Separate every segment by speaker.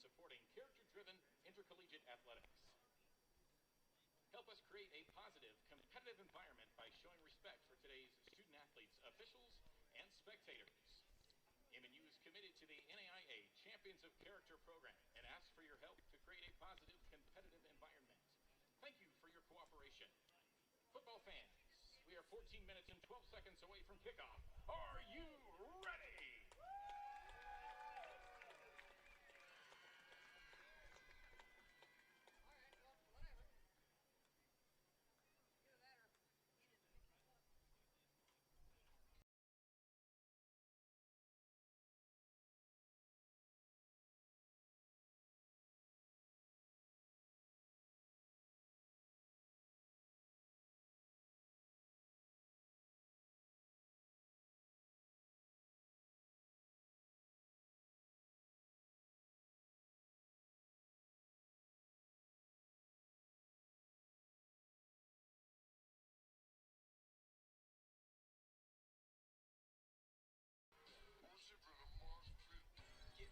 Speaker 1: supporting character-driven intercollegiate athletics. Help us create a positive, competitive environment by showing respect for today's student-athletes, officials, and spectators. MNU is committed to the NAIA Champions of Character program and asks for your help to create a positive, competitive environment. Thank you for your cooperation. Football fans, we are 14 minutes and 12 seconds away from kickoff. Are you ready?
Speaker 2: Worship in a mosh pit.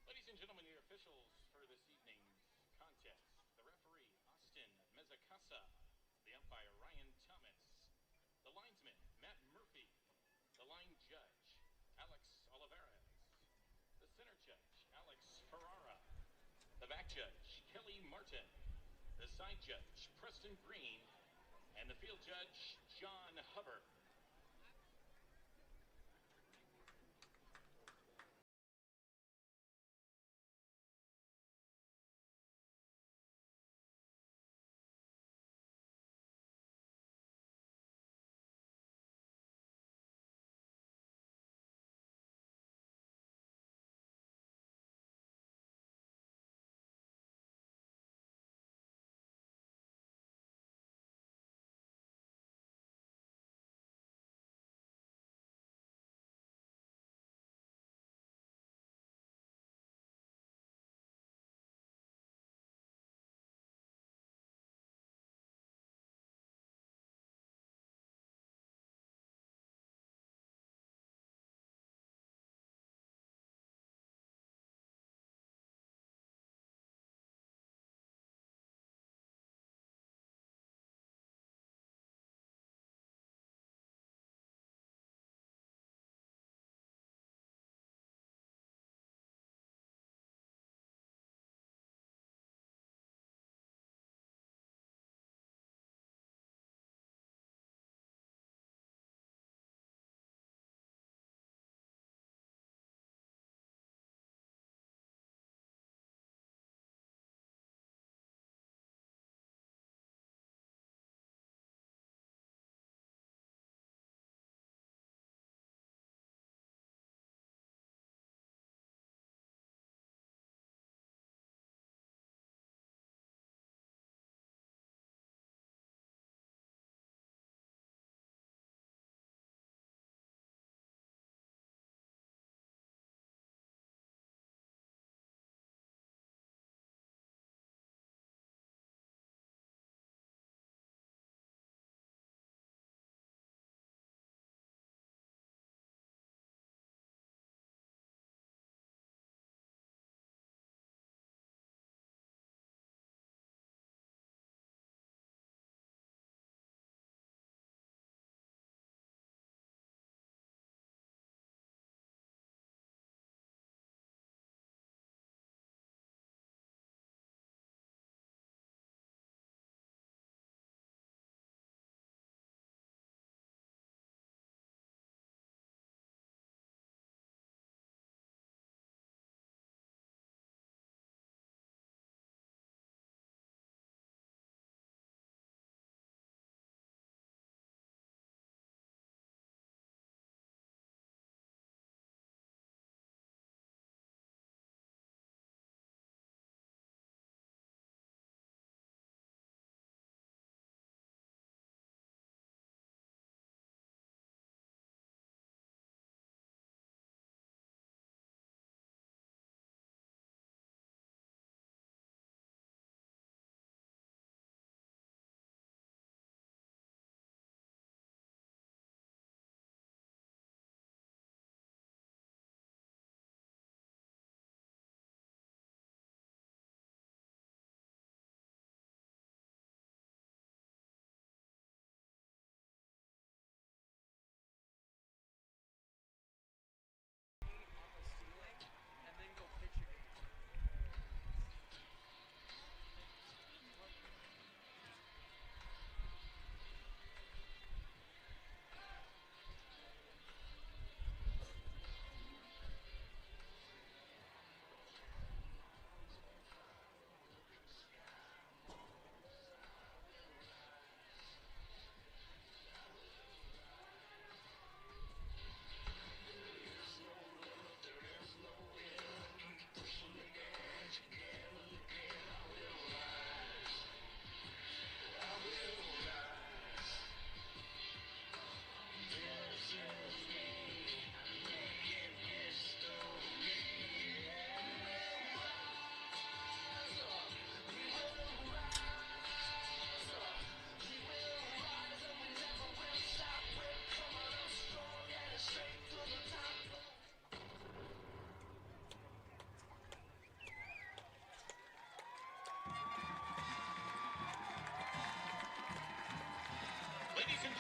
Speaker 1: Ladies and gentlemen, your officials for this evening's contest. The referee, Austin Mezzacasa. The umpire, Ryan Thomas. The linesman, Matt Murphy. The line judge, Alex Olivares. The center judge, Alex Ferrara. The back judge, Kelly Martin. The side judge, Preston Green. And the field judge, John Hubbard.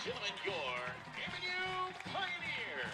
Speaker 1: gentlemen, your MNU Pioneer.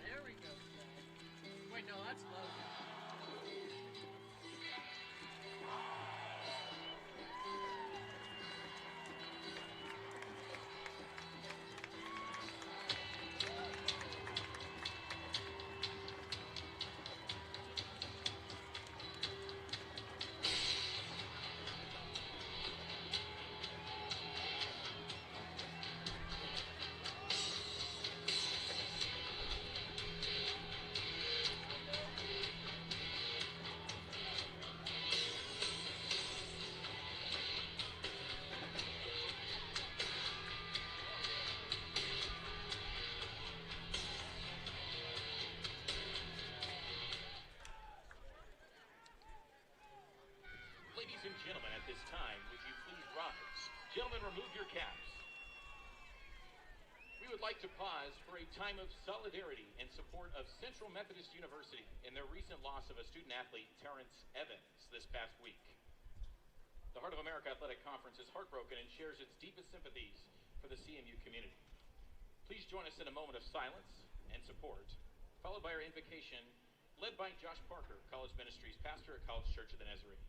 Speaker 3: There we go. Wait, no, that's low.
Speaker 1: Ladies and gentlemen, at this time, would you please rise? Gentlemen, remove your caps. We would like to pause for a time of solidarity in support of Central Methodist University in their recent loss of a student athlete, Terrence Evans, this past week. The Heart of America Athletic Conference is heartbroken and shares its deepest sympathies for the CMU community. Please join us in a moment of silence and support, followed by our invocation, led by Josh Parker, College Ministries pastor at College Church of the Nazarene.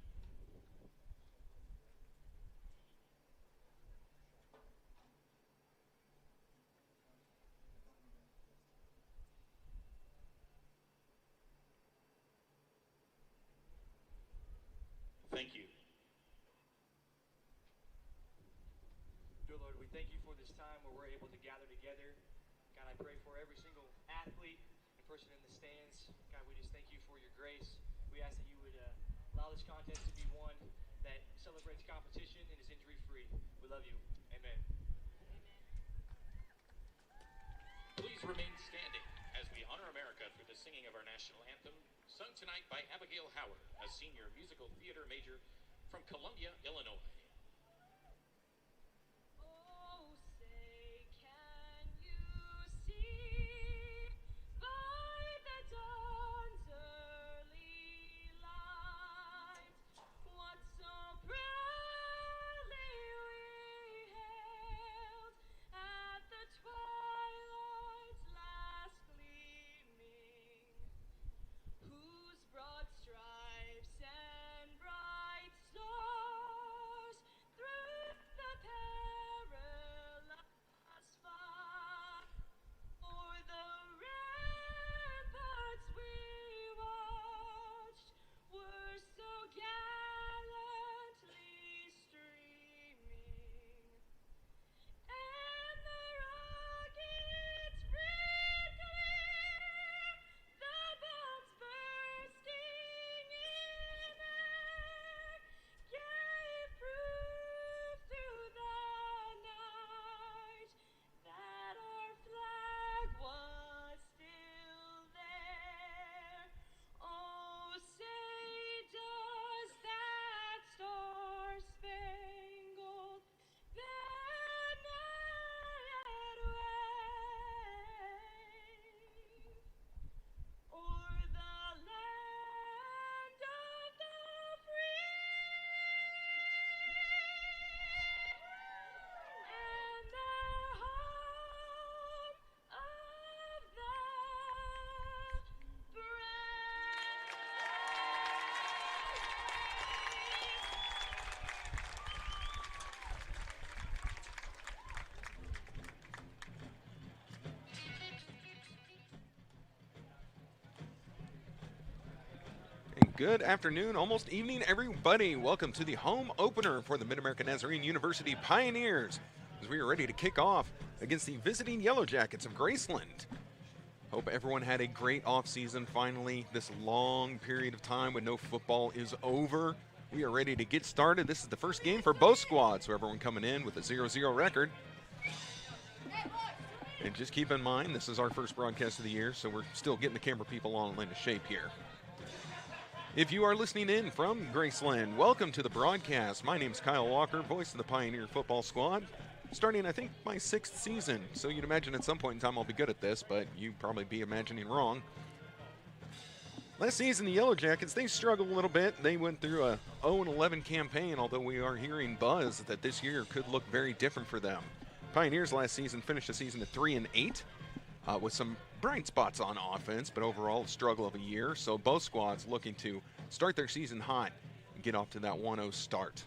Speaker 1: Thank you.
Speaker 3: Dear Lord, we thank you for this time where we're able to gather together. God, I pray for every single athlete and person in the stands. God, we just thank you for your grace. We ask that you would allow this contest to be one that celebrates competition and is injury-free. We love you. Amen.
Speaker 1: Please remain standing as we honor America through the singing of our national anthem, sung tonight by Abigail Howard, a senior musical theater major from Columbia, Illinois.
Speaker 4: Oh, say, can you see by the dawn's early light what so proudly we hailed at the twilight's last gleaming, whose broad stripes and bright stars
Speaker 5: Good afternoon, almost evening, everybody. Welcome to the home opener for the Mid-American Nazarene University Pioneers as we are ready to kick off against the visiting Yellow Jackets of Graceland. Hope everyone had a great offseason. Finally, this long period of time with no football is over. We are ready to get started. This is the first game for both squads, so everyone coming in with a 0-0 record. And just keep in mind, this is our first broadcast of the year, so we're still getting the camera people all into shape here. If you are listening in from Graceland, welcome to the broadcast. My name is Kyle Walker, voice of the Pioneer Football Squad. Starting, I think, my 6th season, so you'd imagine at some point in time I'll be good at this, but you'd probably be imagining wrong. Last season, the Yellow Jackets, they struggled a little bit. They went through a 0-11 campaign, although we are hearing buzz that this year could look very different for them. Pioneers last season finished the season at 3-8 with some bright spots on offense, but overall a struggle of a year. So both squads looking to start their season hot and get off to that 1-0 start.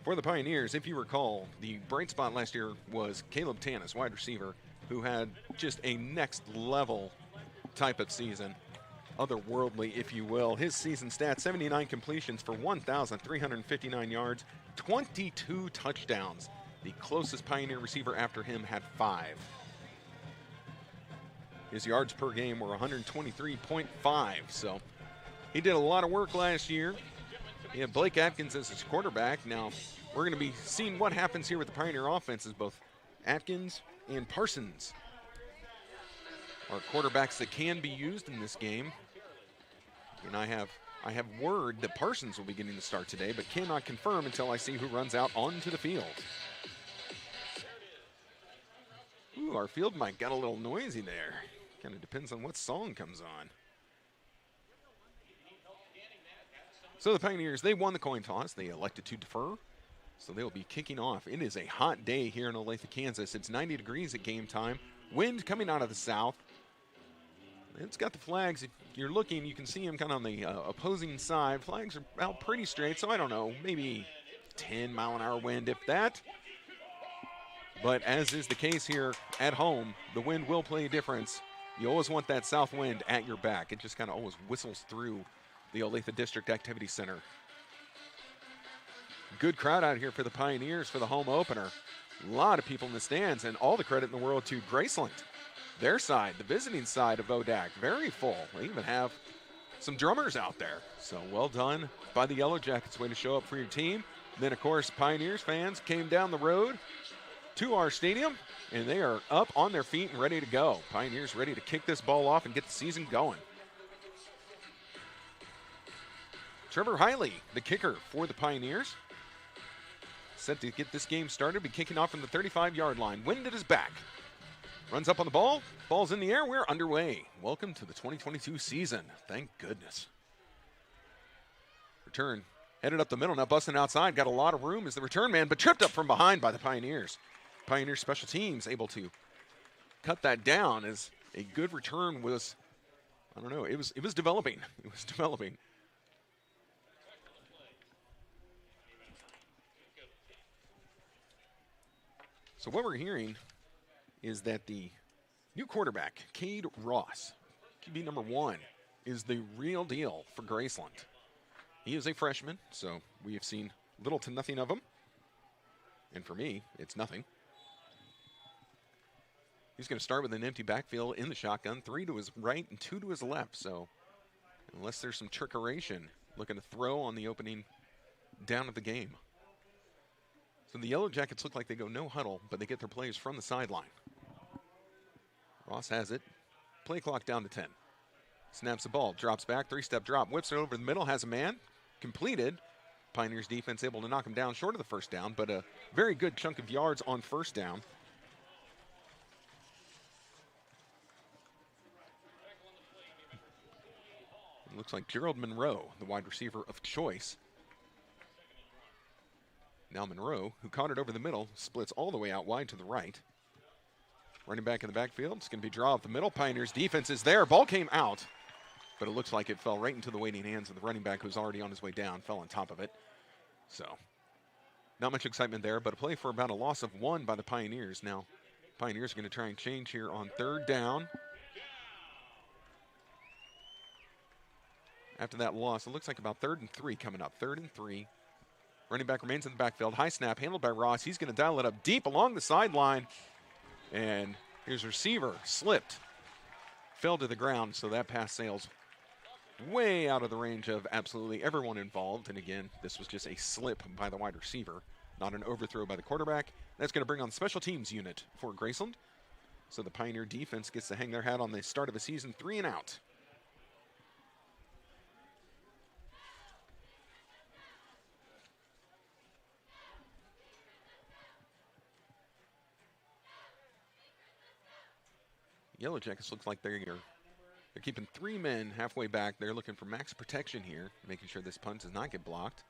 Speaker 5: For the Pioneers, if you recall, the bright spot last year was Caleb Tannis, wide receiver, who had just a next level type of season. Otherworldly, if you will. His season stats, 79 completions for 1,359 yards, 22 touchdowns. The closest Pioneer receiver after him had 5. His yards per game were 123.5, so he did a lot of work last year. He had Blake Atkins as his quarterback. Now, we're going to be seeing what happens here with the Pioneer offenses, both Atkins and Parsons are quarterbacks that can be used in this game. And I have word that Parsons will be getting the start today, but cannot confirm until I see who runs out onto the field. Ooh, our field mic got a little noisy there. Kind of depends on what song comes on. So the Pioneers, they won the coin toss. They elected to defer, so they will be kicking off. It is a hot day here in Olathe, Kansas. It's 90 degrees at game time. Wind coming out of the south. It's got the flags. If you're looking, you can see them kind of on the opposing side. Flags are out pretty straight, so I don't know, maybe 10-mile-an-hour wind, if that. But as is the case here at home, the wind will play a difference. You always want that south wind at your back. It just kind of always whistles through the Olathe District Activity Center. Good crowd out here for the Pioneers for the home opener. A lot of people in the stands, and all the credit in the world to Graceland. Their side, the visiting side of ODAC, very full. They even have some drummers out there. So well done by the Yellow Jackets, way to show up for your team. And then, of course, Pioneers fans came down the road to our stadium, and they are up on their feet and ready to go. Pioneers ready to kick this ball off and get the season going. Trevor Hiley, the kicker for the Pioneers, set to get this game started, be kicking off from the 35-yard line. Wind at his back. Runs up on the ball. Ball's in the air. We're underway. Welcome to the 2022 season. Thank goodness. Return headed up the middle. Now busting outside. Got a lot of room as the return man, but tripped up from behind by the Pioneers. Pioneers special teams able to cut that down as a good return was, I don't know, it was developing. It was developing. So what we're hearing is that the new quarterback, Cade Ross, QB number 1, is the real deal for Graceland. He is a freshman, so we have seen little to nothing of him. And for me, it's nothing. He's going to start with an empty backfield in the shotgun, 3 to his right and 2 to his left. So unless there's some trickeration, looking to throw on the opening down of the game. So the Yellow Jackets look like they go no huddle, but they get their plays from the sideline. Ross has it. Play clock down to 10. Snaps the ball, drops back, 3-step drop, whips it over the middle, has a man, completed. Pioneers defense able to knock him down short of the first down, but a very good chunk of yards on first down. It looks like Gerald Monroe, the wide receiver of choice. Now Monroe, who caught it over the middle, splits all the way out wide to the right. Running back in the backfield, it's going to be draw up the middle. Pioneers defense is there. Ball came out, but it looks like it fell right into the waiting hands of the running back who's already on his way down, fell on top of it. So not much excitement there, but a play for about a loss of 1 by the Pioneers. Now Pioneers are going to try and change here on 3rd down. after that loss. It looks like about 3rd and 3 coming up. 3rd and 3. Running back remains in the backfield. High snap handled by Ross. He's going to dial it up deep along the sideline. And his receiver slipped. Fell to the ground, so that pass sails way out of the range of absolutely everyone involved. And again, this was just a slip by the wide receiver, not an overthrow by the quarterback. That's going to bring on the special teams unit for Graceland. So the Pioneer defense gets to hang their hat on the start of a season 3 and out. Yellow Jackets looks like they're keeping 3 men halfway back. They're looking for max protection here, making sure this punt does not get blocked.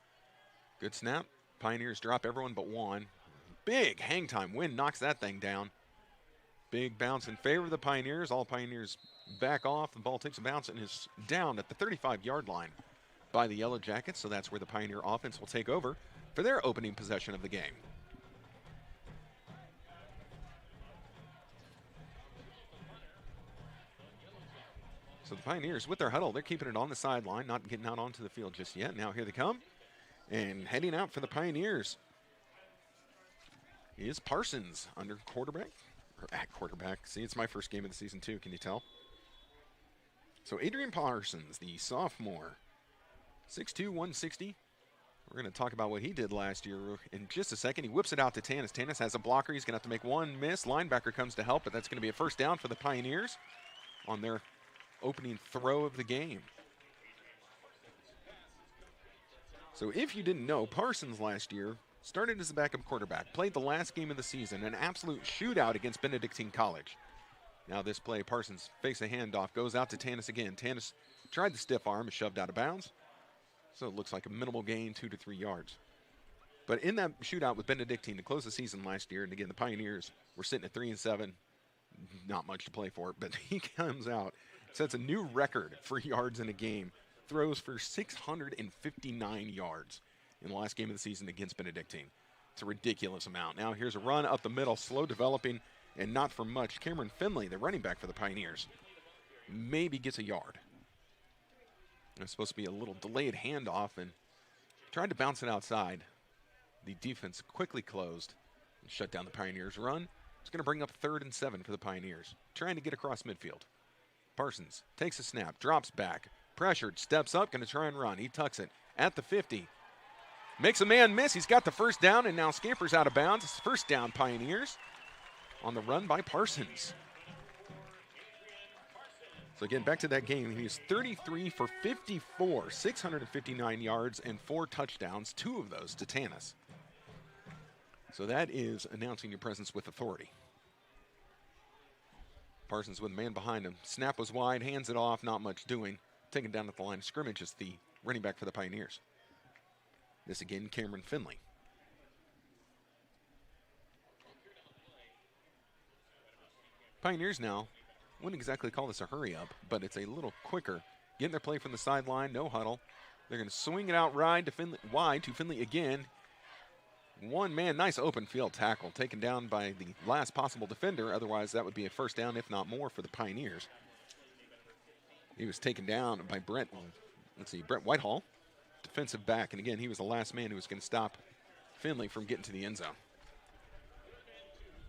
Speaker 5: Good snap. Pioneers drop everyone but one. Big hang time. Wind knocks that thing down. Big bounce in favor of the Pioneers. All Pioneers back off. The ball takes a bounce and is down at the 35-yard line by the Yellow Jackets. So that's where the Pioneer offense will take over for their opening possession of the game. So the Pioneers, with their huddle, they're keeping it on the sideline, not getting out onto the field just yet. Now here they come. And heading out for the Pioneers is Parsons under quarterback, or at quarterback. See, it's my first game of the season too, can you tell? So Adrian Parsons, the sophomore, 6'2", 160. We're going to talk about what he did last year in just a second. He whips it out to Tannis. Tannis has a blocker. He's going to have to make one miss. Linebacker comes to help, but that's going to be a first down for the Pioneers on their opening throw of the game. So if you didn't know, Parsons last year started as a backup quarterback, played the last game of the season, an absolute shootout against Benedictine College. Now this play, Parsons fakes a handoff, goes out to Tannis again. Tannis tried the stiff arm and shoved out of bounds. So it looks like a minimal gain, 2 to 3 yards. But in that shootout with Benedictine to close the season last year, and again, the Pioneers were sitting at 3-7, not much to play for, but he comes out, sets a new record for yards in a game, throws for 659 yards in the last game of the season against Benedictine. It's a ridiculous amount. Now here's a run up the middle, slow developing, and not for much. Cameron Finley, the running back for the Pioneers, maybe gets a yard. It's supposed to be a little delayed handoff and tried to bounce it outside. The defense quickly closed and shut down the Pioneers' run. It's going to bring up 3rd and 7 for the Pioneers, trying to get across midfield. Parsons takes a snap, drops back, pressured, steps up, going to try and run. He tucks it at the 50. Makes a man miss. He's got the first down and now scampers out of bounds. It's first down Pioneers on the run by Parsons. So again, back to that game. He was 33 for 54, 659 yards and 4 touchdowns, 2 of those to Tannis. So that is announcing your presence with authority. Parsons with a man behind him. Snap was wide, hands it off, not much doing. Taken down at the line of scrimmage is the running back for the Pioneers. This again, Cameron Finley. Pioneers now, wouldn't exactly call this a hurry up, but it's a little quicker. Getting their play from the sideline, no huddle. They're going to swing it out wide to Finley again. One man, nice open field tackle, taken down by the last possible defender. Otherwise, that would be a first down, if not more, for the Pioneers. He was taken down by Brett Whitehall, defensive back. And again, he was the last man who was going to stop Finley from getting to the end zone.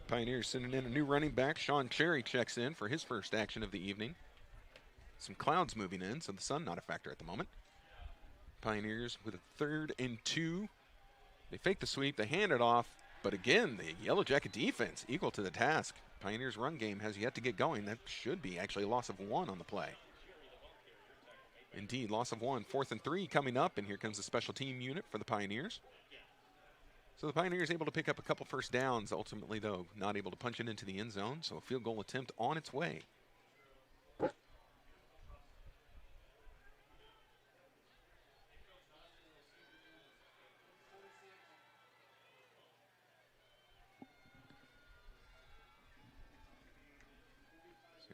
Speaker 5: Pioneers sending in a new running back. Sean Cherry checks in for his first action of the evening. Some clouds moving in, so the sun not a factor at the moment. Pioneers with a 3rd and 2. They fake the sweep, they hand it off, but again, the Yellow Jacket defense equal to the task. Pioneers' run game has yet to get going. That should be actually a loss of 1 on the play. Indeed, loss of 1. 4th and 3 coming up, and here comes the special team unit for the Pioneers. So the Pioneers able to pick up a couple first downs, ultimately, though, not able to punch it into the end zone, so a field goal attempt on its way.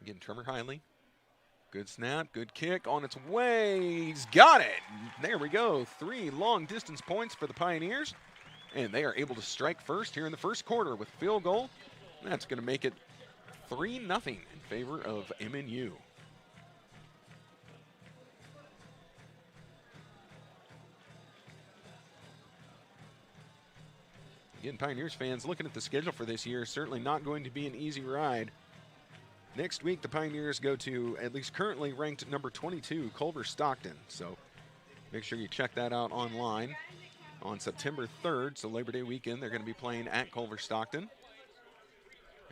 Speaker 5: Again, Trevor Hiley. Good snap, good kick on its way. He's got it. There we go. 3 long distance points for the Pioneers. And they are able to strike first here in the first quarter with field goal. That's going to make it 3-0 in favor of MNU. Again, Pioneers fans looking at the schedule for this year, certainly not going to be an easy ride. Next week, the Pioneers go to, at least currently ranked number 22, Culver Stockton. So make sure you check that out online on September 3rd. So Labor Day weekend, they're going to be playing at Culver Stockton.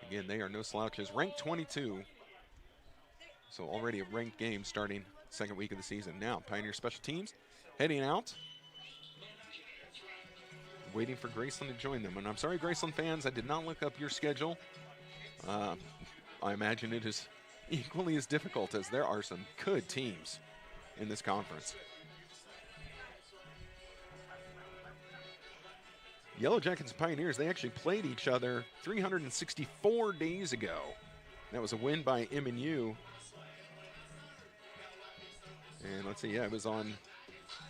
Speaker 5: Again, they are no slouches. Ranked 22. So already a ranked game starting second week of the season. Now, Pioneer Special Teams heading out, waiting for Graceland to join them. And I'm sorry, Graceland fans, I did not look up your schedule. I imagine it is equally as difficult, as there are some good teams in this conference. Yellow Jackets and Pioneers, they actually played each other 364 days ago. That was a win by MNU. And let's see, yeah, it was on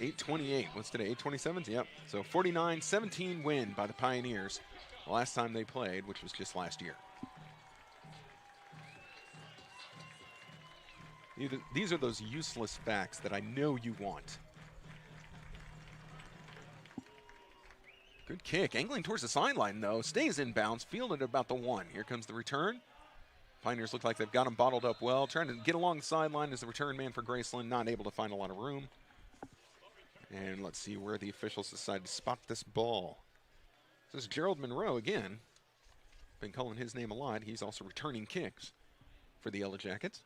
Speaker 5: 8/28. What's today, 8/27? Yep. So 49-17 win by the Pioneers the last time they played, which was just last year. These are those useless facts that I know you want. Good kick. Angling towards the sideline, though. Stays in bounds. Fielded about the 1. Here comes the return. Pioneers look like they've got him bottled up well. Trying to get along the sideline as the return man for Graceland. Not able to find a lot of room. And let's see where the officials decide to spot this ball. This is Gerald Monroe again. Been calling his name a lot. He's also returning kicks for the Yellow Jackets.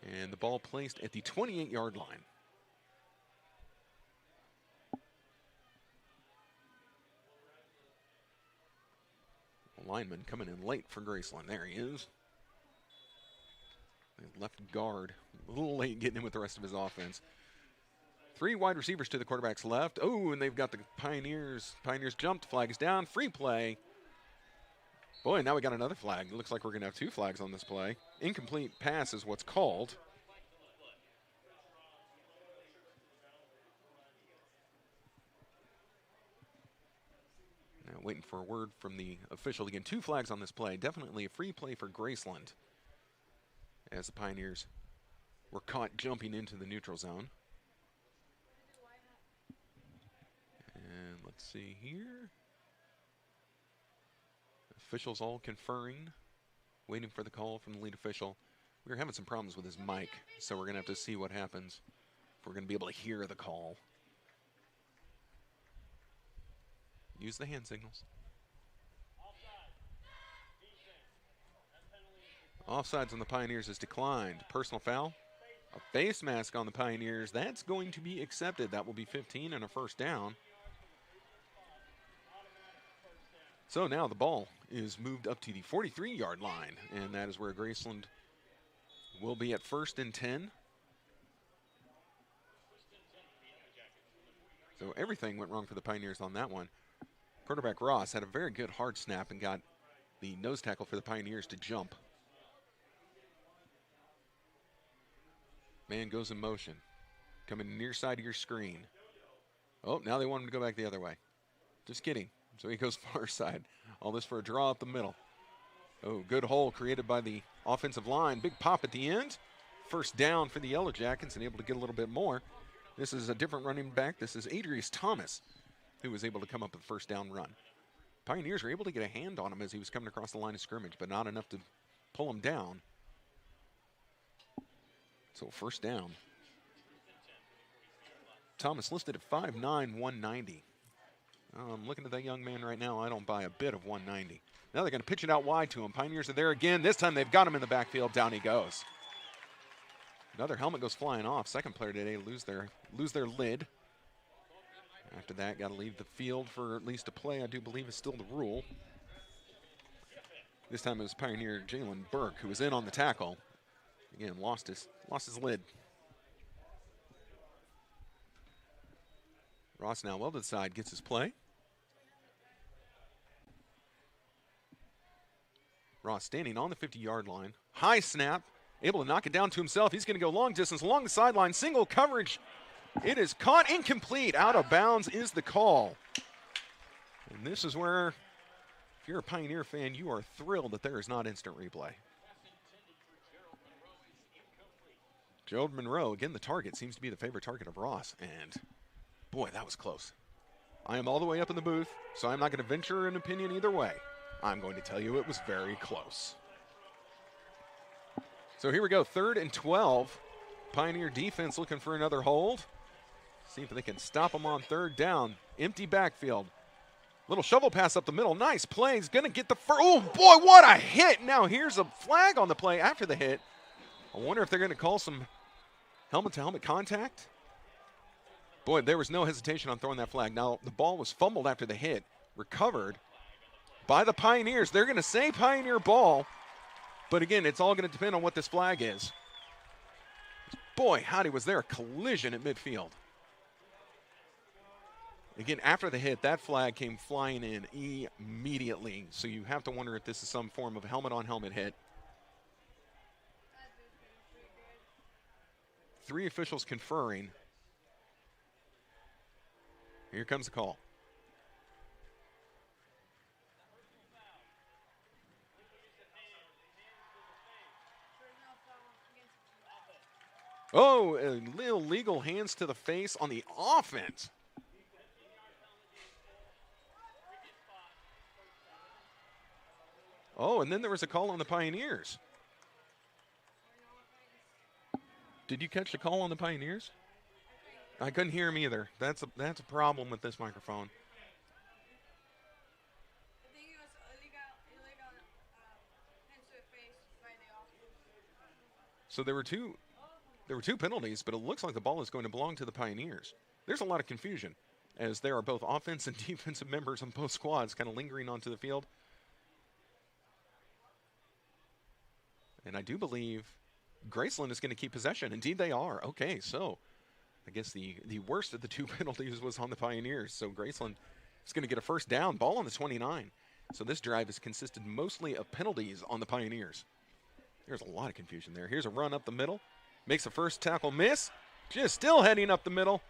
Speaker 5: And the ball placed at the 28-yard line. The lineman coming in late for Graceland. There he is. The left guard, a little late getting in with the rest of his offense. 3 wide receivers to the quarterback's left. Oh, and they've got the Pioneers. Pioneers jumped, flags down, free play. Boy, now we got another flag. It looks like we're going to have 2 flags on this play. Incomplete pass is what's called. Now waiting for a word from the official. Again, 2 flags on this play. Definitely a free play for Graceland, as the Pioneers were caught jumping into the neutral zone. And let's see here. Officials all conferring, waiting for the call from the lead official. We were having some problems with his mic, so we're going to have to see what happens if we're going to be able to hear the call. Use the hand signals. Offsides on the Pioneers is declined. Personal foul. A face mask on the Pioneers. That's going to be accepted. That will be 15 and a first down. So now the ball is moved up to the 43-yard line, and that is where Graceland will be at 1st and 10. So everything went wrong for the Pioneers on that one. Quarterback Ross had a very good hard snap and got the nose tackle for the Pioneers to jump. Man goes in motion. Coming near side of your screen. Oh, now they want him to go back the other way. Just kidding. So he goes far side. All this for a draw up the middle. Oh, good hole created by the offensive line. Big pop at the end. First down for the Yellow Jackets and able to get a little bit more. This is a different running back. This is Adrius Thomas, who was able to come up with a first down run. Pioneers were able to get a hand on him as he was coming across the line of scrimmage, but not enough to pull him down. So first down. Thomas listed at 5'9", 190. I'm looking at that young man right now. I don't buy a bit of 190. Now they're going to pitch it out wide to him. Pioneers are there again. This time they've got him in the backfield. Down he goes. Another helmet goes flying off. Second player today lose their lid. After that, got to leave the field for at least a play. I do believe is still the rule. This time it was Pioneer Jalen Burke who was in on the tackle. Again, lost his lid. Ross now well to the side, gets his play. Ross standing on the 50-yard line. High snap, able to knock it down to himself. He's going to go long distance along the sideline. Single coverage. It is caught incomplete. Out of bounds is the call. And this is where, if you're a Pioneer fan, you are thrilled that there is not instant replay. Gerald Monroe, again, the target, seems to be the favorite target of Ross. And, boy, that was close. I am all the way up in the booth, so I'm not going to venture an opinion either way. I'm going to tell you it was very close. So here we go, 3rd and 12. Pioneer defense looking for another hold. See if they can stop them on 3rd down. Empty backfield. Little shovel pass up the middle. Nice play. He's going to get the first. Oh, boy, what a hit. Now here's a flag on the play after the hit. I wonder if they're going to call some helmet-to-helmet contact. Boy, there was no hesitation on throwing that flag. Now, the ball was fumbled after the hit, recovered by the Pioneers. They're going to say Pioneer ball, but again, it's all going to depend on what this flag is. Boy, howdy, was there a collision at midfield. Again, after the hit, that flag came flying in immediately, so you have to wonder if this is some form of helmet-on-helmet hit. 3 officials conferring. Here comes the call. Oh, illegal hands to the face on the offense. Oh, and then there was a call on the Pioneers. Did you catch the call on the Pioneers? I couldn't hear him either. That's a problem with this microphone.
Speaker 4: I think it was illegal hands to the face by the offense.
Speaker 5: So there were two penalties, but it looks like the ball is going to belong to the Pioneers. There's a lot of confusion, as there are both offense and defensive members on both squads kind of lingering onto the field. And I do believe Graceland is going to keep possession. Indeed they are. Okay, so I guess the worst of the 2 penalties was on the Pioneers. So Graceland is going to get a first down, ball on the 29. So this drive has consisted mostly of penalties on the Pioneers. There's a lot of confusion there. Here's a run up the middle. Makes a first tackle miss. Just still heading up the middle.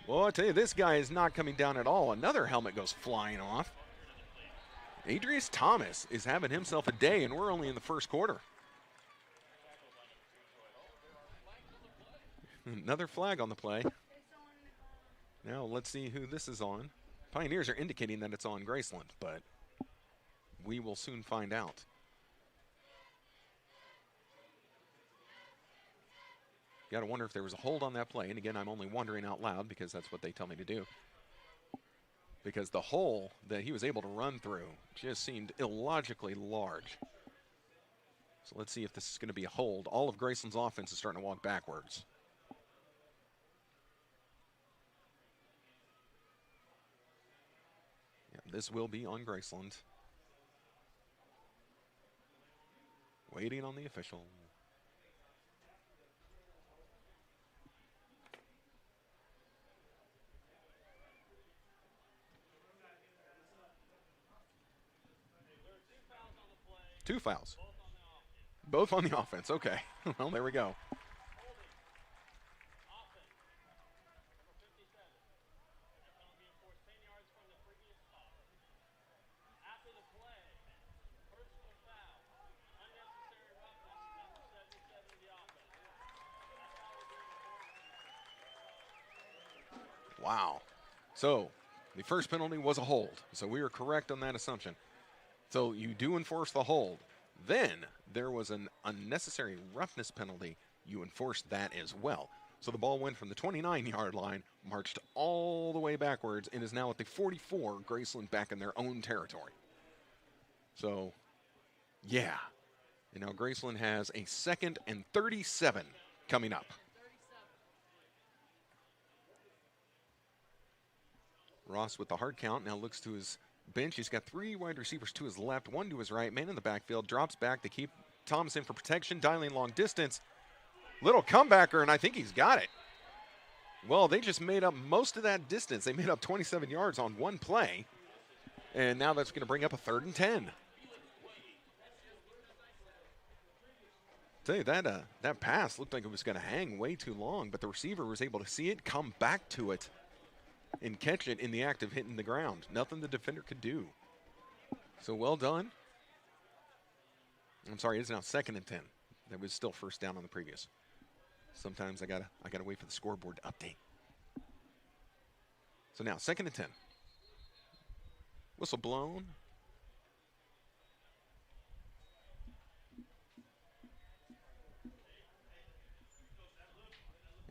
Speaker 5: Well, I tell you, this guy is not coming down at all. Another helmet goes flying off. Adrius Thomas is having himself a day, and we're only in the first quarter. Another flag on the play. Now let's see who this is on. Pioneers are indicating that it's on Graceland, but we will soon find out. Got to wonder if there was a hold on that play. And again, I'm only wondering out loud because that's what they tell me to do. Because the hole that he was able to run through just seemed illogically large. So let's see if this is going to be a hold. All of Graceland's offense is starting to walk backwards. Yeah, this will be on Graceland. Waiting on the official. Two fouls. Both on the offense. Okay. Well, there we go. Wow. So the first penalty was a hold. So we were correct on that assumption. So you do enforce the hold. Then there was an unnecessary roughness penalty. You enforced that as well. So the ball went from the 29-yard line, marched all the way backwards, and is now at the 44, Graceland back in their own territory. So, yeah. And now Graceland has a 2nd and 37 coming up. Ross with the hard count now looks to his bench. He's got 3 wide receivers to his left, 1 to his right. Man in the backfield, drops back to keep Thomas in for protection, dialing long distance. Little comebacker, and I think he's got it. Well, they just made up most of that distance. They made up 27 yards on one play, and now that's going to bring up a 3rd and 10. Tell you, that pass looked like it was going to hang way too long, but the receiver was able to see it, come back to it, and catch it in the act of hitting the ground. Nothing the defender could do. So well done. I'm sorry, it's now 2nd and 10. That was still first down on the previous. Sometimes I gotta wait for the scoreboard to update. So now 2nd and 10. Whistle blown.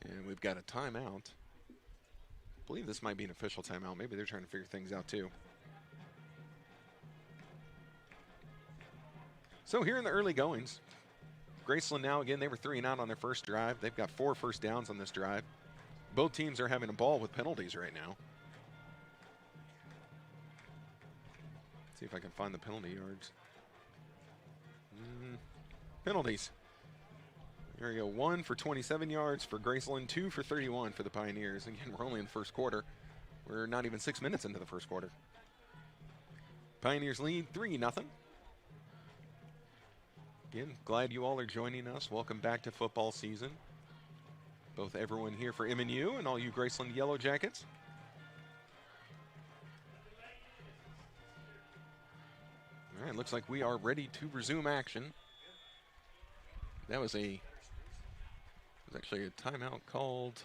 Speaker 5: And we've got a timeout. I believe this might be an official timeout. Maybe they're trying to figure things out too. So here in the early goings, Graceland now, again, they were 3 and out on their first drive. They've got 4 first downs on this drive. Both teams are having a ball with penalties right now. See if I can find the penalty yards. Penalties. There we go. 1 for 27 yards for Graceland, 2 for 31 for the Pioneers. Again, we're only in the first quarter. We're not even 6 minutes into the first quarter. Pioneers lead 3-0. Again, glad you all are joining us. Welcome back to football season. Both everyone here for MNU and all you Graceland Yellow Jackets. All right, looks like we are ready to resume action. That was actually a timeout called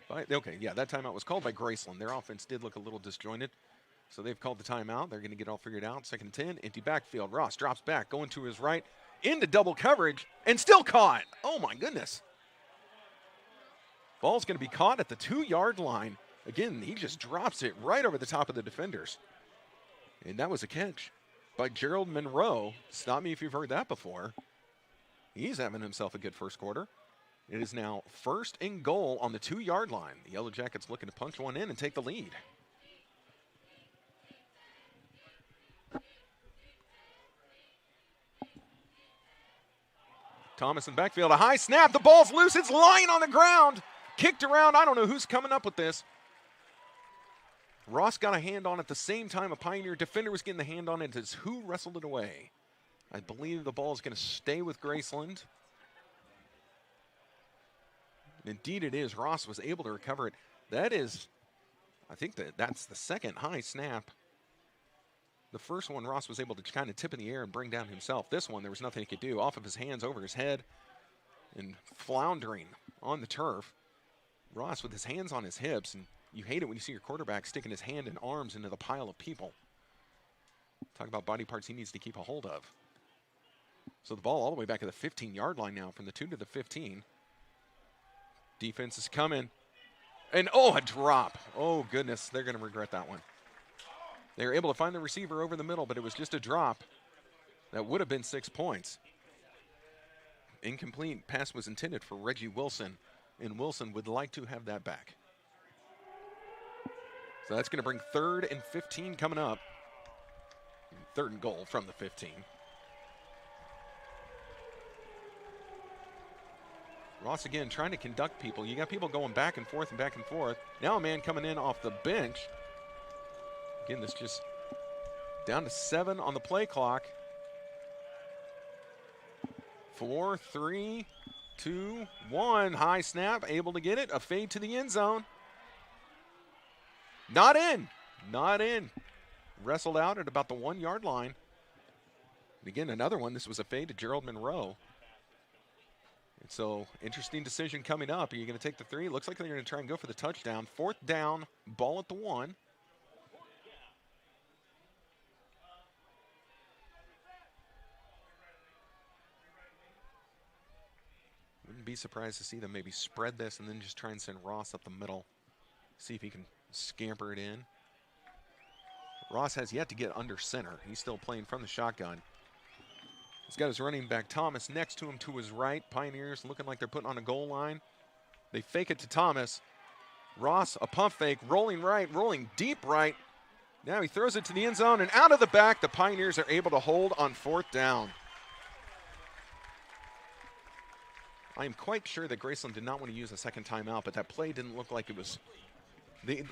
Speaker 5: by, okay, yeah, that timeout was called by Graceland. Their offense did look a little disjointed, so they've called the timeout. They're going to get it all figured out. 2nd and 10, empty backfield. Ross drops back, going to his right, into double coverage, and still caught. Oh, my goodness. Ball's going to be caught at the 2-yard line. Again, he just drops it right over the top of the defenders. And that was a catch by Gerald Monroe. Stop me if you've heard that before. He's having himself a good first quarter. It is now 1st and goal on the 2-yard line. The Yellow Jackets looking to punch one in and take the lead. Thomas in backfield, a high snap. The ball's loose. It's lying on the ground. Kicked around. I don't know who's coming up with this. Ross got a hand on it at the same time a Pioneer defender was getting the hand on it. It's who wrestled it away. I believe the ball is going to stay with Graceland. Indeed it is. Ross was able to recover it. That is, I think that's the second high snap. The first one, Ross was able to kind of tip in the air and bring down himself. This one, there was nothing he could do. Off of his hands, over his head, and floundering on the turf. Ross with his hands on his hips, and you hate it when you see your quarterback sticking his hand and arms into the pile of people. Talk about body parts he needs to keep a hold of. So the ball all the way back at the 15-yard line now, from the 2 to the 15. Defense is coming. And, oh, a drop. Oh, goodness, they're going to regret that one. They were able to find the receiver over the middle, but it was just a drop. That would have been 6 points. Incomplete pass was intended for Reggie Wilson, and Wilson would like to have that back. So that's going to bring 3rd and 15 coming up. 3rd and goal from the 15. Ross again trying to conduct people. You got people going back and forth and back and forth. Now a man coming in off the bench. Again, this just down to 7 on the play clock. 4, 3, 2, 1. High snap, able to get it. A fade to the end zone. Not in. Not in. Wrestled out at about the 1-yard line. And again, another one. This was a fade to Gerald Monroe. And so, interesting decision coming up. Are you going to take the 3? Looks like they're going to try and go for the touchdown. 4th down, ball at the 1. Wouldn't be surprised to see them maybe spread this and then just try and send Ross up the middle. See if he can scamper it in. Ross has yet to get under center. He's still playing from the shotgun. He's got his running back Thomas next to him to his right. Pioneers looking like they're putting on a goal line. They fake it to Thomas. Ross, a pump fake, rolling right, rolling deep right. Now he throws it to the end zone and out of the back. The Pioneers are able to hold on 4th down. I am quite sure that Graceland did not want to use a second timeout, but that play didn't look like it was.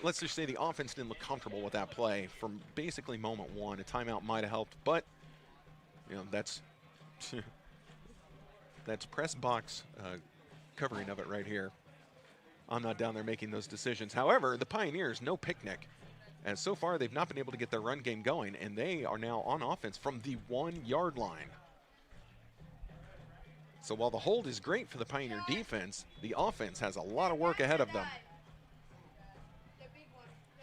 Speaker 5: Let's just say the offense didn't look comfortable with that play from basically moment 1. A timeout might have helped, but you know that's press box covering of it right here. I'm not down there making those decisions. However, the Pioneers, no picnic. And so far, they've not been able to get their run game going, and they are now on offense from the 1-yard line. So while the hold is great for the Pioneer defense, the offense has a lot of work ahead of them.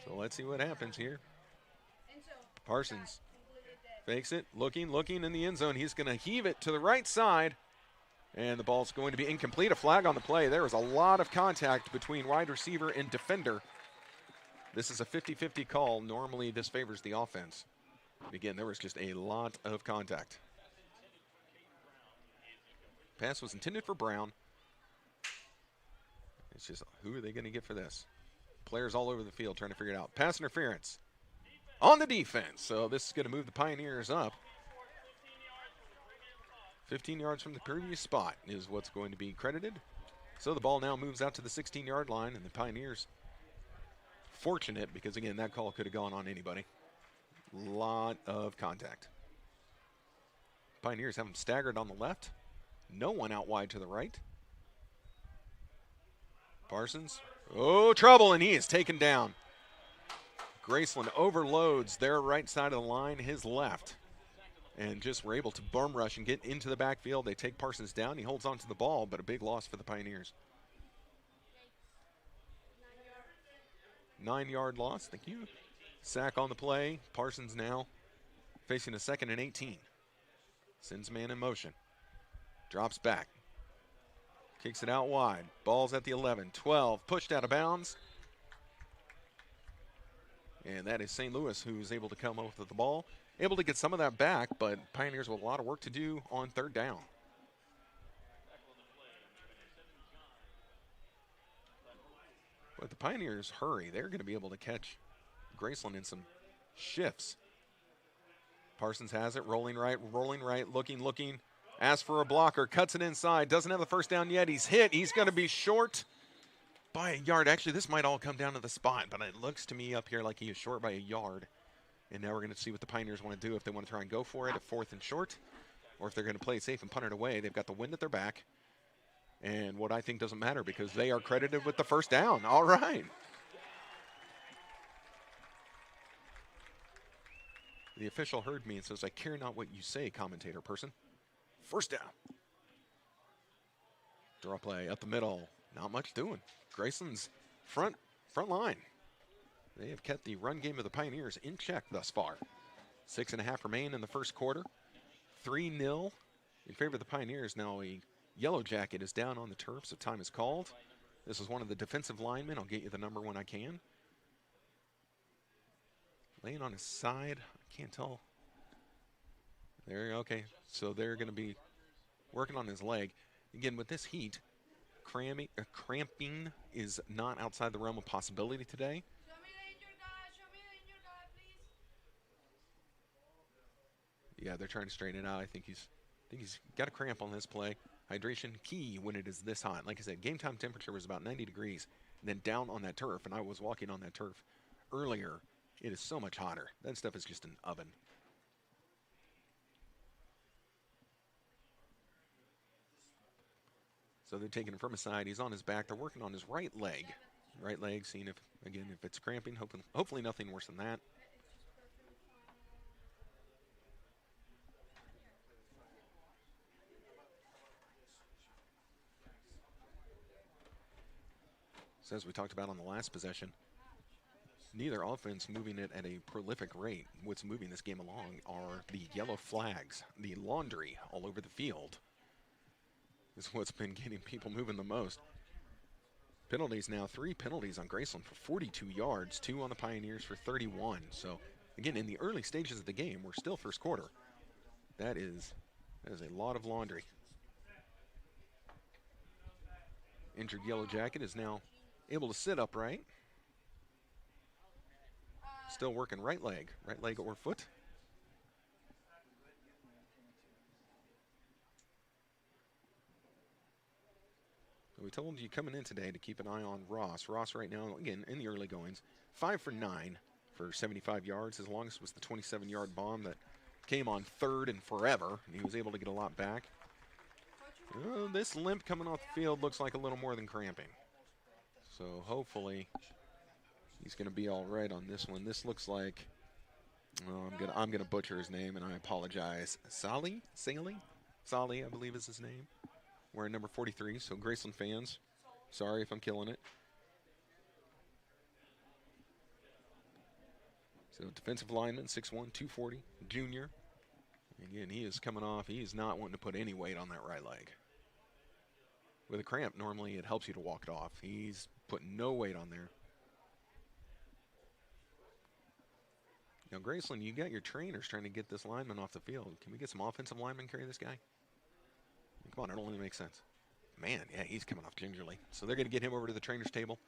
Speaker 5: So let's see what happens here. Parsons fakes it, looking in the end zone. He's going to heave it to the right side, and the ball's going to be incomplete. A flag on the play. There was a lot of contact between wide receiver and defender. This is a 50-50 call. Normally this favors the offense. Again, there was just a lot of contact. Pass was intended for Brown. It's just, who are they going to get for this? Players all over the field trying to figure it out. Pass interference on the defense. So this is going to move the Pioneers up. 15 yards from the previous spot is what's going to be credited. So the ball now moves out to the 16-yard line, and the Pioneers fortunate because, again, that call could have gone on anybody. Lot of contact. Pioneers have them staggered on the left. No one out wide to the right. Parsons. Oh, trouble, and he is taken down. Graceland overloads their right side of the line, his left. And just were able to bum rush and get into the backfield. They take Parsons down. He holds on to the ball, but a big loss for the Pioneers. 9-yard loss. Thank you. Sack on the play. Parsons now facing a 2nd and 18. Sends man in motion. Drops back. Kicks it out wide. Ball's at the 11. 12. Pushed out of bounds. And that is St. Louis who's able to come up with the ball. Able to get some of that back, but Pioneers with a lot of work to do on 3rd down. But the Pioneers hurry. They're going to be able to catch Graceland in some shifts. Parsons has it, rolling right, looking. Asks for a blocker, cuts it inside, doesn't have the first down yet. He's hit. He's going to be short by a yard. Actually, this might all come down to the spot, but it looks to me up here like he is short by a yard. And now we're going to see what the Pioneers want to do, if they want to try and go for it at 4th and short, or if they're going to play it safe and punt it away. They've got the wind at their back, and what I think doesn't matter because they are credited with the first down. All right. The official heard me and says, "I care not what you say, commentator person." First down. Draw play up the middle. Not much doing. Graceland's front line. They have kept the run game of the Pioneers in check thus far. 6.5 remain in the first quarter. 3-0 in favor of the Pioneers. Now a yellow jacket is down on the turf, so time is called. This is one of the defensive linemen. I'll get you the number when I can. Laying on his side. I can't tell. There, okay. So they're going to be working on his leg. Again, with this heat, cramping is not outside the realm of possibility today. Yeah, they're trying to straighten it out. I think he's got a cramp on this play. Hydration key when it is this hot. Like I said, game time temperature was about 90 degrees. And then down on that turf, and I was walking on that turf earlier, it is so much hotter. That stuff is just an oven. So they're taking him from his side. He's on his back. They're working on his right leg. Right leg, seeing if it's cramping. Hopefully nothing worse than that. So as we talked about on the last possession, neither offense moving it at a prolific rate. What's moving this game along are the yellow flags, the laundry all over the field. Is what's been getting people moving the most. Penalties now, 3 penalties on Graceland for 42 yards, 2 on the Pioneers for 31. So again, in the early stages of the game, we're still first quarter. That is a lot of laundry. Injured yellow jacket is now able to sit upright. Still working right leg or foot. We told you coming in today to keep an eye on Ross. Ross right now, again, in the early goings, 5 for 9 for 75 yards. His longest was the 27-yard bomb that came on 3rd and forever. And he was able to get a lot back. This limp coming off the field looks like a little more than cramping. So hopefully he's going to be all right on this one. This looks like, I'm gonna butcher his name, and I apologize. Sali, I believe is his name. wearing number 43. So Graceland fans, sorry if I'm killing it. So defensive lineman, 6'1", 240, junior. Again, he is coming off. He is not wanting to put any weight on that right leg. With a cramp, normally it helps you to walk it off. He's putting no weight on there. Now, Graceland, you got your trainers trying to get this lineman off the field. Can we get some offensive linemen carry this guy? Come on, it only makes sense. Man, yeah, he's coming off gingerly. So they're going to get him over to the trainer's table.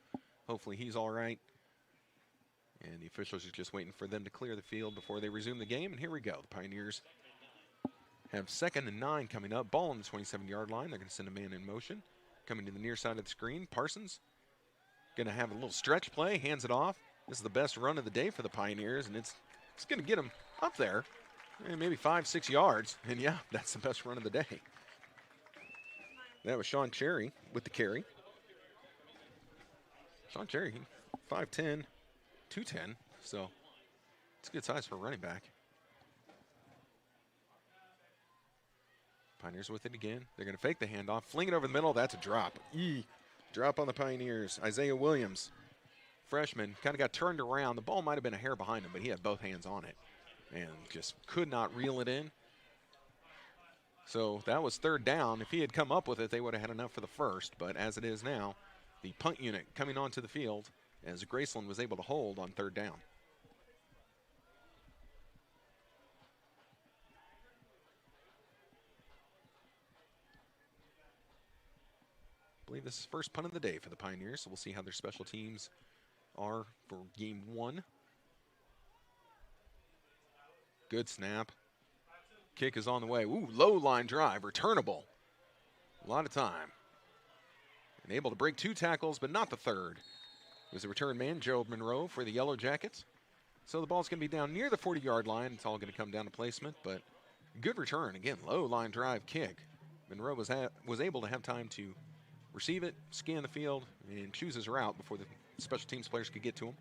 Speaker 5: Hopefully he's all right. And the officials are just waiting for them to clear the field before they resume the game. And here we go. The Pioneers have 2nd and 9 coming up. Ball on the 27-yard line. They're going to send a man in motion. Coming to the near side of the screen. Parsons going to have a little stretch play. Hands it off. This is the best run of the day for the Pioneers. And it's going to get him up there. Maybe 5-6 yards. And yeah, that's the best run of the day. That was Sean Cherry with the carry. Sean Cherry, 5'10", 210. So it's a good size for a running back. Pioneers with it again. They're going to fake the handoff, fling it over the middle. That's a drop. Drop on the Pioneers. Isaiah Williams, freshman, kind of got turned around. The ball might have been a hair behind him, but he had both hands on it and just could not reel it in. So that was 3rd down. If he had come up with it, they would have had enough for the first. But as it is now, the punt unit coming onto the field as Graceland was able to hold on 3rd down. I believe this is first punt of the day for the Pioneers, so we'll see how their special teams are for game 1. Good snap. Kick is on the way. Ooh, low line drive, returnable. A lot of time. And able to break 2 tackles, but not the 3rd. It was the return man, Gerald Monroe, for the Yellow Jackets. So the ball's going to be down near the 40-yard line. It's all going to come down to placement, but good return. Again, low line drive kick. Monroe was able to have time to receive it, scan the field, and choose his route before the special teams players could get to him.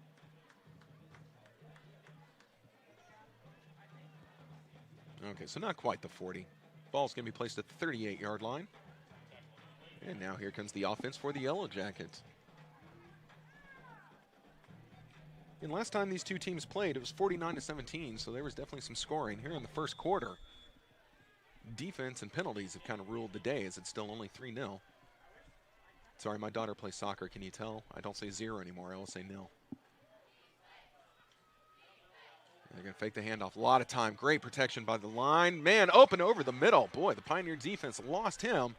Speaker 5: Okay, so not quite the 40. Ball's going to be placed at the 38-yard line. And now here comes the offense for the Yellow Jackets. And last time these two teams played, it was 49-17, so there was definitely some scoring. Here in the first quarter, defense and penalties have kind of ruled the day as it's still only 3-0. Sorry, my daughter plays soccer. Can you tell? I don't say 0 anymore. I will say 0. They're going to fake the handoff. A lot of time. Great protection by the line. Man, open over the middle. Boy, the Pioneer defense lost him.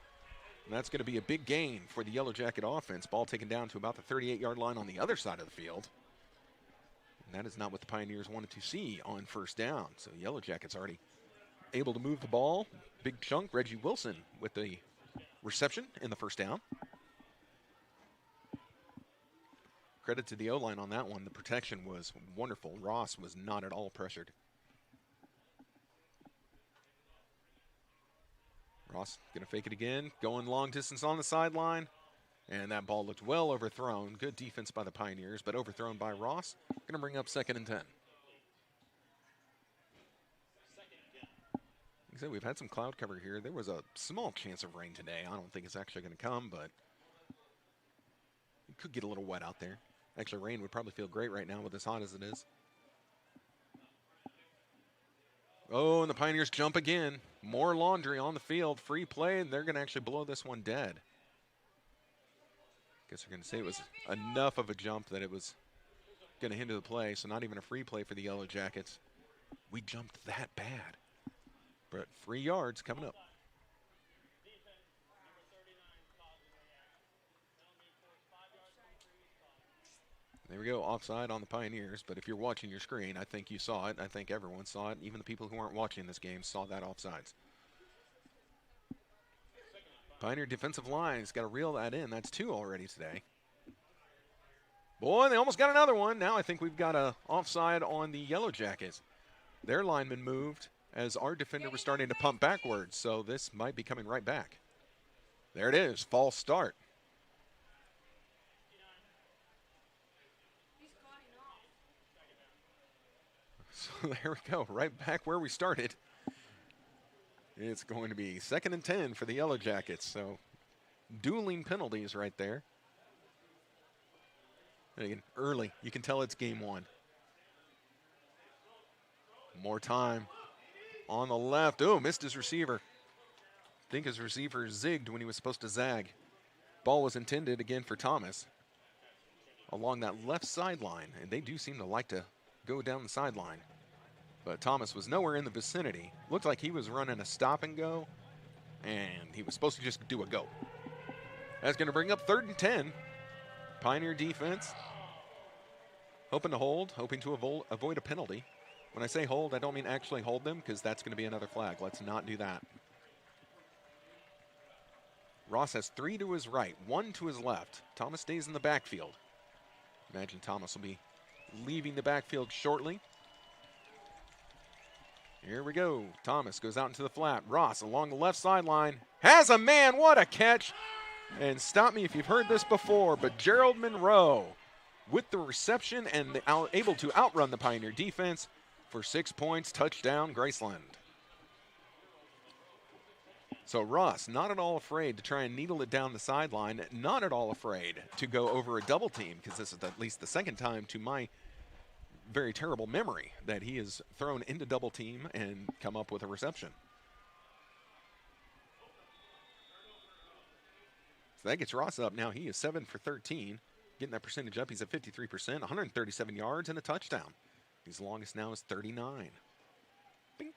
Speaker 5: And that's going to be a big gain for the Yellow Jacket offense. Ball taken down to about the 38-yard line on the other side of the field. And that is not what the Pioneers wanted to see on first down. So Yellow Jackets already able to move the ball. Big chunk. Reggie Wilson with the reception in the first down. Credit to the O-line on that one. The protection was wonderful. Ross was not at all pressured. Ross going to fake it again. Going long distance on the sideline. And that ball looked well overthrown. Good defense by the Pioneers, but overthrown by Ross. Going to bring up 2nd and 10. Like I said, we've had some cloud cover here. There was a small chance of rain today. I don't think it's actually going to come, but it could get a little wet out there. Actually, rain would probably feel great right now with as hot as it is. Oh, and the Pioneers jump again. More laundry on the field. Free play, and they're going to actually blow this one dead. Guess we're going to say it was enough of a jump that it was going to hinder the play, so not even a free play for the Yellow Jackets. We jumped that bad. But 3 yards coming up. There we go, offside on the Pioneers, but if you're watching your screen, I think you saw it. I think everyone saw it. Even the people who aren't watching this game saw that offsides. Pioneer defensive line's got to reel that in. That's 2 already today. Boy, they almost got another one. Now I think we've got a offside on the Yellow Jackets. Their lineman moved as our defender was starting to pump backwards, so this might be coming right back. There it is, false start. So there we go, right back where we started. It's going to be 2nd and 10 for the Yellow Jackets. So dueling penalties right there. And again, early. You can tell it's game one. More time. On the left. Oh, missed his receiver. I think his receiver zigged when he was supposed to zag. Ball was intended again for Thomas along that left sideline, and they do seem to like to go down the sideline. But Thomas was nowhere in the vicinity. Looked like he was running a stop and go, and he was supposed to just do a go. That's going to bring up 3rd and 10. Pioneer defense hoping to hold, hoping to avoid a penalty. When I say hold, I don't mean actually hold them, because that's going to be another flag. Let's not do that. Ross has 3 to his right, 1 to his left. Thomas stays in the backfield. Imagine Thomas will be leaving the backfield shortly. Here we go. Thomas goes out into the flat. Ross along the left sideline. Has a man. What a catch. And stop me if you've heard this before, but Gerald Monroe with the reception and able to outrun the Pioneer defense for 6 points. Touchdown, Graceland. So Ross, not at all afraid to try and needle it down the sideline, not at all afraid to go over a double team, because this is at least the second time to my very terrible memory that he is thrown into double team and come up with a reception. So that gets Ross up. Now he is 7 for 13, getting that percentage up. He's at 53%, 137 yards and a touchdown. His longest now is 39. Bink.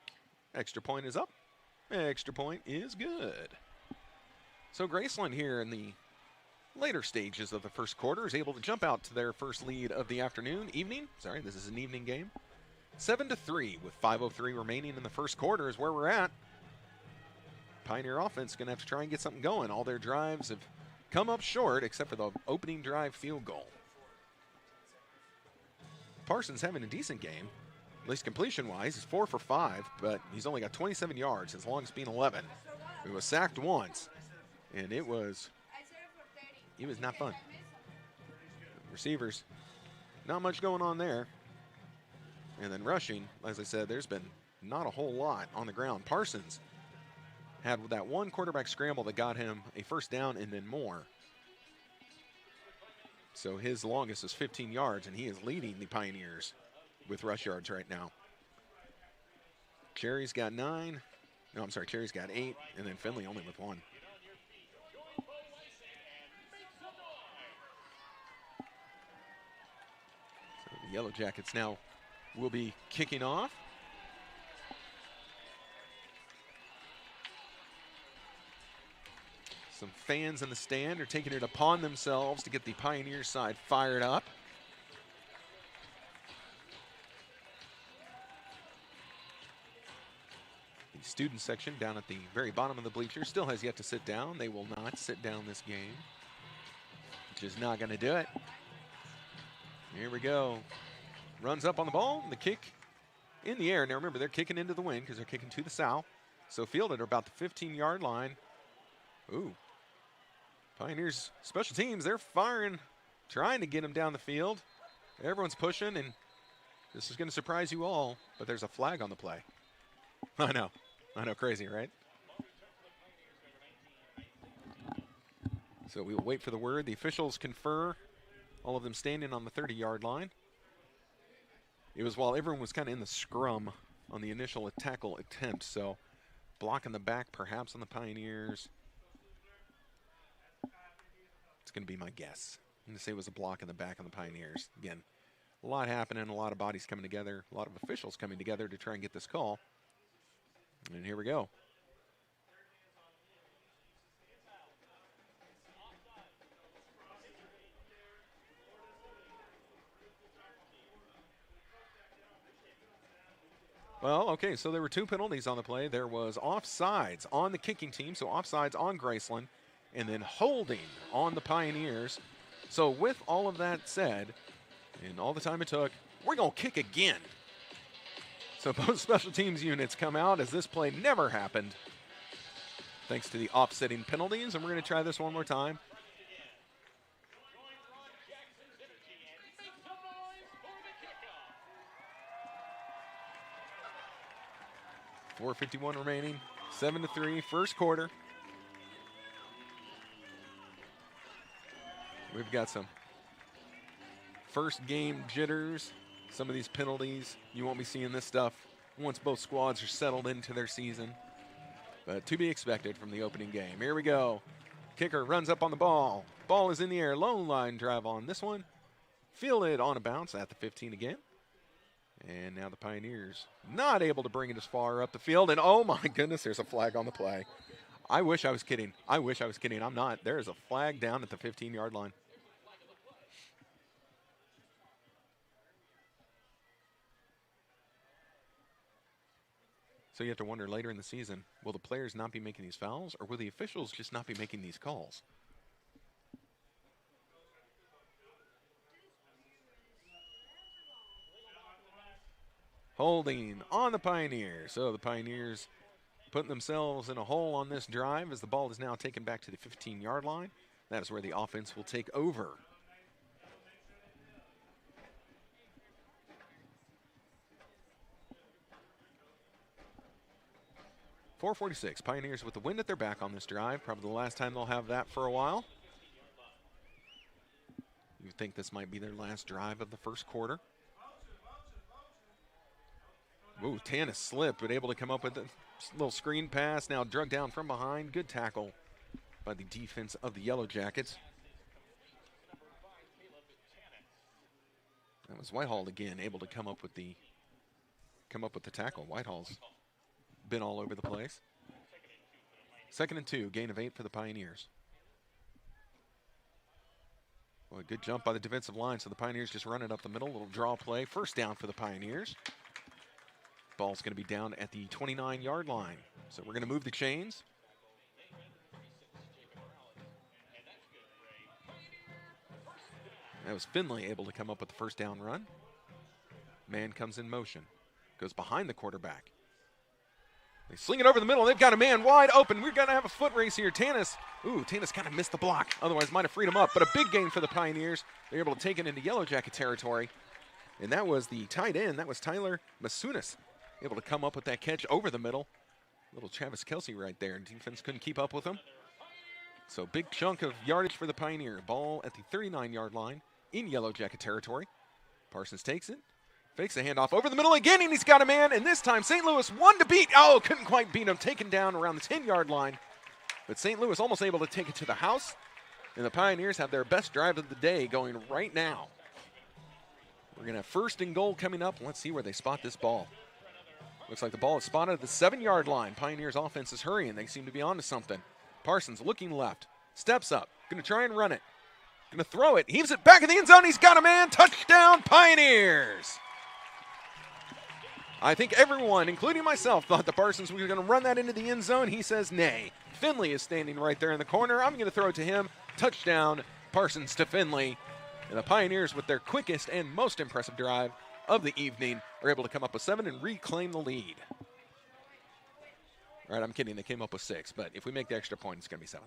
Speaker 5: Extra point is up. Extra point is good. So Graceland here in the later stages of the first quarter is able to jump out to their first lead of the evening. Sorry, this is an evening game. 7-3 with 5:03 remaining in the first quarter is where we're at. Pioneer offense is going to have to try and get something going. All their drives have come up short except for the opening drive field goal. Parsons having a decent game, at least completion-wise. He's 4 for 5, but he's only got 27 yards, his longest being 11. He was sacked once, and it was not fun. Receivers, not much going on there. And then rushing, as I said, there's been not a whole lot on the ground. Parsons had that one quarterback scramble that got him a first down and then more. So his longest is 15 yards, and he is leading the Pioneers with rush yards right now. Cherry's got 9. No, I'm sorry, Cherry's got 8, and then Finley only with 1. So the Yellow Jackets now will be kicking off. Some fans in the stand are taking it upon themselves to get the Pioneer side fired up. The student section down at the very bottom of the bleachers still has yet to sit down. They will not sit down this game. Just not going to do it. Here we go. Runs up on the ball, and the kick in the air. Now remember, they're kicking into the wind because they're kicking to the south. So fielded at about the 15-yard line. Ooh. Pioneers special teams, they're firing, trying to get him down the field. Everyone's pushing, and this is going to surprise you all, but there's a flag on the play. I know, crazy, right? So we will wait for the word. The officials confer, all of them standing on the 30-yard line. It was while everyone was kind of in the scrum on the initial tackle attempt, so block in the back perhaps on the Pioneers. It's going to be my guess. I'm going to say it was a block in the back on the Pioneers. Again, a lot happening, a lot of bodies coming together, a lot of officials coming together to try and get this call. And here we go. Well, okay, so there were 2 penalties on the play. There was offsides on the kicking team, so offsides on Graceland, and then holding on the Pioneers. So with all of that said, and all the time it took, we're going to kick again. So both special teams units come out as this play never happened, thanks to the offsetting penalties, and we're going to try this one more time. .451 remaining, 7-3, first quarter. We've got some first game jitters. Some of these penalties, you won't be seeing this stuff once both squads are settled into their season. But to be expected from the opening game. Here we go. Kicker runs up on the ball. Ball is in the air. Low line drive on this one. Fielded on a bounce at the 15 again. And now the Pioneers not able to bring it as far up the field. And oh my goodness, there's a flag on the play. I wish I was kidding. I wish I was kidding. I'm not. There is a flag down at the 15-yard line. So you have to wonder later in the season, will the players not be making these fouls, or will the officials just not be making these calls? Holding on the Pioneers. So the Pioneers putting themselves in a hole on this drive as the ball is now taken back to the 15-yard line. That is where the offense will take over. 4:46. Pioneers with the wind at their back on this drive. Probably the last time they'll have that for a while. You would think this might be their last drive of the first quarter. Ooh, Tannis slipped, but able to come up with a little screen pass. Now drug down from behind. Good tackle by the defense of the Yellow Jackets. That was Whitehall again, able to come up with the tackle. Whitehall's been all over the place. 2nd and 2, gain of 8 for the Pioneers. Well, a good jump by the defensive line, so the Pioneers just run it up the middle. Little draw play. First down for the Pioneers. Ball's going to be down at the 29-yard line. So we're going to move the chains. That was Finley able to come up with the first down run. Man comes in motion. Goes behind the quarterback. They sling it over the middle. They've got a man wide open. We're going to have a foot race here. Tannis. Ooh, Tannis kind of missed the block. Otherwise might have freed him up. But a big gain for the Pioneers. They're able to take it into Yellow Jacket territory. And that was the tight end. That was Tyler Masunas. Able to come up with that catch over the middle. Little Travis Kelsey right there. Defense couldn't keep up with him. So big chunk of yardage for the Pioneer. Ball at the 39-yard line in Yellow Jacket territory. Parsons takes it. Fakes the handoff over the middle again, and he's got a man. And this time, St. Louis one to beat. Oh, couldn't quite beat him. Taken down around the 10-yard line. But St. Louis almost able to take it to the house. And the Pioneers have their best drive of the day going right now. We're going to have 1st and goal coming up. Let's see where they spot this ball. Looks like the ball is spotted at the 7-yard line. Pioneers offense is hurrying. They seem to be onto something. Parsons looking left. Steps up. Going to try and run it. Going to throw it. Heaves it back in the end zone. He's got a man. Touchdown, Pioneers. I think everyone, including myself, thought that Parsons was going to run that into the end zone. He says nay. Finley is standing right there in the corner. I'm going to throw it to him. Touchdown, Parsons to Finley. And the Pioneers, with their quickest and most impressive drive of the evening, are able to come up with 7 and reclaim the lead. All right, I'm kidding. They came up with 6, but if we make the extra point, it's going to be 7.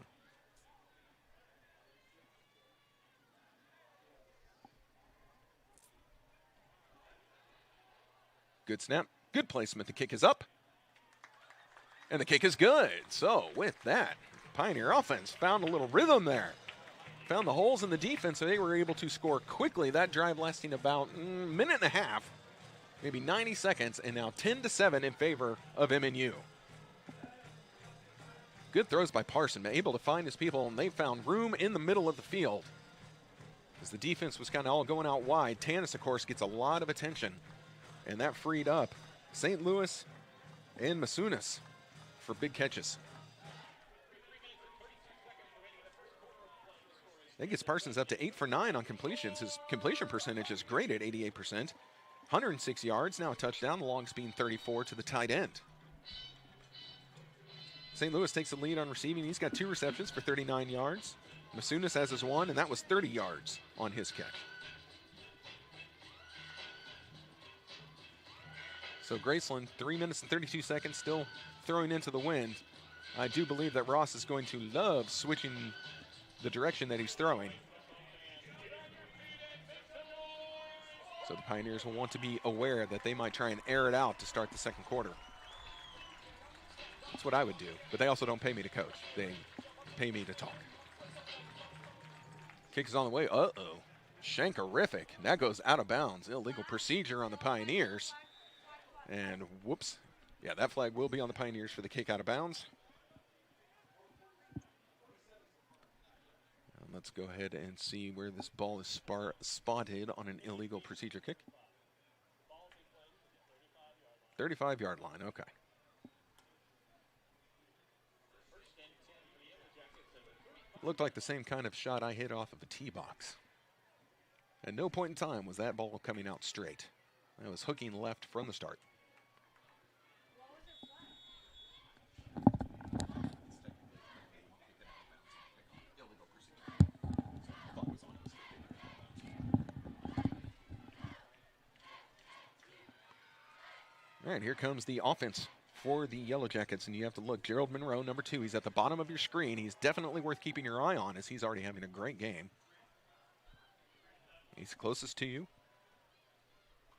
Speaker 5: Good snap, good placement. The kick is up, and the kick is good. So with that, Pioneer offense found a little rhythm there. Found the holes in the defense, so they were able to score quickly. That drive lasting about a minute and a half, maybe 90 seconds, and now 10-7 in favor of MNU. Good throws by Parson, able to find his people, and they found room in the middle of the field. As the defense was kind of all going out wide, Tannis, of course, gets a lot of attention. And that freed up St. Louis and Masunas for big catches. That gets Parsons up to 8 for 9 on completions. His completion percentage is great at 88%. 106 yards, now a touchdown. The long speed 34 to the tight end. St. Louis takes the lead on receiving. He's got 2 receptions for 39 yards. Masunas has his 1, and that was 30 yards on his catch. So Graceland, 3 minutes and 32 seconds, still throwing into the wind. I do believe that Ross is going to love switching the direction that he's throwing. So the Pioneers will want to be aware that they might try and air it out to start the second quarter. That's what I would do, but they also don't pay me to coach. They pay me to talk. Kick is on the way. Uh-oh. Shankerific. That goes out of bounds. Illegal procedure on the Pioneers. And whoops. Yeah, that flag will be on the Pioneers for the kick out of bounds. Let's go ahead and see where this ball is spotted on an illegal procedure kick. 35-yard line, okay. Looked like the same kind of shot I hit off of a tee box. At no point in time was that ball coming out straight. It was hooking left from the start. All right, here comes the offense for the Yellow Jackets, and you have to look. Gerald Monroe, number 2, he's at the bottom of your screen. He's definitely worth keeping your eye on as he's already having a great game. He's closest to you.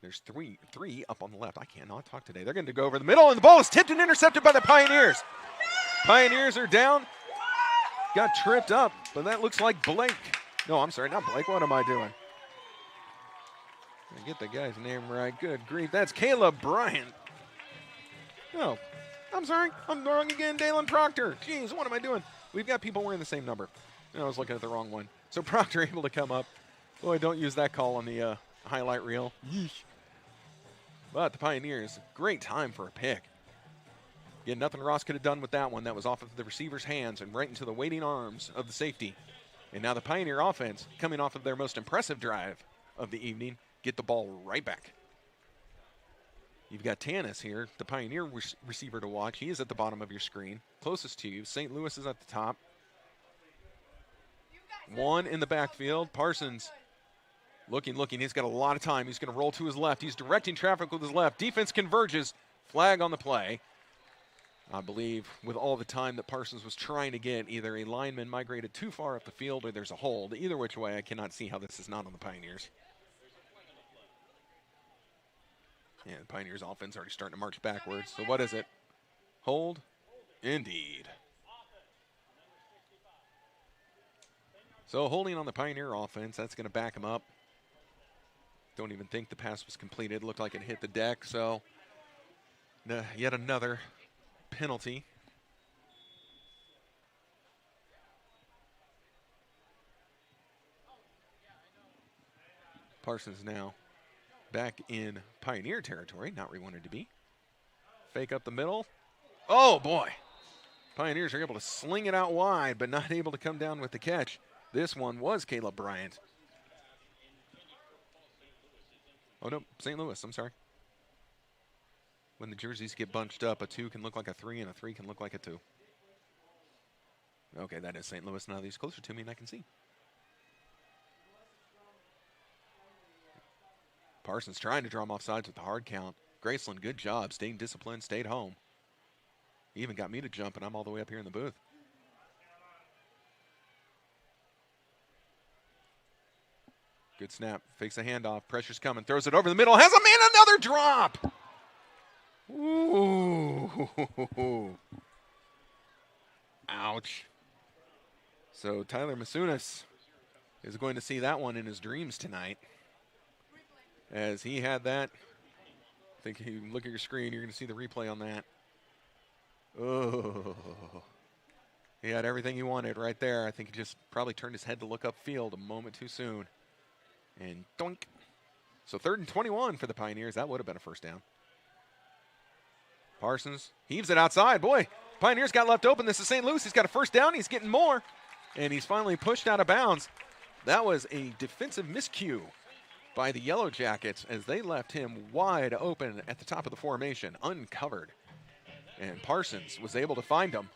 Speaker 5: There's three up on the left. I cannot talk today. They're going to go over the middle, and the ball is tipped and intercepted by the Pioneers. Pioneers are down. Got tripped up, but that looks like Blake. No, I'm sorry, not Blake. What am I doing? I get the guy's name right. Good grief. That's Caleb Bryant. Oh, I'm sorry. I'm wrong again. Dalen Proctor. Jeez, what am I doing? We've got people wearing the same number. I was looking at the wrong one. So Proctor able to come up. Boy, don't use that call on the highlight reel. Yeesh. But the Pioneers, great time for a pick. Again, nothing Ross could have done with that one. That was off of the receiver's hands and right into the waiting arms of the safety. And now the Pioneer offense, coming off of their most impressive drive of the evening, get the ball right back. You've got Tannis here, the Pioneer receiver to watch. He is at the bottom of your screen, closest to you. St. Louis is at the top. One in the backfield. Parsons looking. He's got a lot of time. He's going to roll to his left. He's directing traffic with his left. Defense converges. Flag on the play. I believe with all the time that Parsons was trying to get, either a lineman migrated too far up the field or there's a hold. Either which way, I cannot see how this is not on the Pioneers. Yeah, the Pioneers offense already starting to march backwards. So what is it? Hold? Indeed. So holding on the Pioneer offense, that's going to back him up. Don't even think the pass was completed. Looked like it hit the deck, so yet another penalty. Parsons now back in Pioneer territory, not where he wanted to be. Fake up the middle. Oh, boy. Pioneers are able to sling it out wide, but not able to come down with the catch. This one was Caleb Bryant. Oh, no, St. Louis, I'm sorry. When the jerseys get bunched up, a 2 can look like a 3, and a 3 can look like a 2. Okay, that is St. Louis. Now he's closer to me, and I can see. Parsons trying to draw him off sides with the hard count. Graceland, good job, staying disciplined, stayed home. He even got me to jump, and I'm all the way up here in the booth. Good snap, fakes a handoff, pressure's coming, throws it over the middle, has a man, another drop! Ooh. Ouch. So Tyler Masunas is going to see that one in his dreams tonight. As he had that, I think you look at your screen, you're going to see the replay on that. Oh. He had everything he wanted right there. I think he just probably turned his head to look upfield a moment too soon. And doink. So 3rd and 21 for the Pioneers. That would have been a first down. Parsons heaves it outside. Boy, Pioneers got left open. This is St. Louis. He's got a first down. He's getting more. And he's finally pushed out of bounds. That was a defensive miscue by the Yellow Jackets as they left him wide open at the top of the formation, uncovered. And Parsons was able to find him.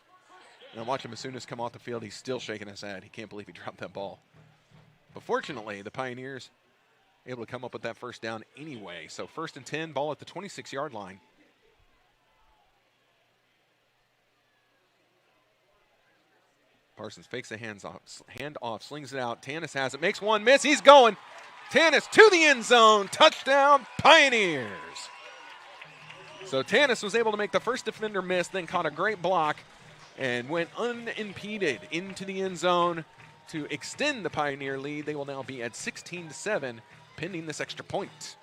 Speaker 5: And watching Masunas come off the field, he's still shaking his head. He can't believe he dropped that ball. But fortunately, the Pioneers able to come up with that first down anyway. So 1st and 10, ball at the 26-yard line. Parsons fakes a handoff, slings it out. Tannis has it, makes one miss. He's going. Tannis to the end zone. Touchdown, Pioneers. So Tannis was able to make the first defender miss, then caught a great block and went unimpeded into the end zone. to extend the Pioneer lead. They will now be at 16-7, pending this extra point.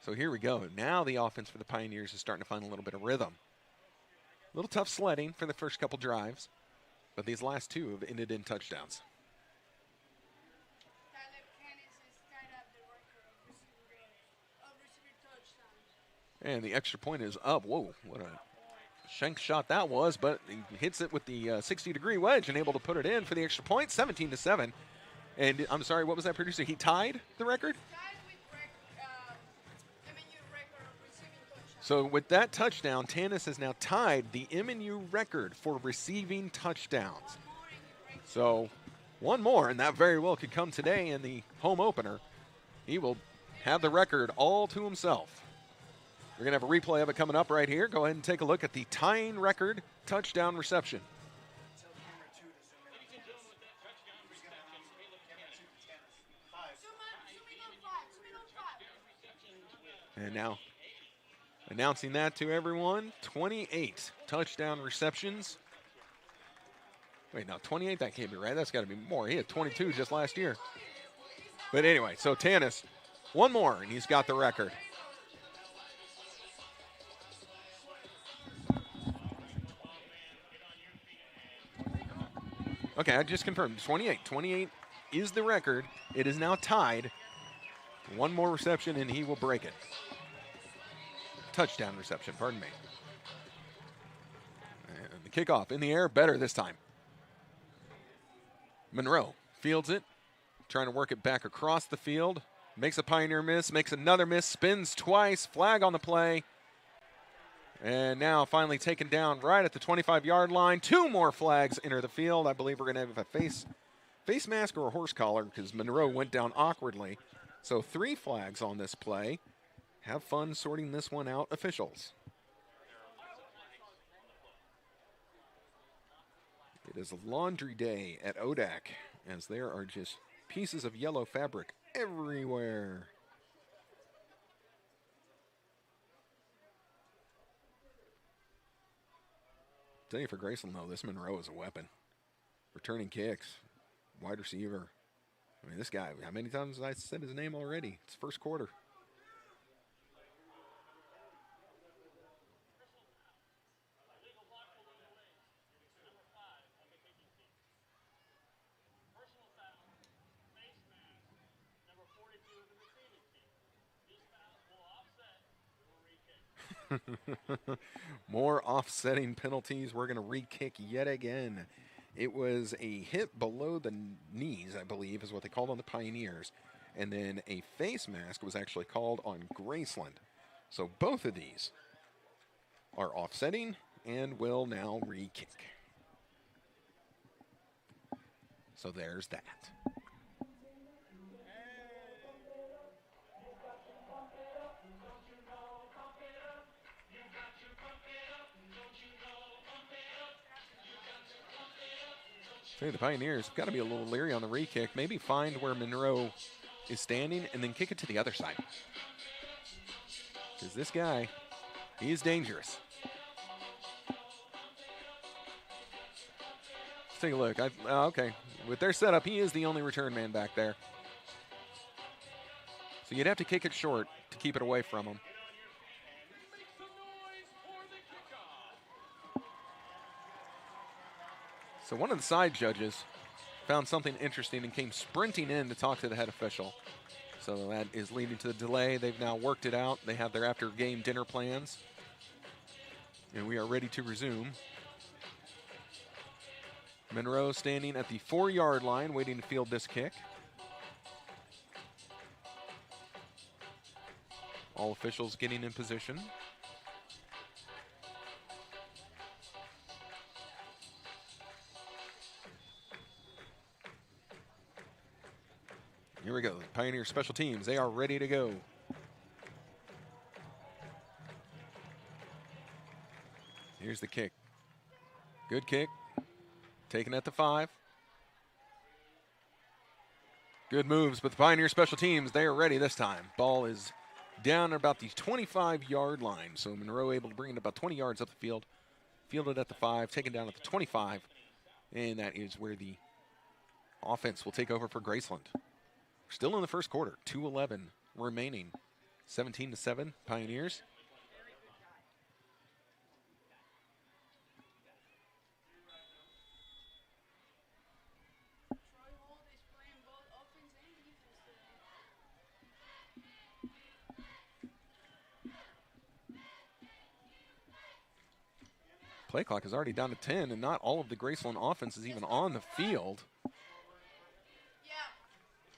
Speaker 5: So here we go. Now the offense for the Pioneers is starting to find a little bit of rhythm. A little tough sledding for the first couple drives, but these last two have ended in touchdowns. And the extra point is up. Whoa, what a shank shot that was, but he hits it with the 60-degree wedge and able to put it in for the extra point, 17-7. And I'm sorry, what was that, producer? He tied the record? So with that touchdown, Tannis has now tied the MNU record for receiving touchdowns. So one more, and that very well could come today in the home opener. He will have the record all to himself. We're going to have a replay of it coming up right here. Go ahead and take a look at the tying record touchdown reception. And now announcing that to everyone, 28 touchdown receptions. Wait, no, 28, that can't be right. That's got to be more. He had 22 just last year. But anyway, so Tannis, one more, and he's got the record. Okay, I just confirmed, 28. 28 is the record. It is now tied. One more reception, and he will break it. Touchdown reception, pardon me. And the kickoff in the air, better this time. Monroe fields it, trying to work it back across the field. Makes a Pioneer miss, makes another miss, spins twice, flag on the play. And now finally taken down right at the 25-yard line. Two more flags enter the field. I believe we're going to have a face mask or a horse collar because Monroe went down awkwardly. So 3 flags on this play. Have fun sorting this one out, officials. It is laundry day at ODAC as there are just pieces of yellow fabric everywhere. Tell you for Graceland, though, this Monroe is a weapon. Returning kicks, wide receiver. I mean, this guy, how many times have I said his name already? It's first quarter. More offsetting penalties. We're going to re-kick yet again. It was a hit below the knees, I believe, is what they called on the Pioneers. And then a face mask was actually called on Graceland. So both of these are offsetting and will now re-kick. So there's that. The Pioneers got to be a little leery on the re-kick. Maybe find where Monroe is standing and then kick it to the other side. Because this guy, he is dangerous. Let's take a look. Okay, with their setup, he is the only return man back there. So you'd have to kick it short to keep it away from him. So one of the side judges found something interesting and came sprinting in to talk to the head official. So that is leading to the delay. They've now worked it out. They have their after-game dinner plans. And we are ready to resume. Monroe standing at the 4-yard line waiting to field this kick. All officials getting in position. Here we go, Pioneer Special Teams, they are ready to go. Here's the kick. Good kick, taken at the 5. Good moves, but the Pioneer Special Teams, they are ready this time. Ball is down about the 25-yard line, so Monroe able to bring it about 20 yards up the field fielded at the 5, taken down at the 25, and that is where the offense will take over for Graceland. Still in the first quarter, 2:11 remaining, 17-7 Pioneers. Play clock is already down to 10, and not all of the Graceland offense is even on the field.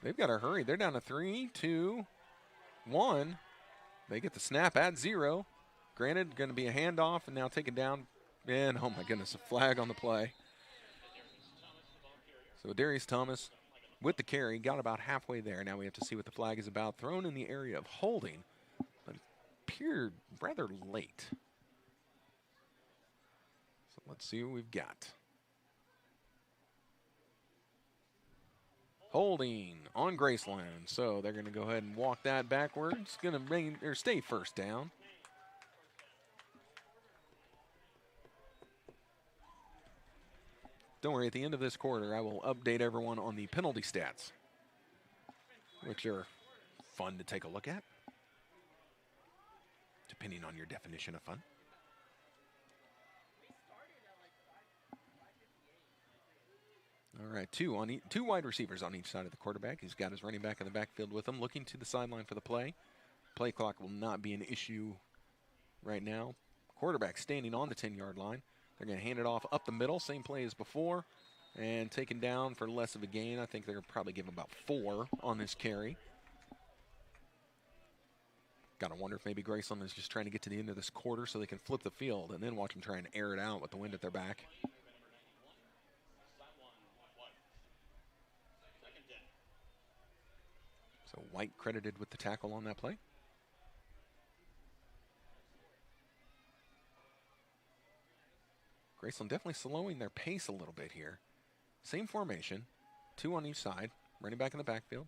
Speaker 5: They've got to hurry. They're down to 3, 2, 1. They get the snap at 0. Granted, going to be a handoff, and now taken down. And, oh my goodness, a flag on the play. So Darius Thomas with the carry, got about halfway there. Now we have to see what the flag is about. Thrown in the area of holding, but appeared rather late. So let's see what we've got. Holding on Graceland. So they're going to go ahead and walk that backwards. Going to bring or stay first down. Don't worry, at the end of this quarter, I will update everyone on the penalty stats, which are fun to take a look at, depending on your definition of fun. All right, two wide receivers on each side of the quarterback. He's got his running back in the backfield with him, looking to the sideline for the play. Play clock will not be an issue right now. Quarterback standing on the 10-yard line. They're going to hand it off up the middle, same play as before, and taken down for less of a gain. I think they're going to probably give him about 4 on this carry. Got to wonder if maybe Graceland is just trying to get to the end of this quarter so they can flip the field and then watch them try and air it out with the wind at their back. So White credited with the tackle on that play. Graceland definitely slowing their pace a little bit here. Same formation, 2 on each side, running back in the backfield.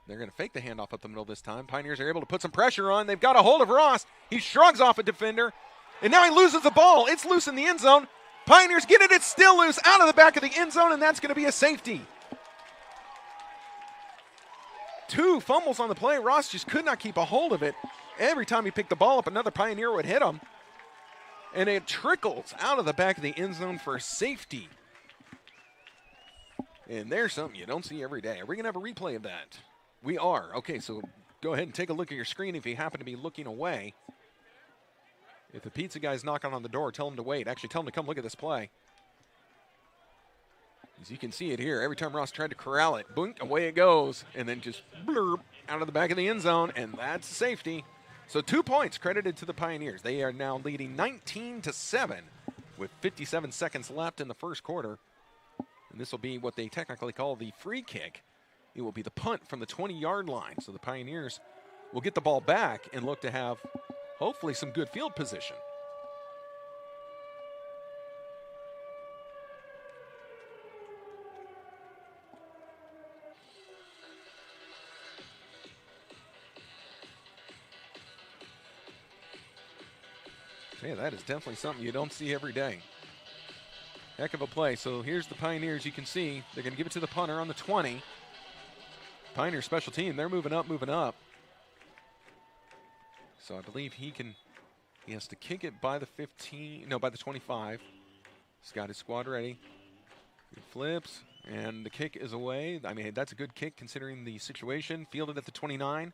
Speaker 5: They're going to fake the handoff up the middle this time. Pioneers are able to put some pressure on. They've got a hold of Ross. He shrugs off a defender, and now he loses the ball. It's loose in the end zone. Pioneers get it. It's still loose out of the back of the end zone, and that's going to be a safety. 2 fumbles on the play. Ross just could not keep a hold of it. Every time he picked the ball up, another Pioneer would hit him. And it trickles out of the back of the end zone for safety. And there's something you don't see every day. Are we going to have a replay of that? We are. Okay, so go ahead and take a look at your screen if you happen to be looking away. If the pizza guy's knocking on the door, tell him to wait. Actually, tell him to come look at this play. As you can see it here, every time Ross tried to corral it, boink, away it goes. And then just blurb out of the back of the end zone, and that's safety. So 2 points credited to the Pioneers. They are now leading 19-7 with 57 seconds left in the first quarter. And this will be what they technically call the free kick. It will be the punt from the 20-yard line. So the Pioneers will get the ball back and look to have hopefully some good field position. Yeah, that is definitely something you don't see every day. Heck of a play. So here's the Pioneers. You can see they're going to give it to the punter on the 20. Pioneer special team, they're moving up, moving up. So I believe he has to kick it by the 15, no, by the 25. He's got his squad ready. He flips, and the kick is away. I mean, that's a good kick considering the situation. Fielded at the 29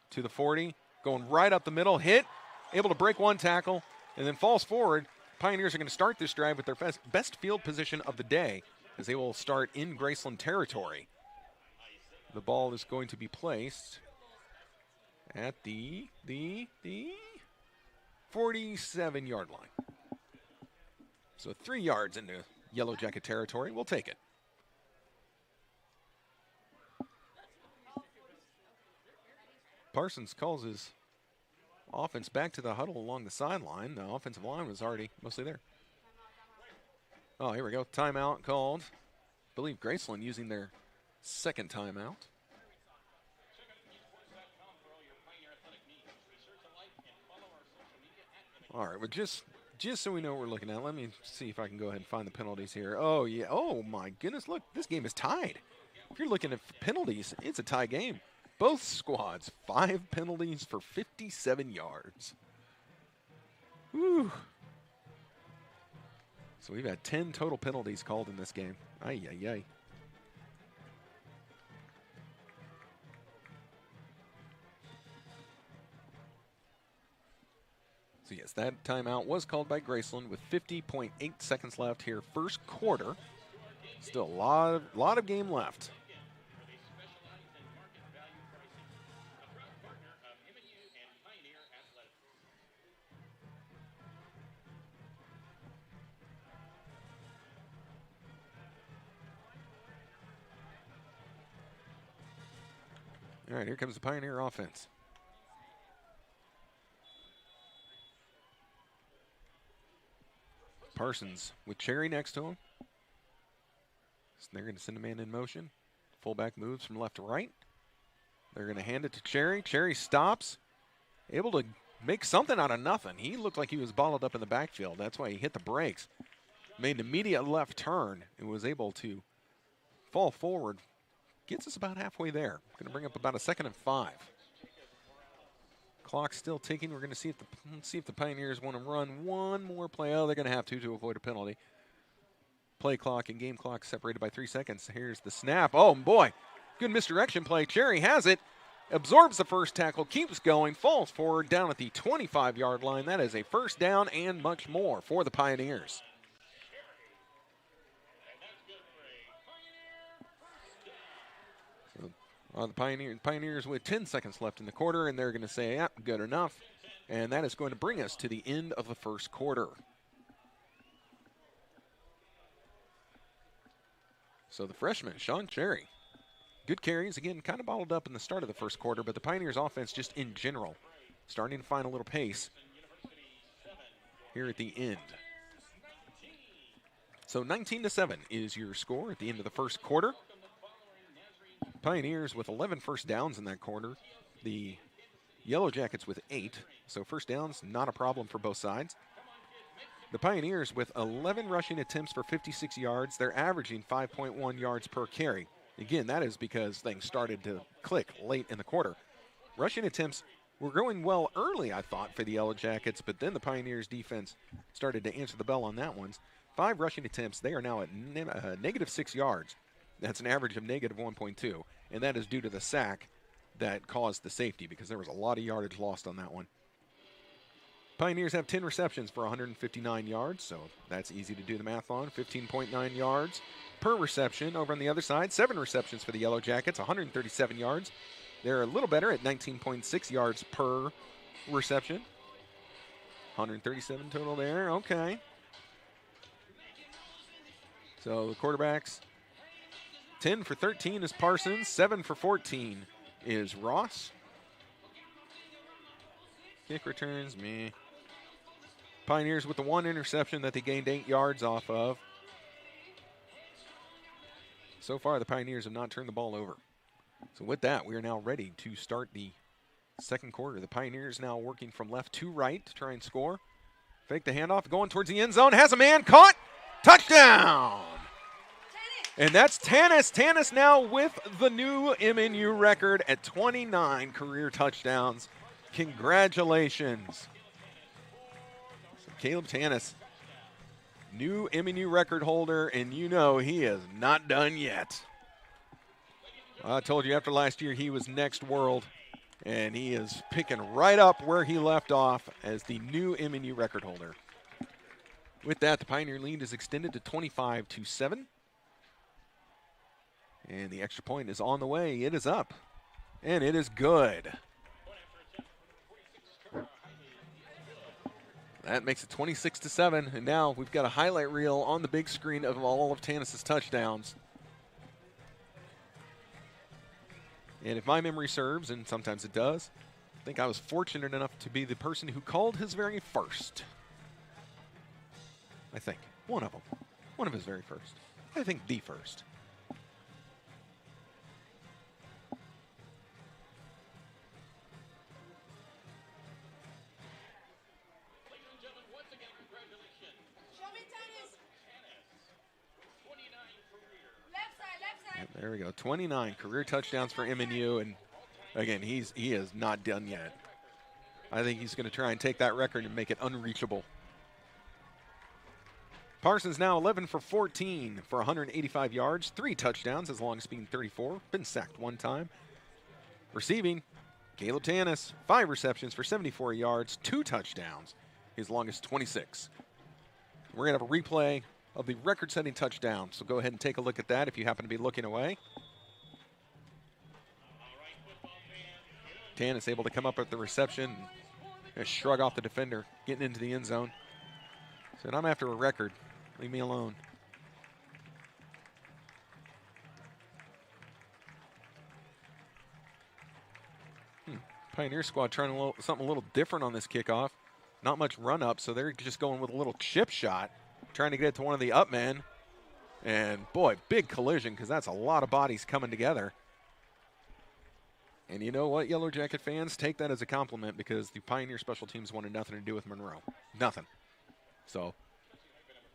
Speaker 5: to the 40, going right up the middle, hit. Able to break one tackle, and then falls forward. Pioneers are going to start this drive with their best field position of the day as they will start in Graceland territory. The ball is going to be placed at the 47-yard line. So 3 yards into Yellow Jacket territory. We'll take it. Parsons calls his offense back to the huddle along the sideline. The offensive line was already mostly there. Oh, here we go. Timeout called. I believe Graceland using their second timeout. All right, with just just so we know what we're looking at, let me see if I can go ahead and find the penalties here. Oh, yeah. Oh, my goodness. Look, this game is tied. If you're looking at penalties, it's a tie game. Both squads, 5 penalties for 57 yards. Woo. So we've had 10 total penalties called in this game. Ay, ay, ay. So yes, that timeout was called by Graceland with 50.8 seconds left here, first quarter. Still a lot of game left. All right, here comes the Pioneer offense. Parsons with Cherry next to him. So they're going to send a man in motion. Fullback moves from left to right. They're going to hand it to Cherry. Cherry stops, able to make something out of nothing. He looked like he was bottled up in the backfield. That's why he hit the brakes. Made an immediate left turn and was able to fall forward. Gets us about halfway there. Going to bring up about a 2nd and 5. Clock's still ticking. We're going to see if the Pioneers want to run one more play. Oh, they're going to have to avoid a penalty. Play clock and game clock separated by 3 seconds. Here's the snap. Oh, boy. Good misdirection play. Cherry has it. Absorbs the first tackle. Keeps going. Falls forward down at the 25-yard line. That is a first down and much more for the Pioneers. The Pioneers with 10 seconds left in the quarter, and they're going to say, yeah, good enough. And that is going to bring us to the end of the first quarter. So the freshman, Sean Cherry, good carries. Again, kind of bottled up in the start of the first quarter, but the Pioneers offense just in general starting to find a little pace here at the end. So 19-7 is your score at the end of the first quarter. Pioneers with 11 first downs in that quarter. The Yellow Jackets with 8. So first downs, not a problem for both sides. The Pioneers with 11 rushing attempts for 56 yards. They're averaging 5.1 yards per carry. Again, that is because things started to click late in the quarter. Rushing attempts were going well early, I thought, for the Yellow Jackets, but then the Pioneers defense started to answer the bell on that one. 5 rushing attempts. They are now at negative 6 yards. That's an average of negative 1.2, and that is due to the sack that caused the safety because there was a lot of yardage lost on that one. Pioneers have 10 receptions for 159 yards, so that's easy to do the math on. 15.9 yards per reception. Over on the other side, 7 receptions for the Yellow Jackets, 137 yards. They're a little better at 19.6 yards per reception. 137 total there, okay. So the quarterbacks, 10 for 13 is Parsons, 7 for 14 is Ross. Kick returns, meh. Pioneers with the 1 interception that they gained 8 yards off of. So far, the Pioneers have not turned the ball over. So with that, we are now ready to start the second quarter. The Pioneers now working from left to right to try and score. Fake the handoff, going towards the end zone, has a man, caught, touchdown! And that's Tannis. Tannis now with the new MNU record at 29 career touchdowns. Congratulations. So Caleb Tannis, new MNU record holder, and you know he is not done yet. I told you after last year he was next world, and he is picking right up where he left off as the new MNU record holder. With that, the Pioneer lead is extended to 25-7. And the extra point is on the way. It is up, and it is good. That makes it 26-7, and now we've got a highlight reel on the big screen of all of Tannis' touchdowns. And if my memory serves, and sometimes it does, I think I was fortunate enough to be the person who called his very first. I think. One of them. One of his very first. I think the first. There we go. 29 career touchdowns for MNU, and again, he is not done yet. I think he's going to try and take that record and make it unreachable. Parsons now 11 for 14 for 185 yards, 3 touchdowns, as long as being 34. Been sacked 1 time. Receiving, Caleb Tannis, 5 receptions for 74 yards, 2 touchdowns, his longest 26. We're going to have a replay of the record-setting touchdown, so go ahead and take a look at that if you happen to be looking away. Tannis able to come up with the reception and shrug off the defender, getting into the end zone. Said, I'm after a record. Leave me alone. Pioneer squad trying something a little different on this kickoff. Not much run up, so they're just going with a little chip shot, trying to get it to one of the up men. And boy, big collision, because that's a lot of bodies coming together. And you know what, Yellow Jacket fans? Take that as a compliment, because the Pioneer special teams wanted nothing to do with Monroe. Nothing. So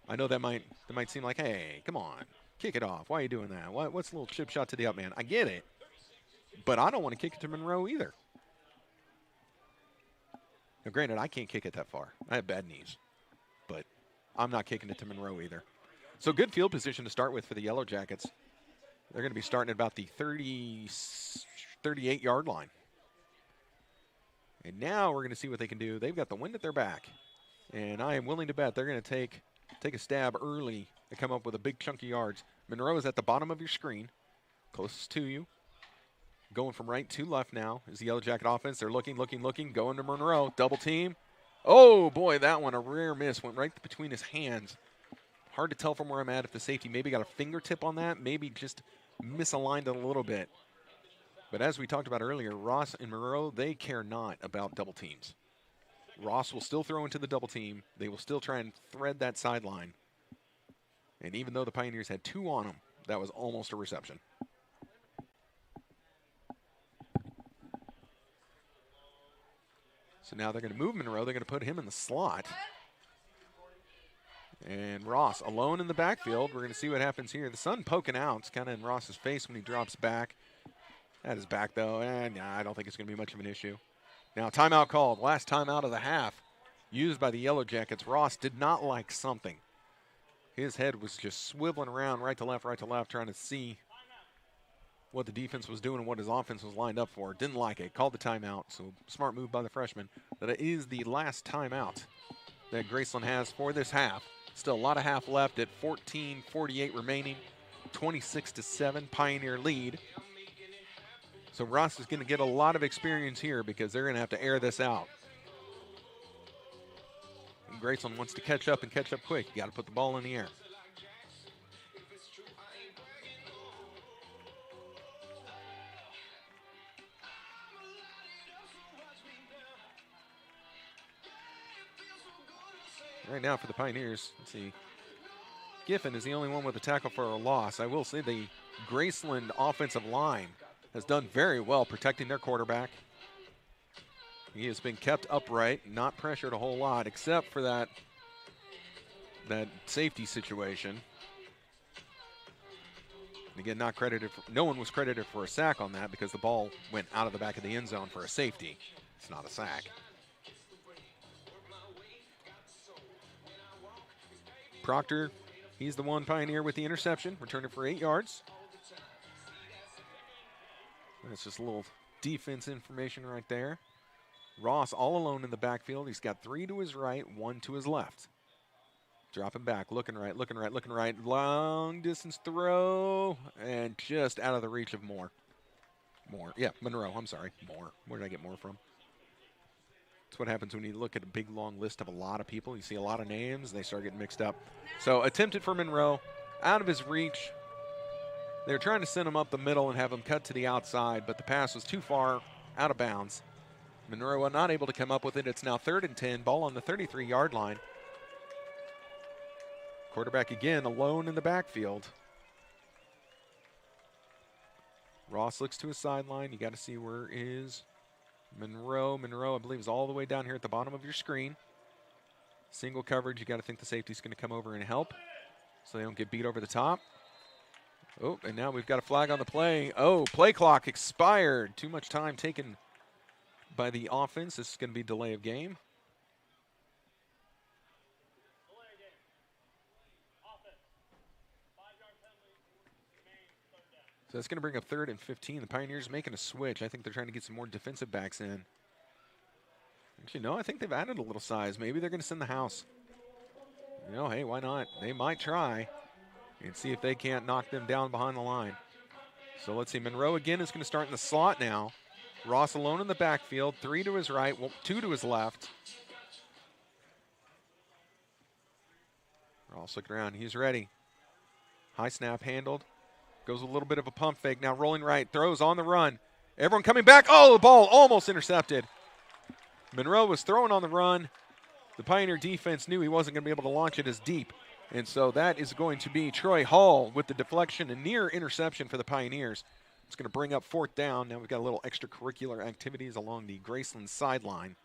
Speaker 5: I know that might seem like, hey, come on, kick it off. Why are you doing that? What's a little chip shot to the up man? I get it, but I don't want to kick it to Monroe either. Now, granted, I can't kick it that far. I have bad knees, but I'm not kicking it to Monroe either. So good field position to start with for the Yellow Jackets. They're going to be starting at about the 38-yard line. And now we're going to see what they can do. They've got the wind at their back. And I am willing to bet they're going to take a stab early and come up with a big chunk of yards. Monroe is at the bottom of your screen, closest to you. Going from right to left now is the Yellow Jacket offense. They're looking, going to Monroe. Double team. Oh, boy, that one, a rare miss. Went right between his hands. Hard to tell from where I'm at if the safety maybe got a fingertip on that, maybe just misaligned it a little bit. But as we talked about earlier, Ross and Monroe, they care not about double teams. Ross will still throw into the double team. They will still try and thread that sideline. And even though the Pioneers had 2 on them, that was almost a reception. So now they're going to move Monroe. They're going to put him in the slot. And Ross alone in the backfield. We're going to see what happens here. The sun poking out. It's kind of in Ross's face when he drops back. That is back, though. And nah, I don't think it's going to be much of an issue. Now, timeout called. Last timeout of the half used by the Yellow Jackets. Ross did not like something. His head was just swiveling around right to left, trying to see what the defense was doing and what his offense was lined up for. Didn't like it. Called the timeout. So smart move by the freshman. That it is the last timeout that Graceland has for this half. Still a lot of half left at 14:48 remaining. 26-7 Pioneer lead. So Ross is going to get a lot of experience here because they're going to have to air this out. And Graceland wants to catch up and catch up quick. You got to put the ball in the air. Right now for the Pioneers, let's see. Giffen is the only one with a tackle for a loss. I will say the Graceland offensive line has done very well protecting their quarterback. He has been kept upright, not pressured a whole lot, except for that safety situation. And again, not credited. No one was credited for a sack on that because the ball went out of the back of the end zone for a safety. It's not a sack. Proctor, he's the one Pioneer with the interception, returning for 8 yards. That's just a little defense information right there. Ross all alone in the backfield. He's got 3 to his right, 1 to his left. Dropping back, looking right. Long distance throw, and just out of the reach of Moore. Yeah, Monroe, I'm sorry. Moore. Where did I get Moore from? That's what happens when you look at a big, long list of a lot of people. You see a lot of names, and they start getting mixed up. So attempted for Monroe, out of his reach. They were trying to send him up the middle and have him cut to the outside, but the pass was too far out of bounds. Monroe not able to come up with it. It's now 3rd and 10, ball on the 33-yard line. Quarterback again alone in the backfield. Ross looks to his sideline. You got to see where is Monroe. Monroe, I believe, is all the way down here at the bottom of your screen. Single coverage. You got to think the safety's going to come over and help so they don't get beat over the top. Oh, and now we've got a flag on the play. Oh, play clock expired. Too much time taken by the offense. This is going to be delay of game. So that's going to bring up 3rd and 15. The Pioneers making a switch. I think they're trying to get some more defensive backs in. Actually, no, I think they've added a little size. Maybe they're going to send the house. You know, hey, why not? They might try and see if they can't knock them down behind the line. So let's see. Monroe again is going to start in the slot now. Ross alone in the backfield. 3 to his right, 2 to his left. Ross looking around. He's ready. High snap handled. Goes a little bit of a pump fake. Now rolling right. Throws on the run. Everyone coming back. Oh, the ball almost intercepted. Monroe was throwing on the run. The Pioneer defense knew he wasn't going to be able to launch it as deep. And so that is going to be Troy Hall with the deflection and near interception for the Pioneers. It's going to bring up 4th down. Now we've got a little extracurricular activities along the Graceland sideline.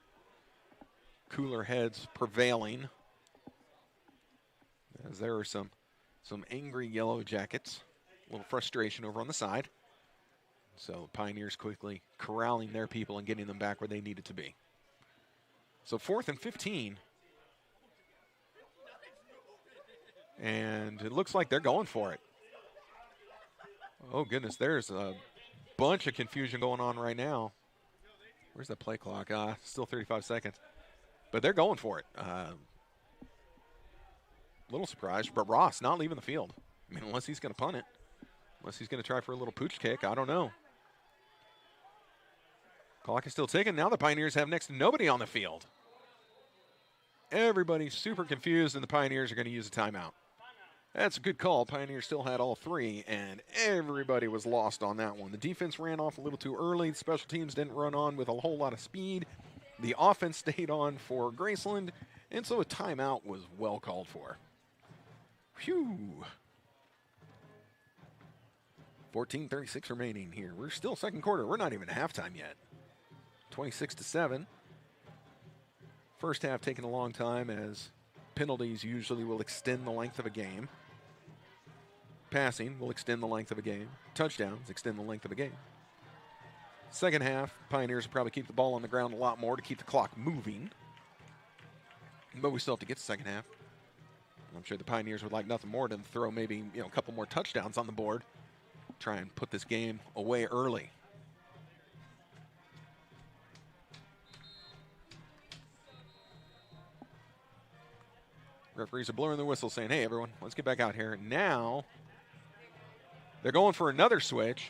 Speaker 5: Cooler heads prevailing, as there are some angry Yellow Jackets. A little frustration over on the side. So Pioneers quickly corralling their people and getting them back where they needed to be. So 4th and 15. And it looks like they're going for it. Oh, goodness, there's a bunch of confusion going on right now. Where's the play clock? Still 35 seconds. But they're going for it. Little surprised, but Ross not leaving the field. I mean, unless he's going to punt it. Unless he's going to try for a little pooch kick. I don't know. Clock is still ticking. Now the Pioneers have next to nobody on the field. Everybody's super confused, and the Pioneers are going to use a timeout. That's a good call. Pioneers still had all 3, and everybody was lost on that one. The defense ran off a little too early. The special teams didn't run on with a whole lot of speed. The offense stayed on for Graceland, and so a timeout was well called for. Phew. 14:36 remaining here. We're still second quarter. We're not even at halftime yet. 26-7. First half taking a long time, as penalties usually will extend the length of a game. Passing will extend the length of a game. Touchdowns extend the length of a game. Second half, Pioneers will probably keep the ball on the ground a lot more to keep the clock moving. But we still have to get to the second half. I'm sure the Pioneers would like nothing more than throw maybe a couple more touchdowns on the board. Try and put this game away early. Referees are blowing their whistle saying, hey, everyone, let's get back out here. Now, they're going for another switch.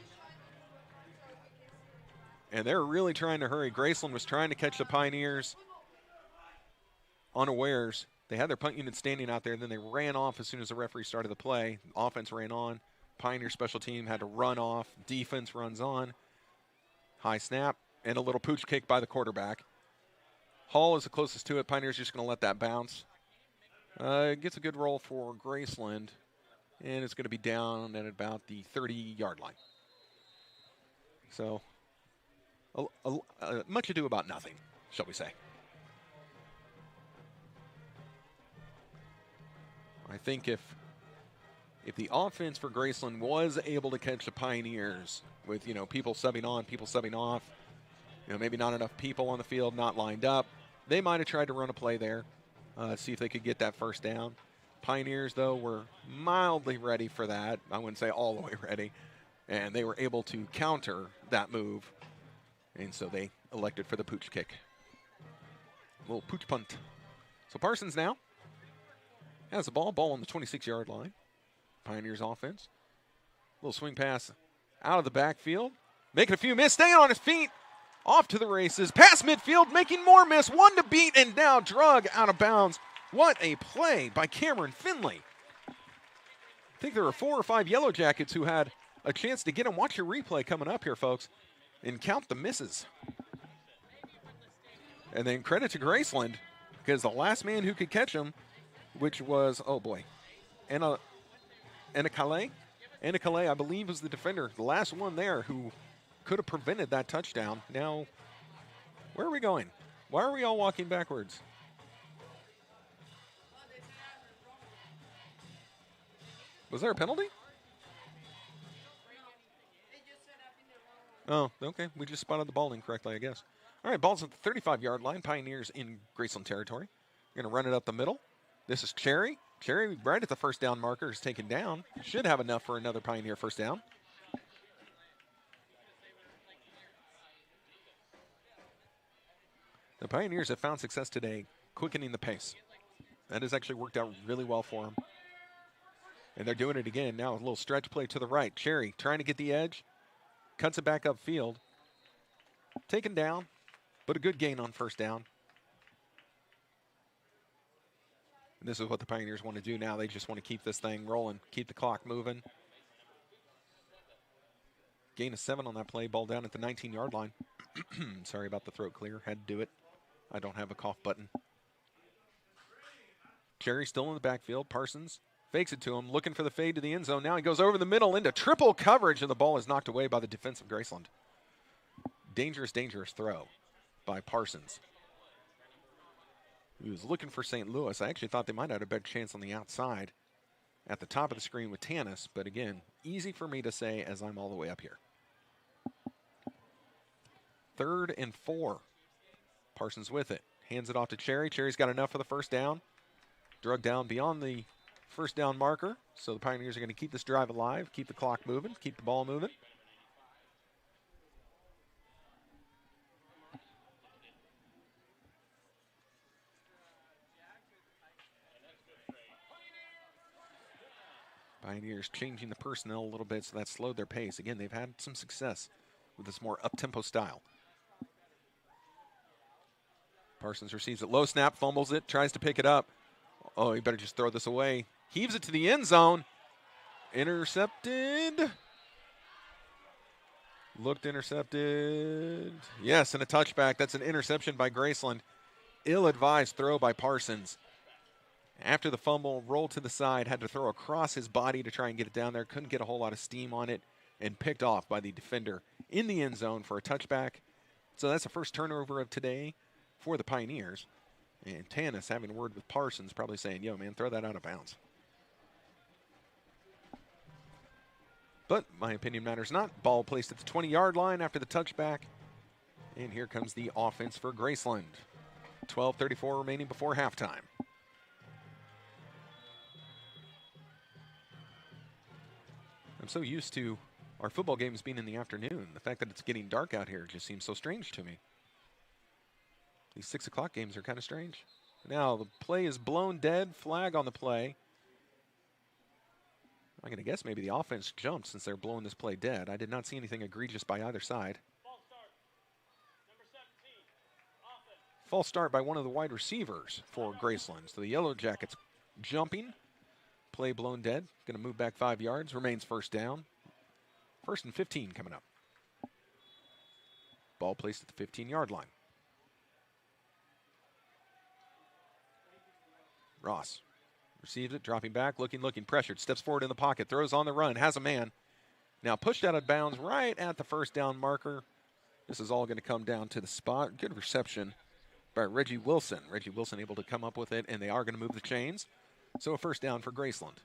Speaker 5: And they're really trying to hurry. Graceland was trying to catch the Pioneers unawares. They had their punt unit standing out there, and then they ran off as soon as the referee started the play. Offense ran on. Pioneer special team had to run off. Defense runs on. High snap and a little pooch kick by the quarterback. Hall is the closest to it. Pioneers just going to let that bounce. It gets a good roll for Graceland, and it's going to be down at about the 30-yard line. So, much ado about nothing, shall we say. I think if the offense for Graceland was able to catch the Pioneers with, people subbing on, people subbing off, maybe not enough people on the field, not lined up, they might have tried to run a play there, see if they could get that first down. Pioneers, though, were mildly ready for that. I wouldn't say all the way ready. And they were able to counter that move. And so they elected for the pooch kick. A little pooch punt. So Parsons now has the ball on the 26-yard line. Pioneers offense. Little swing pass out of the backfield. Making a few miss, staying on his feet. Off to the races. Past midfield, making more miss. One to beat, and now drug out of bounds. What a play by Cameron Finley. I think there were 4 or 5 Yellow Jackets who had a chance to get him. Watch your replay coming up here, folks, and count the misses. And then credit to Graceland, because the last man who could catch him, which was, oh boy, Anna Calais, I believe, was the defender, the last one there who could have prevented that touchdown. Now, where are we going? Why are we all walking backwards? Was there a penalty? Oh, okay. We just spotted the ball incorrectly, I guess. All right, ball's at the 35-yard line. Pioneers in Graceland territory. Going to run it up the middle. This is Cherry. Cherry right at the first down marker is taken down. Should have enough for another Pioneer first down. The Pioneers have found success today quickening the pace. That has actually worked out really well for them. And they're doing it again now. A little stretch play to the right. Cherry trying to get the edge. Cuts it back upfield. Taken down, but a good gain on first down. And this is what the Pioneers want to do now. They just want to keep this thing rolling, keep the clock moving. Gain of 7 on that play. Ball down at the 19-yard line. Sorry about the throat clear. Had to do it. I don't have a cough button. Cherry still in the backfield. Parsons fakes it to him, looking for the fade to the end zone. Now he goes over the middle into triple coverage, and the ball is knocked away by the defense of Graceland. Dangerous, dangerous throw by Parsons. He was looking for St. Louis. I actually thought they might have a better chance on the outside at the top of the screen with Tannis, but again, easy for me to say as I'm all the way up here. 3rd and 4. Parsons with it. Hands it off to Cherry. Cherry's got enough for the first down. Drug down beyond the first down marker. So the Pioneers are going to keep this drive alive, keep the clock moving, keep the ball moving. Pioneers changing the personnel a little bit, so that slowed their pace. Again, they've had some success with this more up-tempo style. Parsons receives it. Low snap, fumbles it, tries to pick it up. Oh, he better just throw this away. Heaves it to the end zone. Intercepted. Looked intercepted. Yes, and a touchback. That's an interception by Graceland. Ill-advised throw by Parsons. After the fumble, rolled to the side, had to throw across his body to try and get it down there. Couldn't get a whole lot of steam on it, and picked off by the defender in the end zone for a touchback. So that's the first turnover of today for the Pioneers. And Tannis having a word with Parsons, probably saying, yo, man, throw that out of bounds. But my opinion matters not. Ball placed at the 20-yard line after the touchback. And here comes the offense for Graceland. 12:34 remaining before halftime. I'm so used to our football games being in the afternoon. The fact that it's getting dark out here just seems so strange to me. These 6 o'clock games are kind of strange. Now the play is blown dead. Flag on the play. I'm going to guess maybe the offense jumped since they're blowing this play dead. I did not see anything egregious by either side. False start by one of the wide receivers for Graceland. So the Yellow Jackets jumping. Play blown dead. Going to move back 5 yards. Remains first down. 1st and 15 coming up. Ball placed at the 15-yard line. Ross receives it, dropping back, looking, pressured. Steps forward in the pocket, throws on the run, has a man. Now pushed out of bounds right at the first down marker. This is all going to come down to the spot. Good reception by Reggie Wilson. Reggie Wilson able to come up with it, and they are going to move the chains. So a first down for Graceland.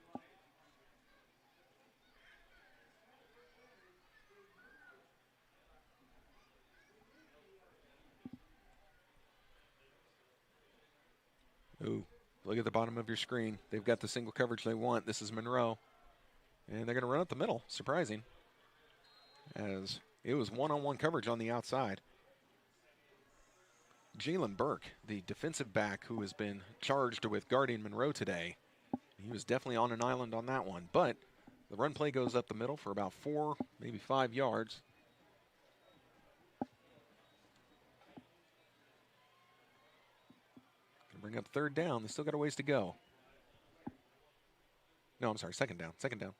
Speaker 5: Ooh, look at the bottom of your screen. They've got the single coverage they want. This is Monroe. And they're going to run up the middle. Surprising. As it was one-on-one coverage on the outside. Jalen Burke, the defensive back who has been charged with guarding Monroe today. He was definitely on an island on that one. But the run play goes up the middle for about 4, maybe 5 yards. Gonna bring up third down. They still got a ways to go. No, I'm sorry, second down. Second down.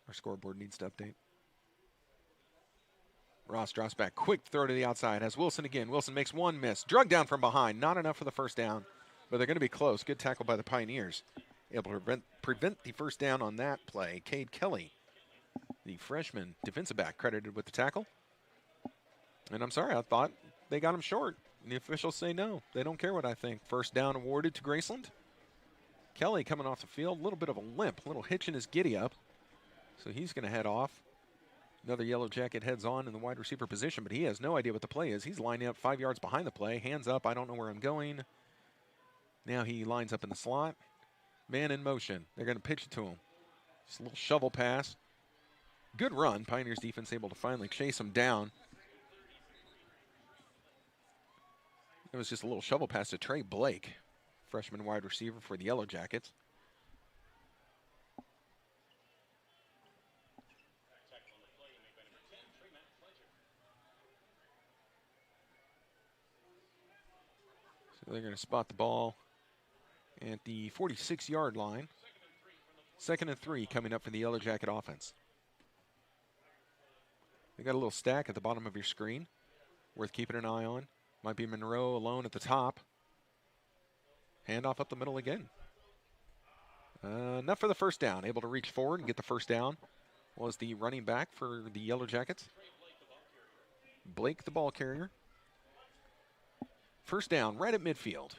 Speaker 5: Our scoreboard needs to update. Ross drops back. Quick throw to the outside. Has Wilson again. Wilson makes one miss. Drug down from behind. Not enough for the first down, but they're going to be close. Good tackle by the Pioneers. Able to prevent the first down on that play. Cade Kelly, the freshman defensive back, credited with the tackle. And I'm sorry, I thought they got him short. And the officials say no. They don't care what I think. First down awarded to Graceland. Kelly coming off the field. A little bit of a limp. A little hitch in his giddy up. So he's going to head off. Another Yellow Jacket heads on in the wide receiver position, but he has no idea what the play is. He's lining up 5 yards behind the play. Hands up, I don't know where I'm going. Now he lines up in the slot. Man in motion. They're going to pitch it to him. Just a little shovel pass. Good run. Pioneers defense able to finally chase him down. It was just a little shovel pass to Trey Blake, freshman wide receiver for the Yellow Jackets. So they're going to spot the ball at the 46-yard line. 2nd and 3 coming up for the Yellow Jacket offense. They got a little stack at the bottom of your screen, worth keeping an eye on. Might be Monroe alone at the top. Handoff up the middle again. Enough for the first down. Able to reach forward and get the first down was the running back for the Yellow Jackets. Blake, the ball carrier. First down right at midfield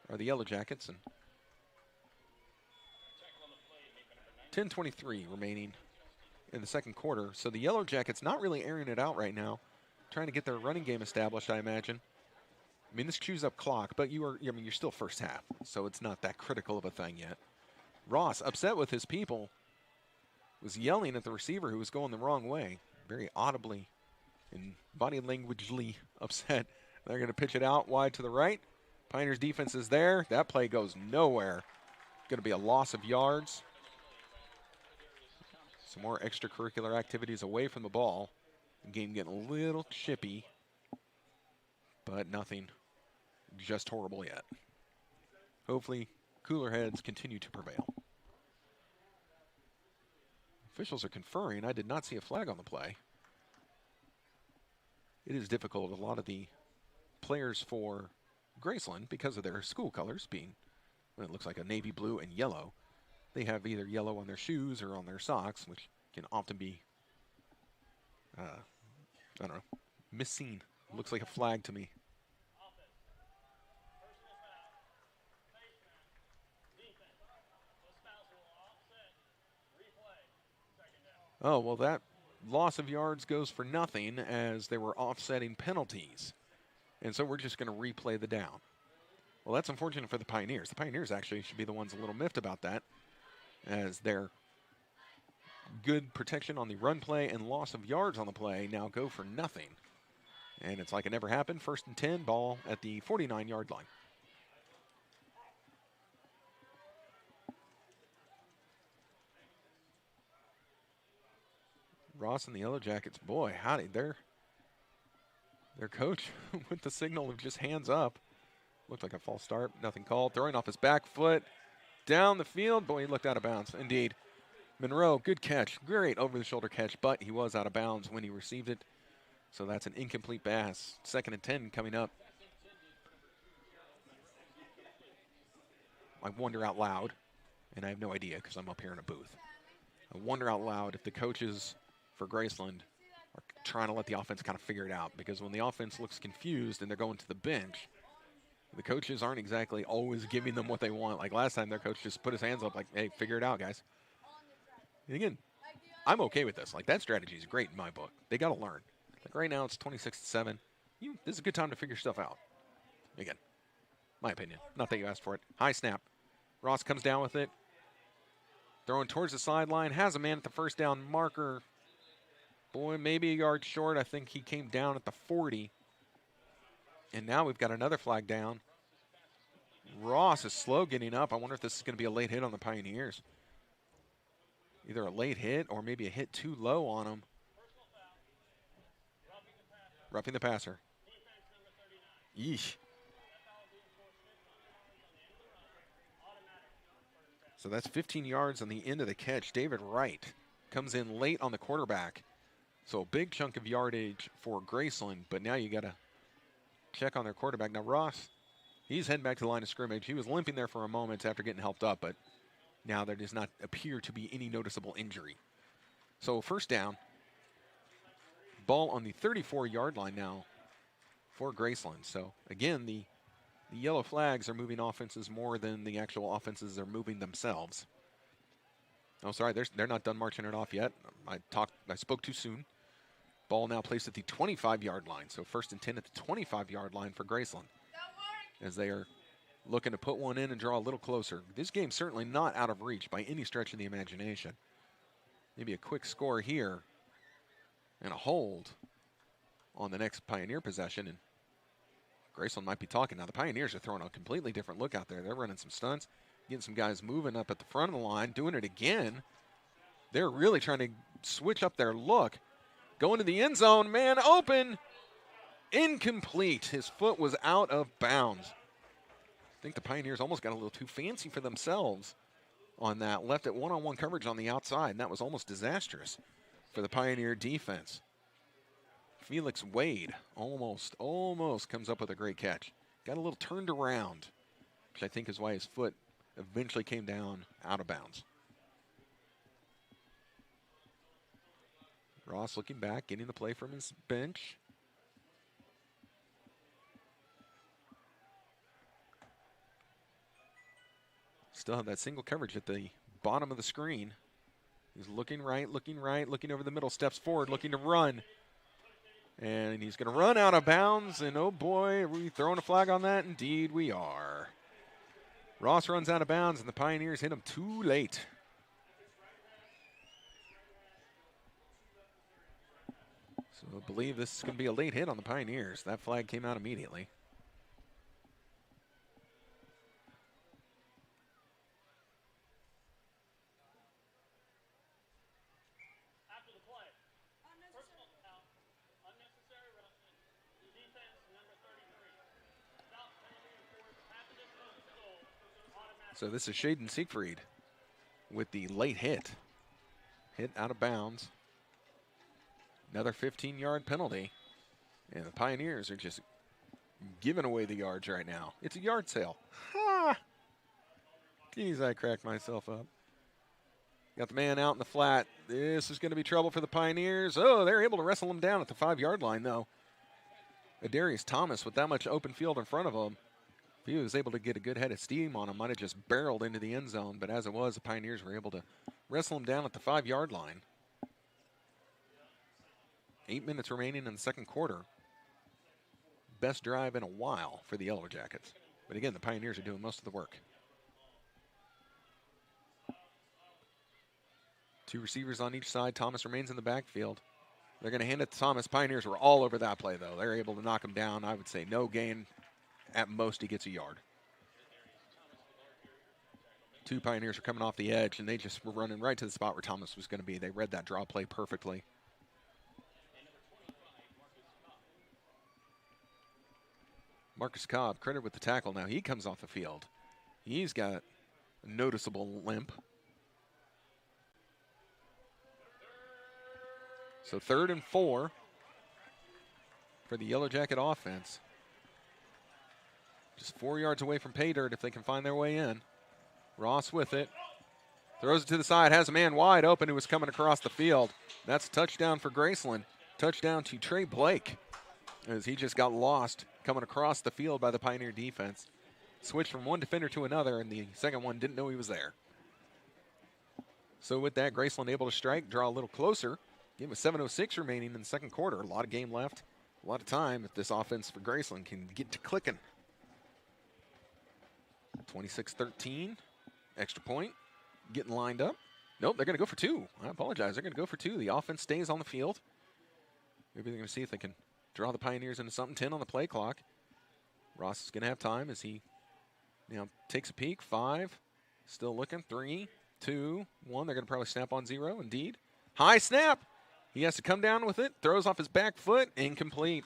Speaker 5: are the Yellow Jackets. And 10:23 remaining in the second quarter. So the Yellow Jackets not really airing it out right now, trying to get their running game established, I imagine. I mean, this chews up clock, but you're still first half, so it's not that critical of a thing yet. Ross, upset with his people, was yelling at the receiver who was going the wrong way, very audibly and body languagely upset. They're going to pitch it out wide to the right. Pioneers defense is there. That play goes nowhere. Going to be a loss of yards. Some more extracurricular activities away from the ball. The game getting a little chippy, but nothing just horrible yet. Hopefully, cooler heads continue to prevail. Officials are conferring. I did not see a flag on the play. It is difficult. A lot of the players for Graceland, because of their school colors being, well, it looks like a navy blue and yellow, they have either yellow on their shoes or on their socks, which can often be, I don't know, missing. Looks like a flag to me. Oh, well, that loss of yards goes for nothing as they were offsetting penalties. And so we're just going to replay the down. Well, that's unfortunate for the Pioneers. The Pioneers actually should be the ones a little miffed about that, as their good protection on the run play and loss of yards on the play now go for nothing. And it's like it never happened. 1st and 10, ball at the 49-yard line. Ross and the Yellow Jackets, boy, howdy, their coach with the signal of just hands up. Looked like a false start, nothing called. Throwing off his back foot down the field. Boy, he looked out of bounds. Indeed. Monroe, good catch. Great over-the-shoulder catch, but he was out of bounds when he received it. So that's an incomplete pass. 2nd and 10 coming up. I wonder out loud, and I have no idea because I'm up here in a booth. I wonder out loud if the coaches for Graceland are trying to let the offense kind of figure it out, because when the offense looks confused and they're going to the bench, the coaches aren't exactly always giving them what they want. Like last time, their coach just put his hands up like, hey, figure it out, guys. And again, I'm okay with this. Like, that strategy is great in my book. They got to learn. Like right now, it's 26-7. This is a good time to figure stuff out. Again, my opinion. Not that you asked for it. High snap. Ross comes down with it. Throwing towards the sideline. Has a man at the first down marker. Boy, maybe a yard short. I think he came down at the 40. And now we've got another flag down. Ross is slow getting up. I wonder if this is going to be a late hit on the Pioneers. Either a late hit or maybe a hit too low on him. Roughing the passer. Yeesh. So that's 15 yards on the end of the catch. David Wright comes in late on the quarterback. So a big chunk of yardage for Graceland, but now you got to check on their quarterback. Now Ross, he's heading back to the line of scrimmage. He was limping there for a moment after getting helped up, but now there does not appear to be any noticeable injury. So first down. Ball on the 34-yard line now for Graceland. So again, the yellow flags are moving offenses more than the actual offenses are moving themselves. Oh, sorry, they're not done marching it off yet. I spoke too soon. Ball now placed at the 25-yard line. So 1st and 10 at the 25-yard line for Graceland, as they are looking to put one in and draw a little closer. This game's certainly not out of reach by any stretch of the imagination. Maybe a quick score here and a hold on the next Pioneer possession, and Graceland might be talking. Now the Pioneers are throwing a completely different look out there. They're running some stunts, getting some guys moving up at the front of the line, doing it again. They're really trying to switch up their look. Going to the end zone, man open, incomplete. His foot was out of bounds. I think the Pioneers almost got a little too fancy for themselves on that. Left it one-on-one coverage on the outside, and that was almost disastrous for the Pioneer defense. Felix Wade almost comes up with a great catch. Got a little turned around, which I think is why his foot eventually came down out of bounds. Ross looking back, getting the play from his bench. Still have that single coverage at the bottom of the screen. He's looking right, looking over the middle, steps forward, looking to run. And he's going to run out of bounds, and oh boy, are we throwing a flag on that? Indeed we are. Ross runs out of bounds, and the Pioneers hit him too late. So I believe this is going to be a late hit on the Pioneers. That flag came out immediately. So this is Shaden Siegfried with the late hit. Hit out of bounds. Another 15-yard penalty. And the Pioneers are just giving away the yards right now. It's a yard sale. Ha! Geez, I cracked myself up. Got the man out in the flat. This is going to be trouble for the Pioneers. Oh, they're able to wrestle him down at the 5-yard line, though. Adarius Thomas, with that much open field in front of him, if he was able to get a good head of steam on him, might have just barreled into the end zone. But as it was, the Pioneers were able to wrestle him down at the 5-yard line. 8 minutes remaining in the second quarter. Best drive in a while for the Yellow Jackets. But again, the Pioneers are doing most of the work. 2 receivers on each side. Thomas remains in the backfield. They're going to hand it to Thomas. Pioneers were all over that play, though. They're able to knock him down. I would say no gain. At most, he gets a yard. 2 Pioneers are coming off the edge, and they just were running right to the spot where Thomas was going to be. They read that draw play perfectly. Marcus Cobb, credit with the tackle now. He comes off the field. He's got a noticeable limp. So 3rd and 4 for the Yellow Jacket offense. Just 4 yards away from pay dirt if they can find their way in. Ross with it. Throws it to the side, has a man wide open who was coming across the field. That's a touchdown for Graceland. Touchdown to Trey Blake, as he just got lost coming across the field by the Pioneer defense. Switched from one defender to another, and the second one didn't know he was there. So with that, Graceland able to strike, draw a little closer. Game with 7:06 remaining in the second quarter. A lot of game left, a lot of time if this offense for Graceland can get to clicking. 26-13, extra point, getting lined up. Nope, they're going to go for 2. I apologize. They're going to go for 2. The offense stays on the field. Maybe they're going to see if they can draw the Pioneers into something. 10 on the play clock. Ross is going to have time as he now takes a peek. 5, still looking. 3, 2, 1. They're going to probably snap on 0. Indeed. High snap. He has to come down with it. Throws off his back foot. Incomplete.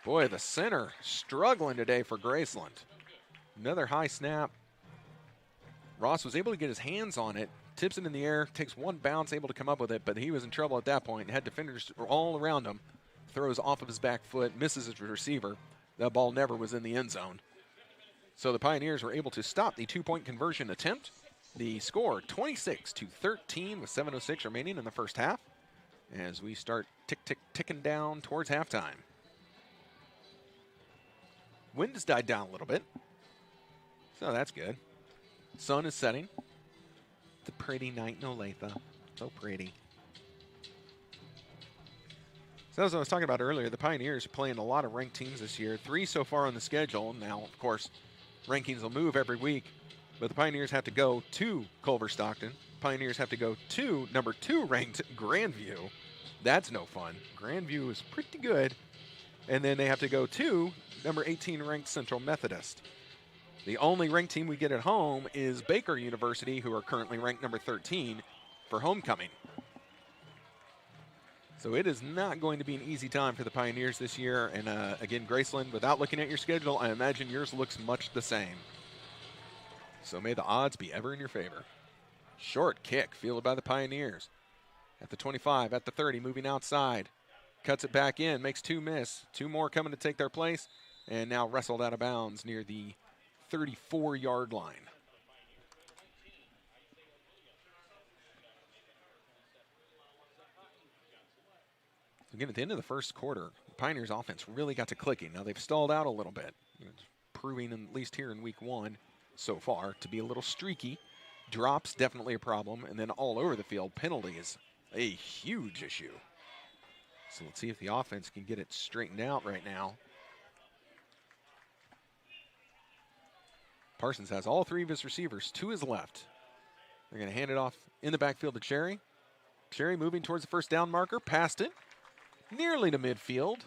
Speaker 5: Boy, the center struggling today for Graceland. Another high snap. Ross was able to get his hands on it, tips it in the air, takes one bounce, able to come up with it, but he was in trouble at that point. Had defenders all around him. Throws off of his back foot, misses his receiver. That ball never was in the end zone. So the Pioneers were able to stop the 2-point conversion attempt. The score 26-13 with 7:06 remaining in the first half as we start ticking down towards halftime. Wind has died down a little bit, so that's good. Sun is setting. It's a pretty night in Olathe. So pretty. So as I was talking about earlier, the Pioneers are playing a lot of ranked teams this year. 3 so far on the schedule. Now, of course, rankings will move every week. But the Pioneers have to go to Culver Stockton. Pioneers have to go to number 2 ranked Grandview. That's no fun. Grandview is pretty good. And then they have to go to number 18 ranked Central Methodist. The only ranked team we get at home is Baker University, who are currently ranked number 13 for homecoming. So it is not going to be an easy time for the Pioneers this year. And again, Graceland, without looking at your schedule, I imagine yours looks much the same. So may the odds be ever in your favor. Short kick fielded by the Pioneers. At the 25, at the 30, moving outside. Cuts it back in, makes 2 miss. 2 more coming to take their place. And now wrestled out of bounds near the 34-yard line. Again, at the end of the first quarter, the Pioneers offense really got to clicking. Now they've stalled out a little bit, proving at least here in week 1 so far to be a little streaky. Drops, definitely a problem. And then all over the field, penalties, a huge issue. So let's see if the offense can get it straightened out right now. Parsons has all 3 of his receivers to his left. They're going to hand it off in the backfield to Cherry. Cherry moving towards the first down marker, passed it. Nearly to midfield.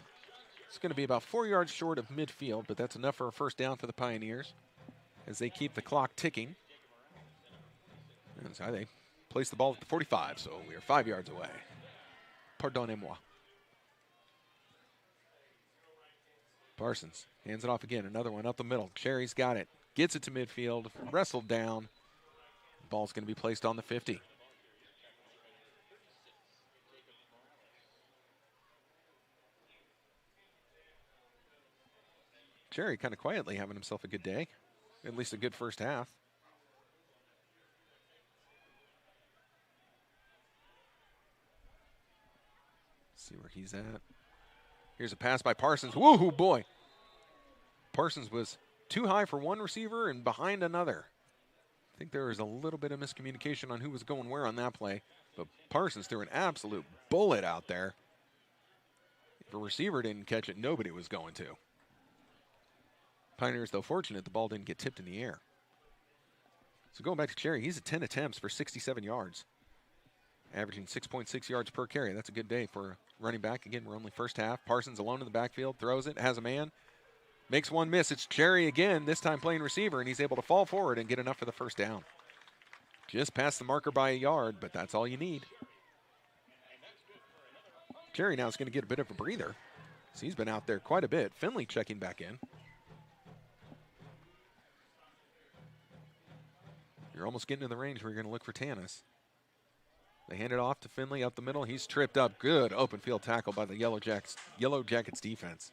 Speaker 5: It's going to be about 4 yards short of midfield, but that's enough for a first down for the Pioneers as they keep the clock ticking. And so they place the ball at the 45, so we are 5 yards away. Pardonnez-moi. Parsons hands it off again. Another one up the middle. Cherry's got it. Gets it to midfield. Wrestled down. Ball's going to be placed on the 50. Cherry kind of quietly having himself a good day. At least a good first half. Let's see where he's at. Here's a pass by Parsons. Woo, boy. Parsons was too high for one receiver and behind another. I think there was a little bit of miscommunication on who was going where on that play. But Parsons threw an absolute bullet out there. If a receiver didn't catch it, nobody was going to. Pioneers, though, fortunate the ball didn't get tipped in the air. So going back to Cherry, he's at 10 attempts for 67 yards. Averaging 6.6 yards per carry. That's a good day for running back. Again, we're only first half. Parsons alone in the backfield, throws it, has a man. Makes one miss. It's Cherry again, this time playing receiver, and he's able to fall forward and get enough for the first down. Just past the marker by a yard, but that's all you need. Cherry now is going to get a bit of a breather. So he's been out there quite a bit. Finley checking back in. You're almost getting in the range where you're going to look for Tannis. They hand it off to Finley up the middle. He's tripped up. Good open field tackle by the Yellow Jackets defense.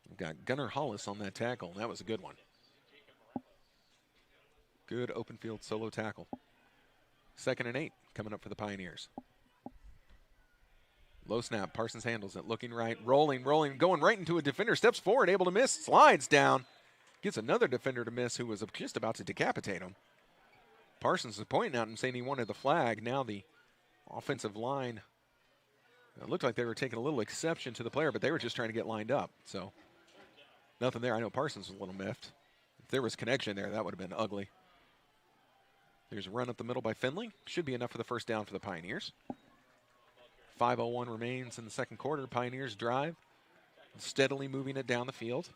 Speaker 5: We've got Gunnar Hollis on that tackle, and that was a good one. Good open field solo tackle. 2nd and 8 coming up for the Pioneers. Low snap, Parsons handles it, looking right, rolling, going right into a defender, steps forward, able to miss, slides down, gets another defender to miss who was just about to decapitate him. Parsons is pointing out and saying he wanted the flag. Now the offensive line, it looked like they were taking a little exception to the player, but they were just trying to get lined up. So nothing there. I know Parsons was a little miffed. If there was connection there, that would have been ugly. There's a run up the middle by Finley. Should be enough for the first down for the Pioneers. 5:01 remains in the second quarter. Pioneers drive, steadily moving it down the field.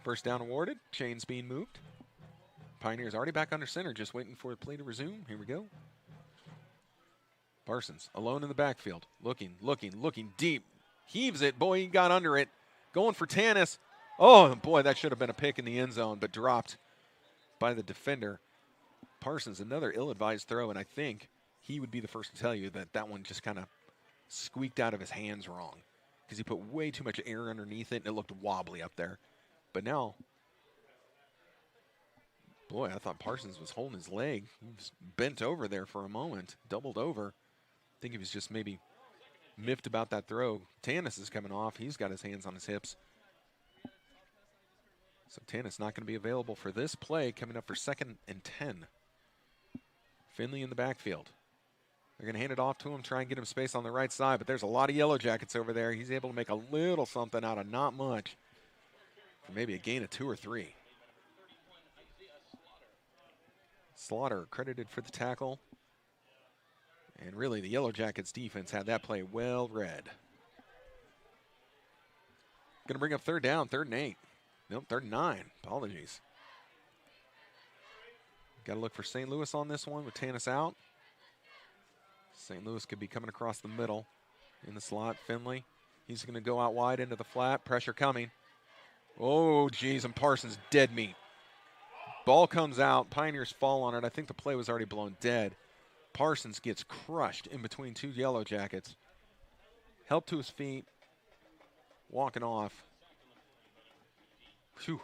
Speaker 5: First down awarded. Chains being moved. Pioneers already back under center, just waiting for the play to resume. Here we go. Parsons alone in the backfield. Looking deep. Heaves it. Boy, he got under it. Going for Tannis. Oh, boy, that should have been a pick in the end zone, but dropped by the defender. Parsons, another ill-advised throw, and I think he would be the first to tell you that that one just kind of squeaked out of his hands wrong because he put way too much air underneath it, and it looked wobbly up there. But now, boy, I thought Parsons was holding his leg. He was bent over there for a moment, doubled over. I think he was just maybe miffed about that throw. Tannis is coming off. He's got his hands on his hips. So Tannis not going to be available for this play, coming up for 2nd and 10. Finley in the backfield. They're going to hand it off to him, try and get him space on the right side, but there's a lot of Yellow Jackets over there. He's able to make a little something out of not much. For maybe a gain of 2 or 3. Slaughter credited for the tackle. And really, the Yellow Jackets defense had that play well read. Going to bring up 3rd down, 3rd and 8. Nope, 3rd and 9. Apologies. Got to look for St. Louis on this one with Tannis out. St. Louis could be coming across the middle in the slot. Finley, he's going to go out wide into the flat. Pressure coming. Oh, geez, and Parsons dead meat. Ball comes out. Pioneers fall on it. I think the play was already blown dead. Parsons gets crushed in between 2 Yellow Jackets. Help to his feet. Walking off. Phew.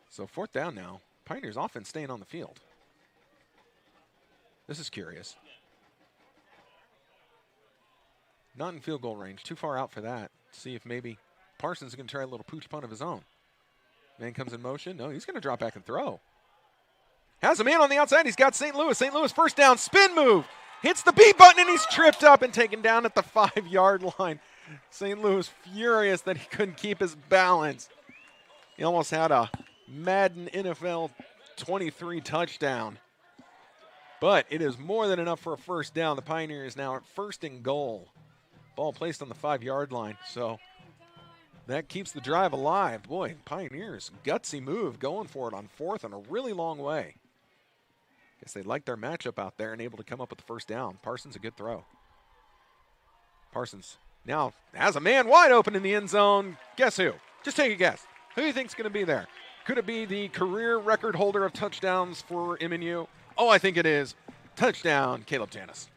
Speaker 5: So 4th down now. Pioneers offense staying on the field. This is curious. Not in field goal range. Too far out for that. See if maybe Parsons is going to try a little pooch punt of his own. Man comes in motion. No, he's going to drop back and throw. Has a man on the outside. He's got St. Louis. St. Louis 1st down. Spin move. Hits the B button and he's tripped up and taken down at the 5-yard line. St. Louis furious that he couldn't keep his balance. He almost had a Madden NFL 23 touchdown. But it is more than enough for a 1st down. The Pioneers now at 1st and goal. Ball placed on the 5-yard line. So that keeps the drive alive. Boy, Pioneers, gutsy move going for it on 4th and a really long way. Guess they like their matchup out there and able to come up with the 1st down. Parsons a good throw. Parsons now has a man wide open in the end zone. Guess who? Just take a guess. Who do you think's going to be there? Could it be the career record holder of touchdowns for MNU? Oh, I think it is. Touchdown, Caleb Tannis.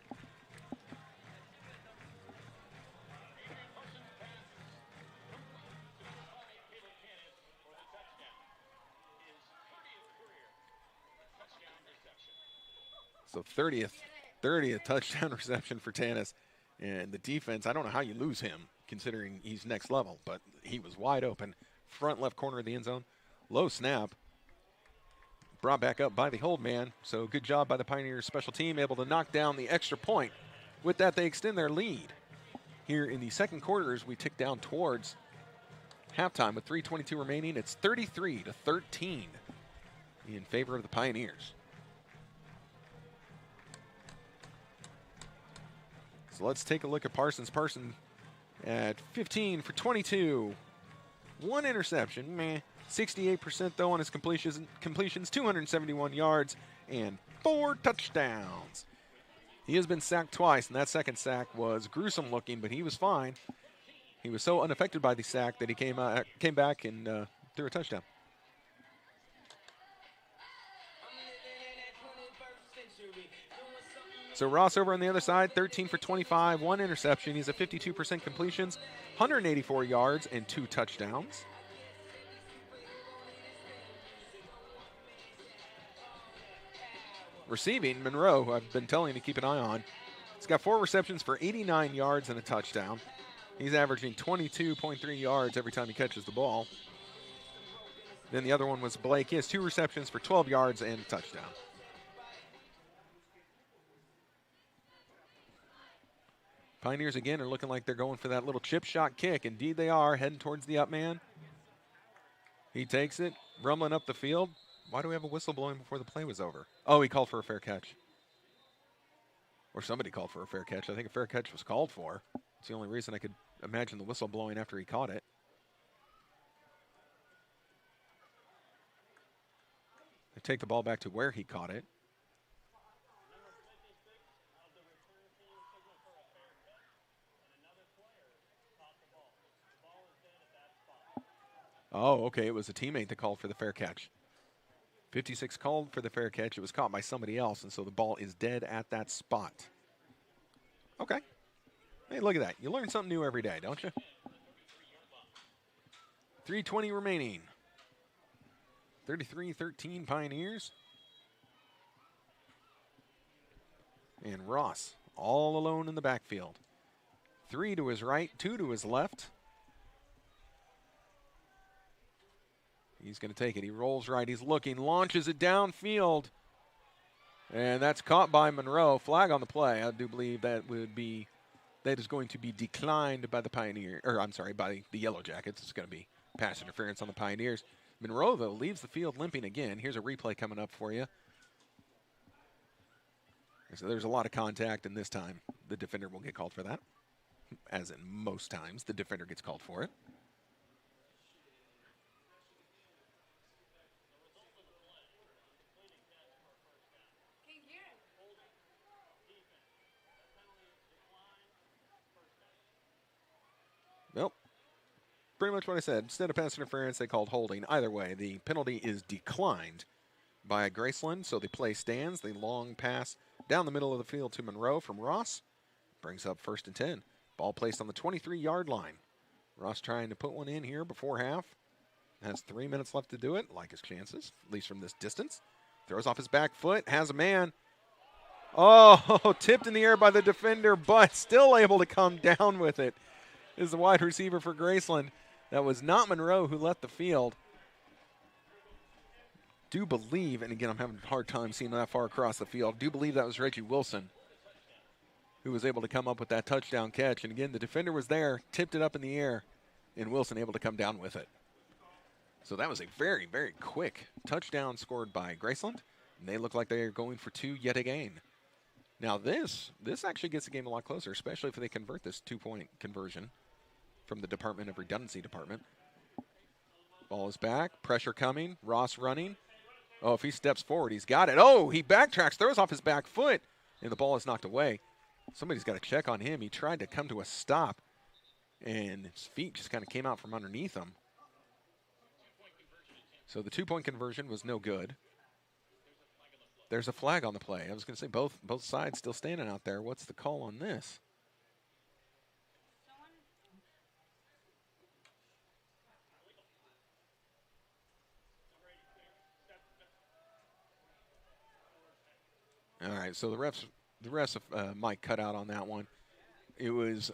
Speaker 5: So 30th touchdown reception for Tannis. And the defense, I don't know how you lose him, considering he's next level, but he was wide open. Front left corner of the end zone. Low snap. Brought back up by the hold man. So good job by the Pioneers special team, able to knock down the extra point. With that, they extend their lead. Here in the 2nd quarter, as we tick down towards halftime with 3:22 remaining, it's 33-13 in favor of the Pioneers. So let's take a look at Parsons. Parsons at 15 for 22. 1 interception, meh. 68% though on his completions, 271 yards, and 4 touchdowns. He has been sacked twice, and that 2nd sack was gruesome looking, but he was fine. He was so unaffected by the sack that he came back and threw a touchdown. So Ross over on the other side, 13 for 25, 1 interception. He's at 52% completions, 184 yards, and 2 touchdowns. Receiving, Monroe, who I've been telling you to keep an eye on. He's got 4 receptions for 89 yards and a touchdown. He's averaging 22.3 yards every time he catches the ball. Then the other one was Blake. He has 2 receptions for 12 yards and a touchdown. Pioneers again are looking like they're going for that little chip shot kick. Indeed they are, heading towards the up man. He takes it, rumbling up the field. Why do we have a whistle blowing before the play was over? Oh, he called for a fair catch. Or somebody called for a fair catch. I think a fair catch was called for. It's the only reason I could imagine the whistle blowing after he caught it. They take the ball back to where he caught it. Oh, okay, it was a teammate that called for the fair catch. 56 called for the fair catch. It was caught by somebody else, and so the ball is dead at that spot. Okay. Hey, look at that. You learn something new every day, don't you? 3:20 remaining. 33-13 Pioneers. And Ross all alone in the backfield. 3 to his right, 2 to his left. He's going to take it. He rolls right. He's looking, launches it downfield. And that's caught by Monroe. Flag on the play. I do believe that is going to be declined by the Pioneer, or I'm sorry, by the Yellow Jackets. It's going to be pass interference on the Pioneers. Monroe, though, leaves the field limping again. Here's a replay coming up for you. So there's a lot of contact, and this time the defender will get called for that. As in most times, the defender gets called for it. Well, pretty much what I said. Instead of pass interference, they called holding. Either way, the penalty is declined by Graceland, so the play stands. The long pass down the middle of the field to Monroe from Ross brings up 1st and 10. Ball placed on the 23-yard line. Ross trying to put one in here before half. Has 3 minutes left to do it. Like his chances, at least from this distance. Throws off his back foot. Has a man. Oh, tipped in the air by the defender, but still able to come down with it. Is the wide receiver for Graceland. That was not Monroe who left the field. Do believe, and again, I'm having a hard time seeing that far across the field. Do believe that was Reggie Wilson who was able to come up with that touchdown catch. And again, the defender was there, tipped it up in the air, and Wilson able to come down with it. So that was a very, very quick touchdown scored by Graceland. And they look like they are going for 2 yet again. Now this actually gets the game a lot closer, especially if they convert this 2-point conversion from the Department of Redundancy department. Ball is back, pressure coming, Ross running. Oh, if he steps forward, he's got it. Oh, he backtracks, throws off his back foot, and the ball is knocked away. Somebody's got to check on him. He tried to come to a stop, and his feet just kind of came out from underneath him. So the 2-point conversion was no good. There's a flag on the play. I was going to say both sides still standing out there. What's the call on this? All right, so the refs might cut out on that one. It was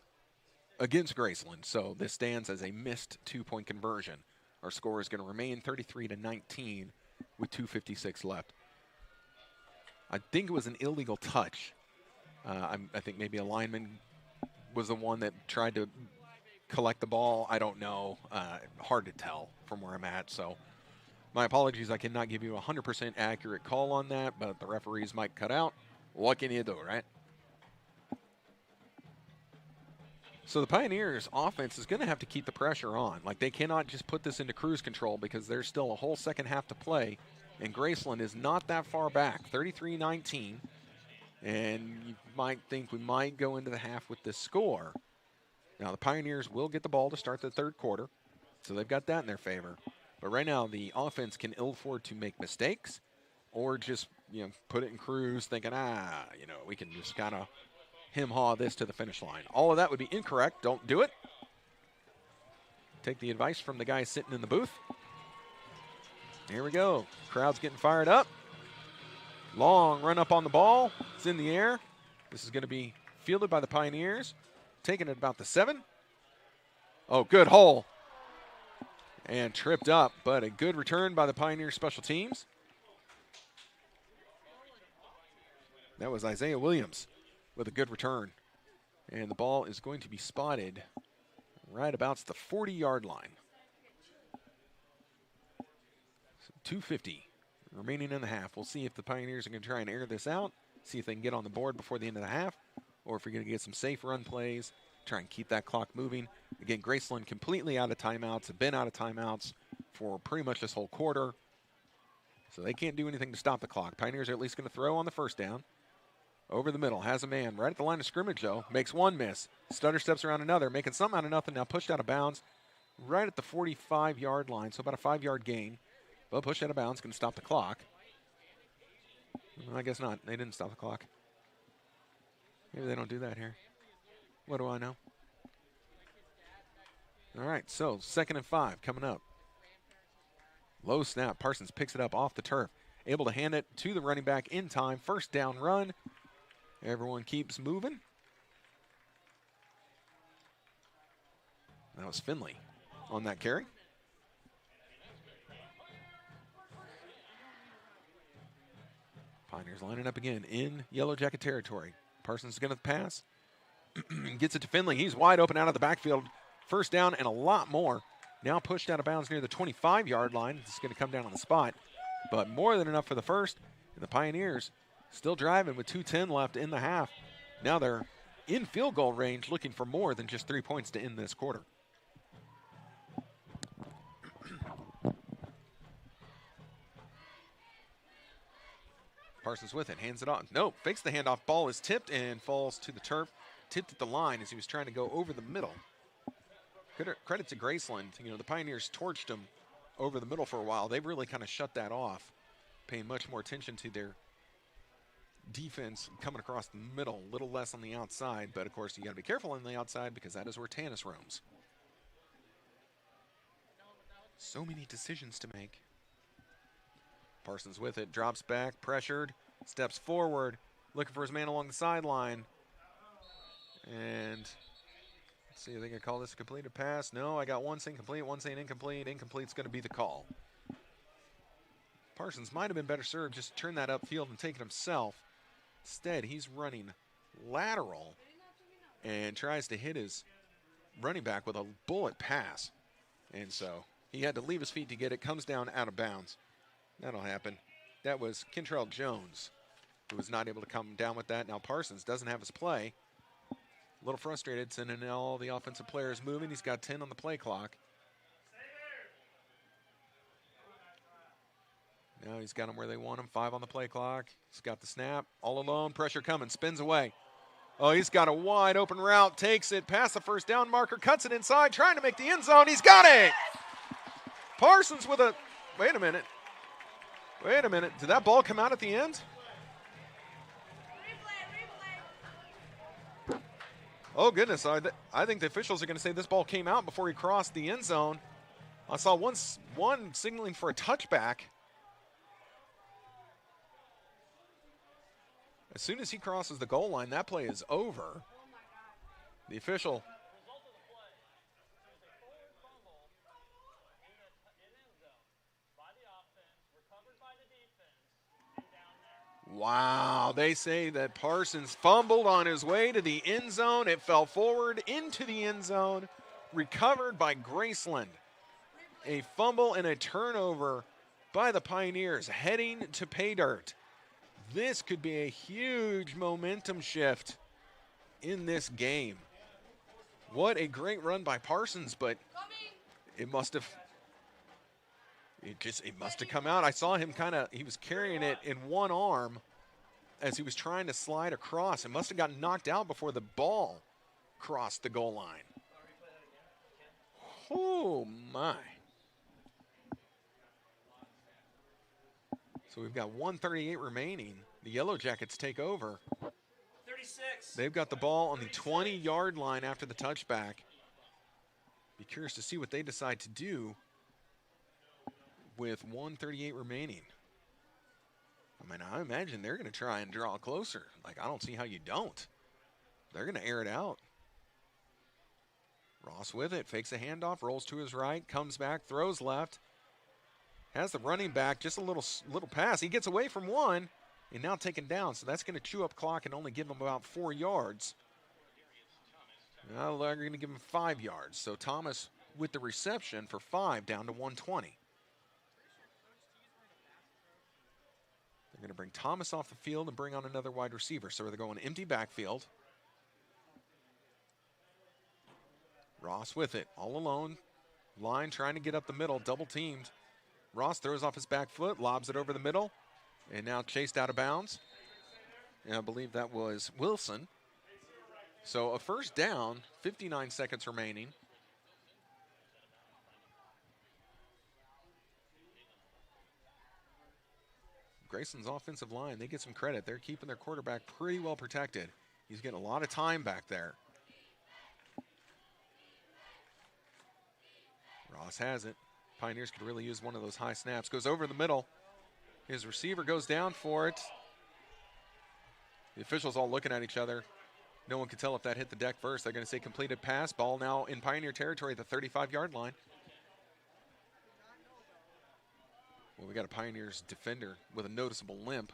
Speaker 5: against Graceland, so this stands as a missed 2-point conversion. Our score is going to remain 33-19 with 2:56 left. I think it was an illegal touch. I think maybe a lineman was the one that tried to collect the ball. I don't know. Hard to tell from where I'm at. So my apologies. I cannot give you a 100% accurate call on that, but the referees might cut out. What can you do, right? So the Pioneers offense is going to have to keep the pressure on. Like, they cannot just put this into cruise control because there's still a whole second half to play. And Graceland is not that far back, 33-19. And you might think we might go into the half with this score. Now, the Pioneers will get the ball to start the 3rd quarter, so they've got that in their favor. But right now, the offense can ill afford to make mistakes or just, put it in cruise thinking, we can just kind of hem-haw this to the finish line. All of that would be incorrect. Don't do it. Take the advice from the guy sitting in the booth. Here we go. Crowd's getting fired up. Long run up on the ball. It's in the air. This is going to be fielded by the Pioneers. Taking it about the 7. Oh, good hole. And tripped up, but a good return by the Pioneers special teams. That was Isaiah Williams with a good return. And the ball is going to be spotted right about the 40-yard line. 2:50 remaining in the half. We'll see if the Pioneers are going to try and air this out, see if they can get on the board before the end of the half, or if we're going to get some safe run plays, try and keep that clock moving. Again, Graceland completely out of timeouts, have been out of timeouts for pretty much this whole quarter, so they can't do anything to stop the clock. Pioneers are at least going to throw on the 1st down. Over the middle, has a man right at the line of scrimmage, though. Makes one miss. Stutter steps around another, making something out of nothing. Now pushed out of bounds right at the 45-yard line, so about a 5-yard gain. But pushed out of bounds, going to stop the clock. Well, I guess not. They didn't stop the clock. Maybe they don't do that here. What do I know? All right, so 2nd and 5 coming up. Low snap. Parsons picks it up off the turf. Able to hand it to the running back in time. 1st down run. Everyone keeps moving. That was Finley on that carry. Pioneers lining up again in Yellow Jacket territory. Parsons is going to pass. Gets it to Finley. He's wide open out of the backfield. First down and a lot more. Now pushed out of bounds near the 25-yard line. It's going to come down on the spot. But more than enough for the first. And the Pioneers still driving with 2:10 left in the half. Now they're in field goal range looking for more than just 3 points to end this quarter. Parsons with it, hands it on. Nope, fakes the handoff. Ball is tipped and falls to the turf. Tipped at the line as he was trying to go over the middle. Credit to Graceland. You know, the Pioneers torched him over the middle for a while. They've really kind of shut that off, paying much more attention to their defense coming across the middle, a little less on the outside. But, of course, you got to be careful on the outside because that is where Tannis roams. So many decisions to make. Parsons with it, drops back, pressured, steps forward, looking for his man along the sideline. And let's see, I think I call this a completed pass. No, I got one saying complete, one saying incomplete. Incomplete's going to be the call. Parsons might have been better served just to turn that upfield and take it himself. Instead, he's running lateral and tries to hit his running back with a bullet pass. And so he had to leave his feet to get it. Comes down out of bounds. That'll happen. That was Kentrell Jones who was not able to come down with that. Now Parsons doesn't have his play. A little frustrated, sending all the offensive players moving. He's got 10 on the play clock. Now he's got them where they want him. 5 on the play clock. He's got the snap. All alone. Pressure coming. Spins away. Oh, he's got a wide open route. Takes it past the first down marker. Cuts it inside. Trying to make the end zone. He's got it. Parsons with a... Wait a minute. Wait a minute. Did that ball come out at the end?
Speaker 4: Replay.
Speaker 5: Oh, goodness. I think the officials are going to say this ball came out before he crossed the end zone. I saw one signaling for a touchback. As soon as he crosses the goal line, that play is over. The official... Wow, they say that Parsons fumbled on his way to the end zone. It fell forward into the end zone, recovered by Graceland. A fumble and a turnover by the Pioneers heading to pay dirt. This could be a huge momentum shift in this game. What a great run by Parsons, but it must have come out. I saw him he was carrying it in one arm as he was trying to slide across. It must have gotten knocked out before the ball crossed the goal line. Oh my. So we've got 1:38 remaining. The Yellow Jackets take over.
Speaker 3: 36.
Speaker 5: They've got the ball on the 20-yard line after the touchback. Be curious to see what they decide to do with 1:38 remaining. I mean, I imagine they're going to try and draw closer. Like, I don't see how you don't. They're going to air it out. Ross with it, fakes a handoff, rolls to his right, comes back, throws left. Has the running back, just a little pass. He gets away from one and now taken down. So that's going to chew up clock and only give him about 4 yards. Now they're going to give him 5 yards. So Thomas with the reception for 5 down to 120. They're going to bring Thomas off the field and bring on another wide receiver. So they're going empty backfield. Ross with it, all alone. Line trying to get up the middle, double teamed. Ross throws off his back foot, lobs it over the middle, and now chased out of bounds. And I believe that was Wilson. So a first down, 59 seconds remaining. Graceland's offensive line, they get some credit. They're keeping their quarterback pretty well protected. He's getting a lot of time back there. Ross has it. Pioneers could really use one of those high snaps. Goes over the middle. His receiver goes down for it. The officials all looking at each other. No one can tell if that hit the deck first. They're going to say completed pass. Ball now in Pioneer territory at the 35-yard line. Well, we got a Pioneers defender with a noticeable limp.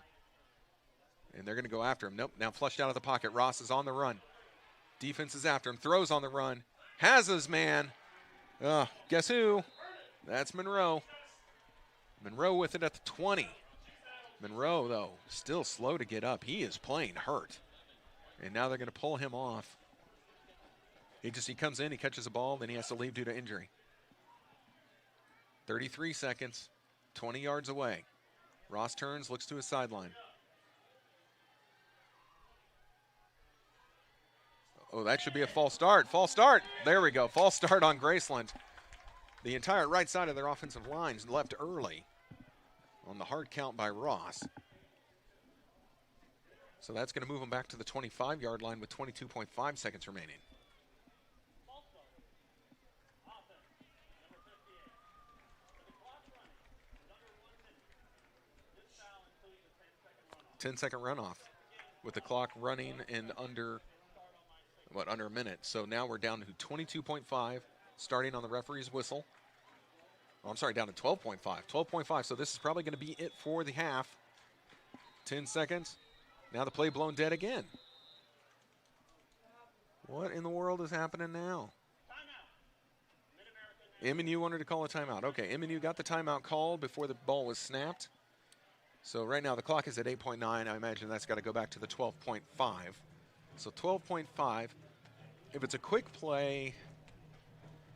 Speaker 5: And they're going to go after him. Nope, now flushed out of the pocket. Ross is on the run. Defense is after him. Throws on the run. Has his man. Guess who? That's Monroe. Monroe with it at the 20. Monroe, though, still slow to get up. He is playing hurt. And now they're going to pull him off. He comes in, he catches a ball, then he has to leave due to injury. 33 seconds, 20 yards away. Ross turns, looks to his sideline. Oh, that should be a false start. False start. There we go. False start on Graceland. The entire right side of their offensive line left early on the hard count by Ross. So that's going to move them back to the 25-yard line with 22.5 seconds remaining. Ten-second runoff with the clock running in under a minute. So now we're down to 22.5 starting on the referee's whistle. Oh, I'm sorry, down to 12.5. 12.5, so this is probably going to be it for the half. 10 seconds. Now the play blown dead again. What in the world is happening now? MNU wanted to call a timeout. Okay, MNU got the timeout called before the ball was snapped. So right now the clock is at 8.9. I imagine that's got to go back to the 12.5. So 12.5. If it's a quick play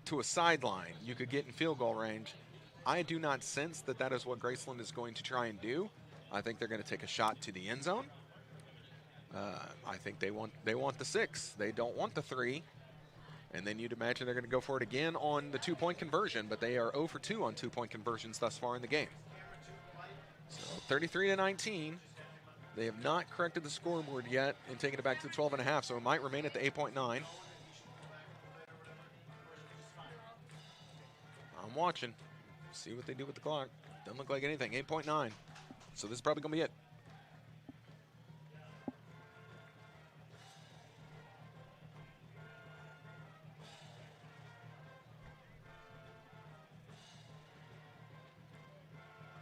Speaker 5: to a sideline, you could get in field goal range. I do not sense that that is what Graceland is going to try and do. I think they're going to take a shot to the end zone. I think they want the 6. They don't want the 3. And then you'd imagine they're going to go for it again on the 2-point conversion, but they are 0 for 2 on 2-point conversions thus far in the game. So 33-19. They have not corrected the scoreboard yet and taken it back to the 12.5, so it might remain at the 8.9. I'm watching. See what they do with the clock. Doesn't look like anything. 8.9. So this is probably going to be it.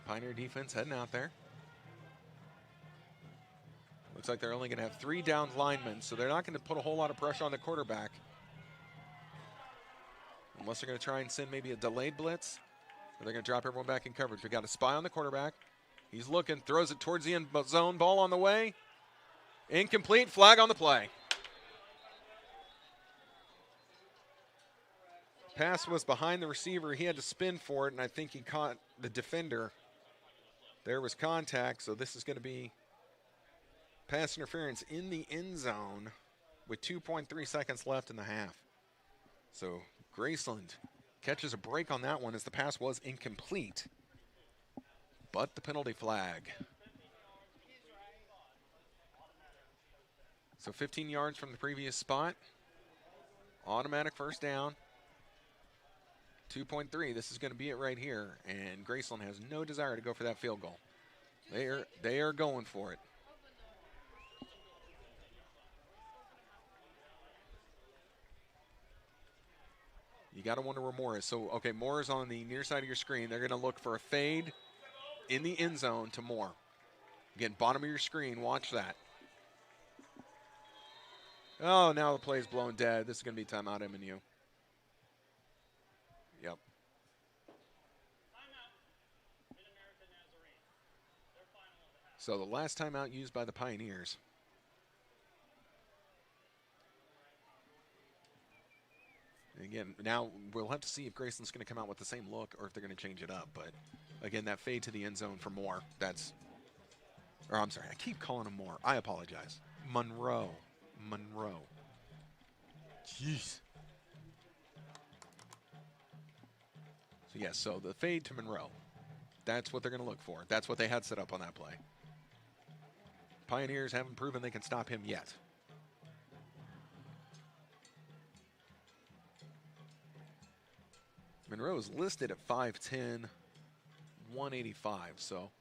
Speaker 5: Pioneer defense heading out there. Looks like they're only going to have 3 down linemen, so they're not going to put a whole lot of pressure on the quarterback. Unless they're going to try and send maybe a delayed blitz, or they're going to drop everyone back in coverage. We got a spy on the quarterback. He's looking, throws it towards the end zone. Ball on the way. Incomplete, flag on the play. Pass was behind the receiver. He had to spin for it, and I think he caught the defender. There was contact, so this is going to be pass interference in the end zone with 2.3 seconds left in the half. So Graceland catches a break on that one as the pass was incomplete. But the penalty flag. So 15 yards from the previous spot. Automatic first down. 2.3, this is going to be it right here. And Graceland has no desire to go for that field goal. They are going for it. You got to wonder where Moore is. So, okay, Moore is on the near side of your screen. They're going to look for a fade in the end zone to Moore. Again, bottom of your screen, watch that. Oh, now the play's blown dead. This is going to be timeout, MNU. Yep. So the last timeout used by the Pioneers. Again, now we'll have to see if Graceland's going to come out with the same look or if they're going to change it up. But, again, that fade to the end zone for Moore. I'm sorry, I keep calling him Moore. I apologize. Monroe. Jeez. So, yes, so the fade to Monroe. That's what they're going to look for. That's what they had set up on that play. Pioneers haven't proven they can stop him yet. Monroe is listed at 5'10", 185, so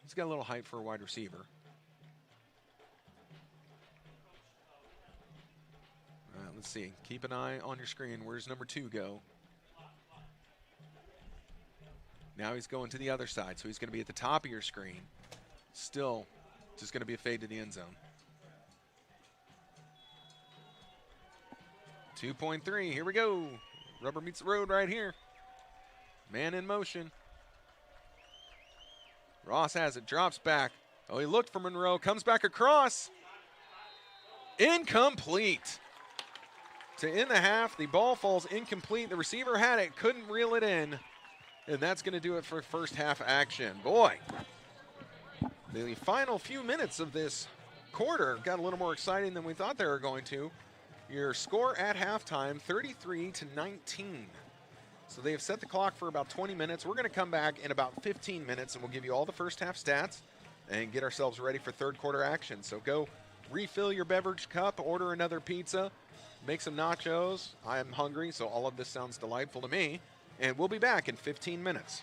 Speaker 5: he's got a little height for a wide receiver. Let's see. Keep an eye on your screen. Where's number 2 go? Now he's going to the other side, so he's going to be at the top of your screen. Still, just going to be a fade to the end zone. 2.3, here we go. Rubber meets the road right here. Man in motion. Ross has it, drops back. Oh, he looked for Monroe, comes back across. Incomplete. To end the half, the ball falls incomplete. The receiver had it, couldn't reel it in. And that's going to do it for first half action. Boy, the final few minutes of this quarter got a little more exciting than we thought they were going to. Your score at halftime, 33-19. So they have set the clock for about 20 minutes. We're going to come back in about 15 minutes, and we'll give you all the first half stats and get ourselves ready for third quarter action. So go refill your beverage cup, order another pizza, make some nachos. I am hungry, so all of this sounds delightful to me. And we'll be back in 15 minutes.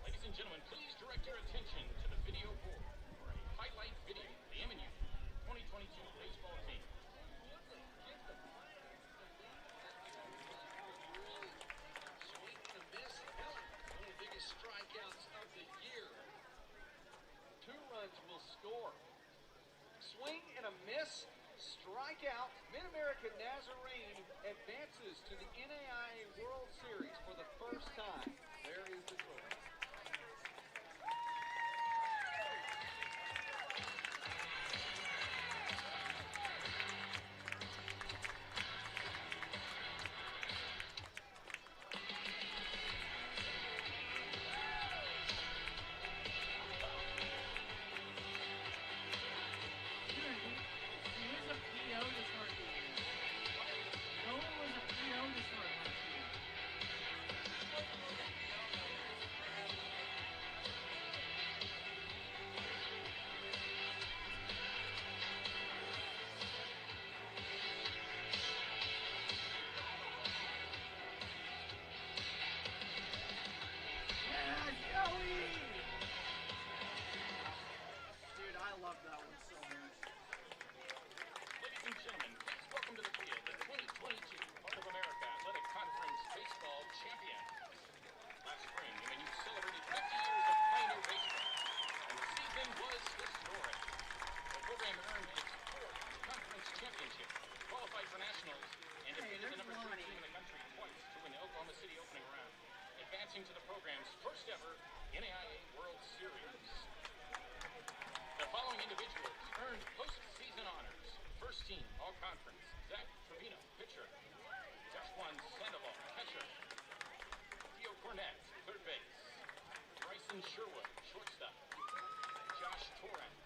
Speaker 1: Ladies and gentlemen, please direct your attention to the video board for a highlight video of the MNU 2022 baseball team.
Speaker 2: Swing and a miss. One of the biggest strikeouts of the year.
Speaker 6: 2 runs will score. Swing and a miss. Strikeout. Mid-America Nazarene advances to the NAIA World Series for the first time. There is the score.
Speaker 1: Advancing to the program's first ever NAIA World Series. The following individuals earned postseason honors. First team All-Conference, Zach Trevino, pitcher. Joshua Sandoval, catcher. Theo Cornett, third base. Bryson Sherwood, shortstop. Josh Torres,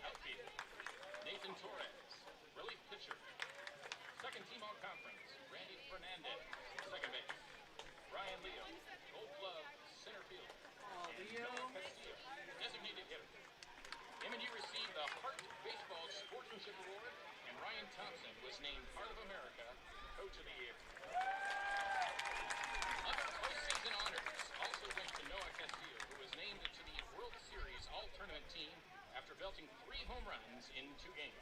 Speaker 1: outfield. Nathan Torres, relief pitcher. Second team All-Conference, Randy Fernandez, second base. Ryan Leo, Gold Glove, center field.
Speaker 6: Leo.
Speaker 1: Castillo, designated hitter. MNU received the Hart Baseball Sportsmanship Award, and Ryan Thompson was named Heart of America Coach of the Year. Other postseason honors also went to Noah Castillo, who was named to the World Series All-Tournament team after belting 3 home runs in 2 games.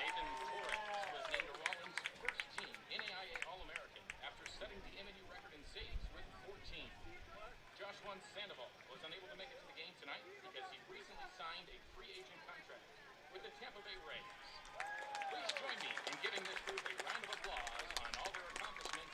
Speaker 1: Nathan Torres was named to Rollins' first team NAIA All-American after setting the MNU record in saves with 14. Joshua Sandoval was unable to make it to the game tonight because he recently signed a free agent contract with the Tampa Bay Rays. Please join me in giving this group a round of applause on all their accomplishments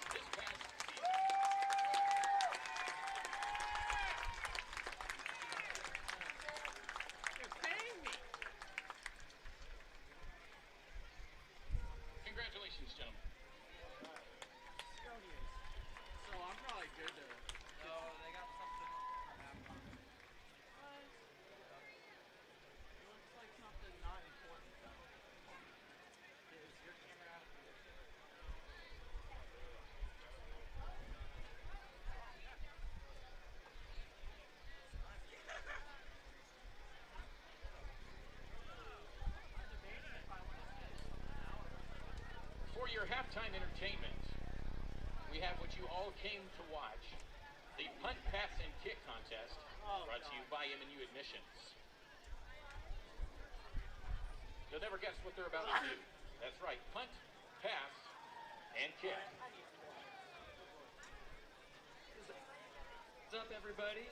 Speaker 1: halftime entertainment, we have what you all came to watch, the Punt, Pass, and Kick contest, brought to you by MNU Admissions. You'll never guess what they're about to do. That's right, punt, pass, and kick.
Speaker 7: What's up, everybody?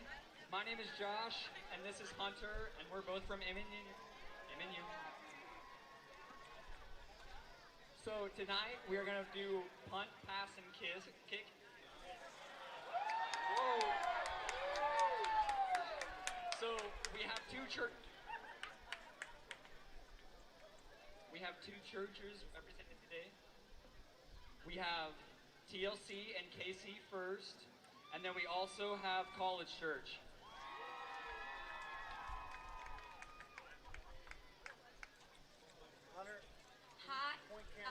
Speaker 7: My name is Josh, and this is Hunter, and we're both from MNU. So tonight we are going to do punt, pass, and kick. Whoa! So we have two churches represented today. We have TLC and KC first, and then we also have College Church.
Speaker 4: Hi,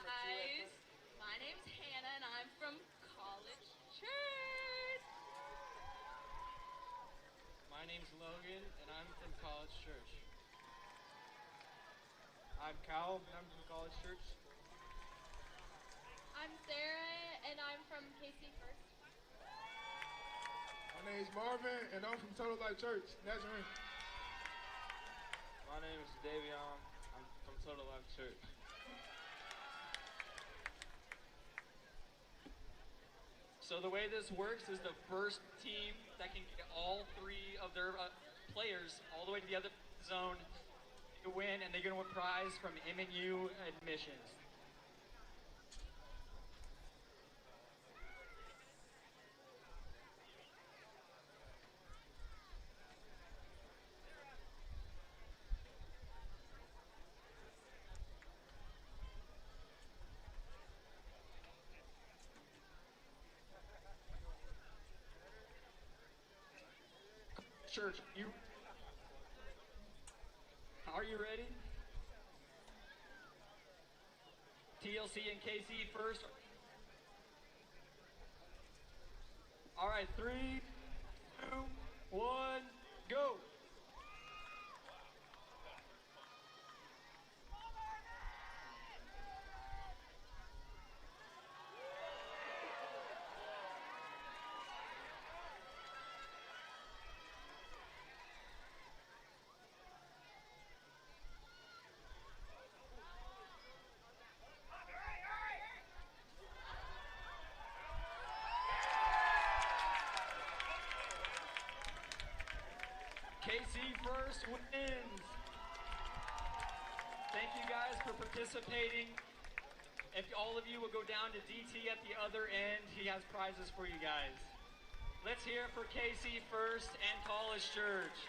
Speaker 4: guys. My name's Hannah, and I'm from College Church.
Speaker 7: My name's Logan, and I'm from College Church. I'm Cal, and I'm from College Church.
Speaker 4: I'm Sarah, and I'm from KC First.
Speaker 8: My name's Marvin, and I'm from Total Life Church, Nazarene.
Speaker 7: My name is Davion. I'm from Total Life Church. So the way this works is the first team that can get all three of their players all the way to the other zone to win, and they're going to win a prize from MNU Admissions. Church, are you ready? TLC and KC first. All right, 3, 2, 1, go. KC First wins. Thank you guys for participating. If all of you will go down to DT at the other end, he has prizes for you guys. Let's hear it for KC First and College Church.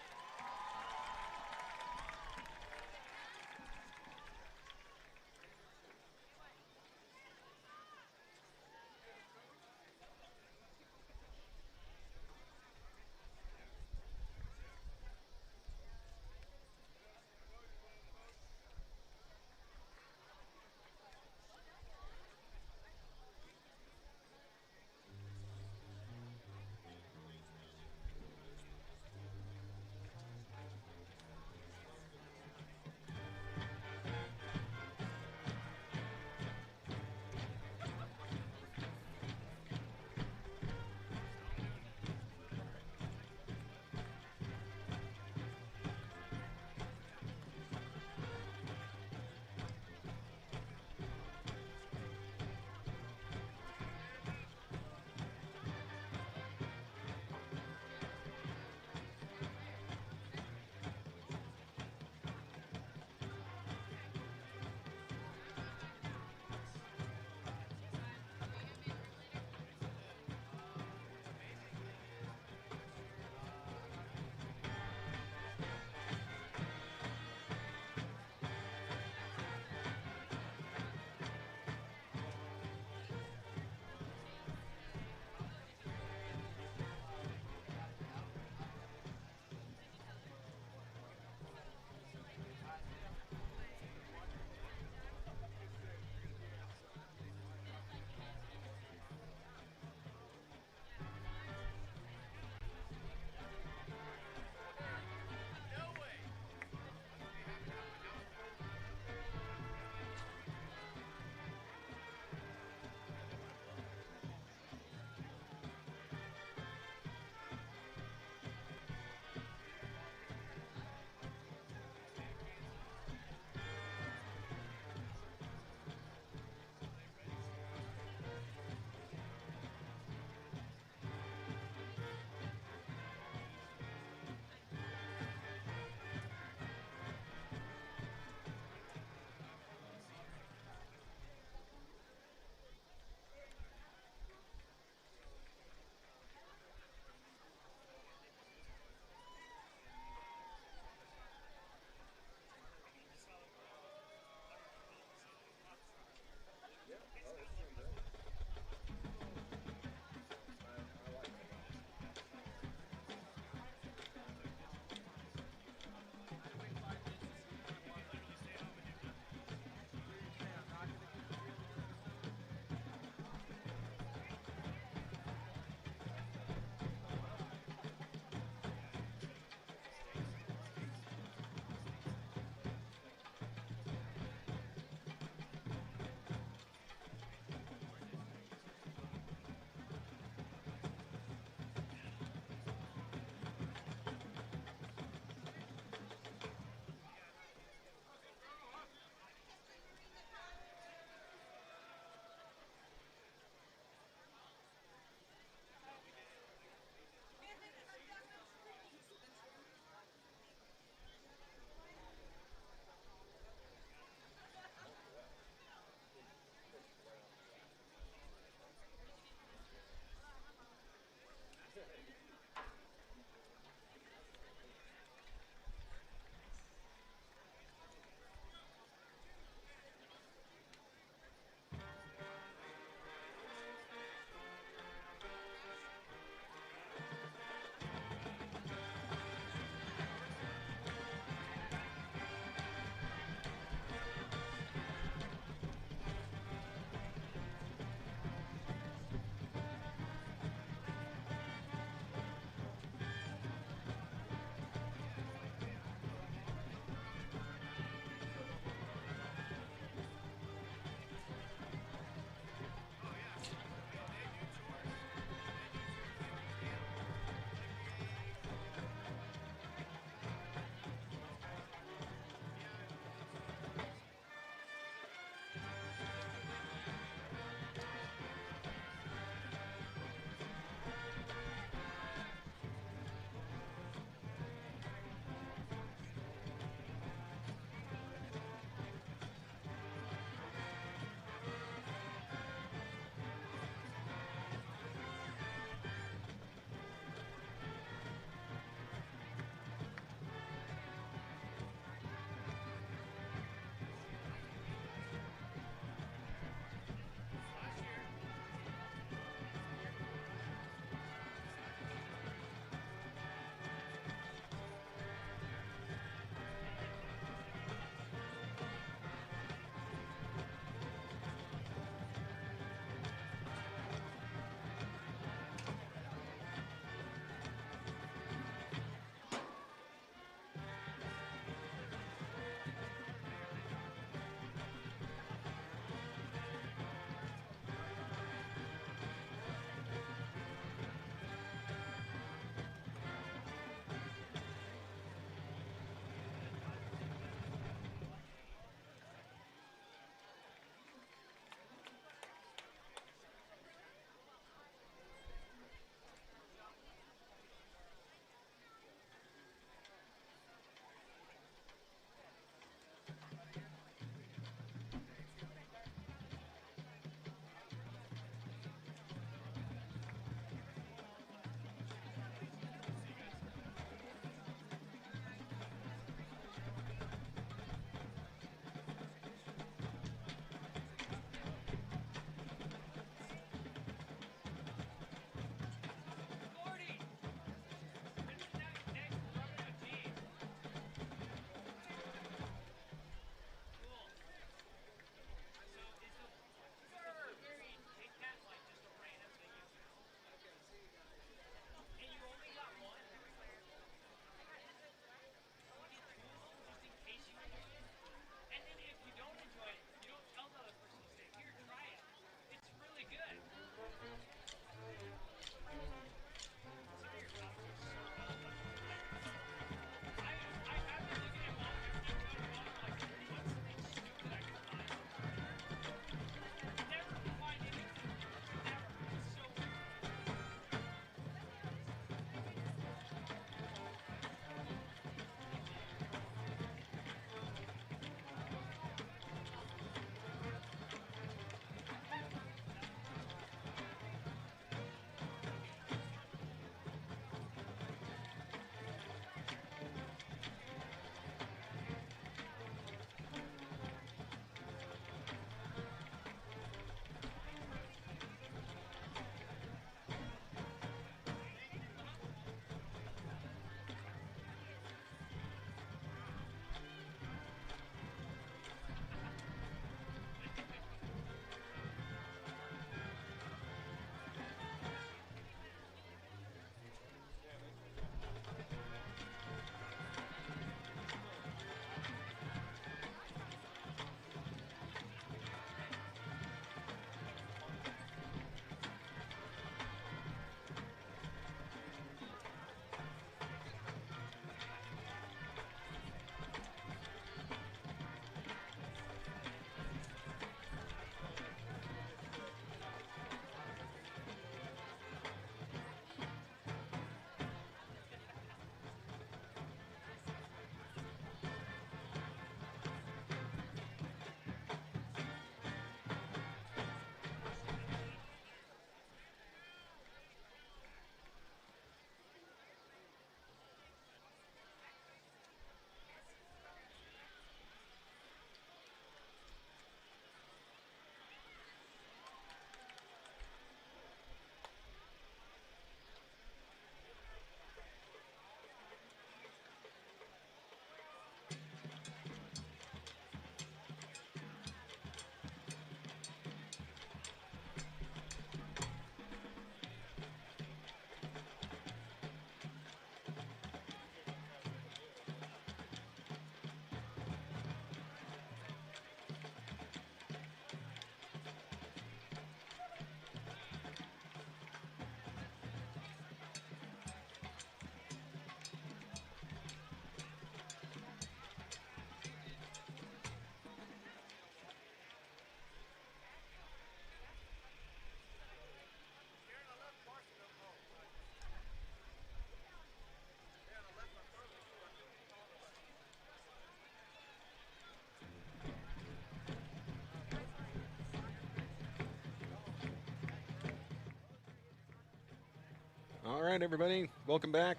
Speaker 5: right, everybody, welcome back.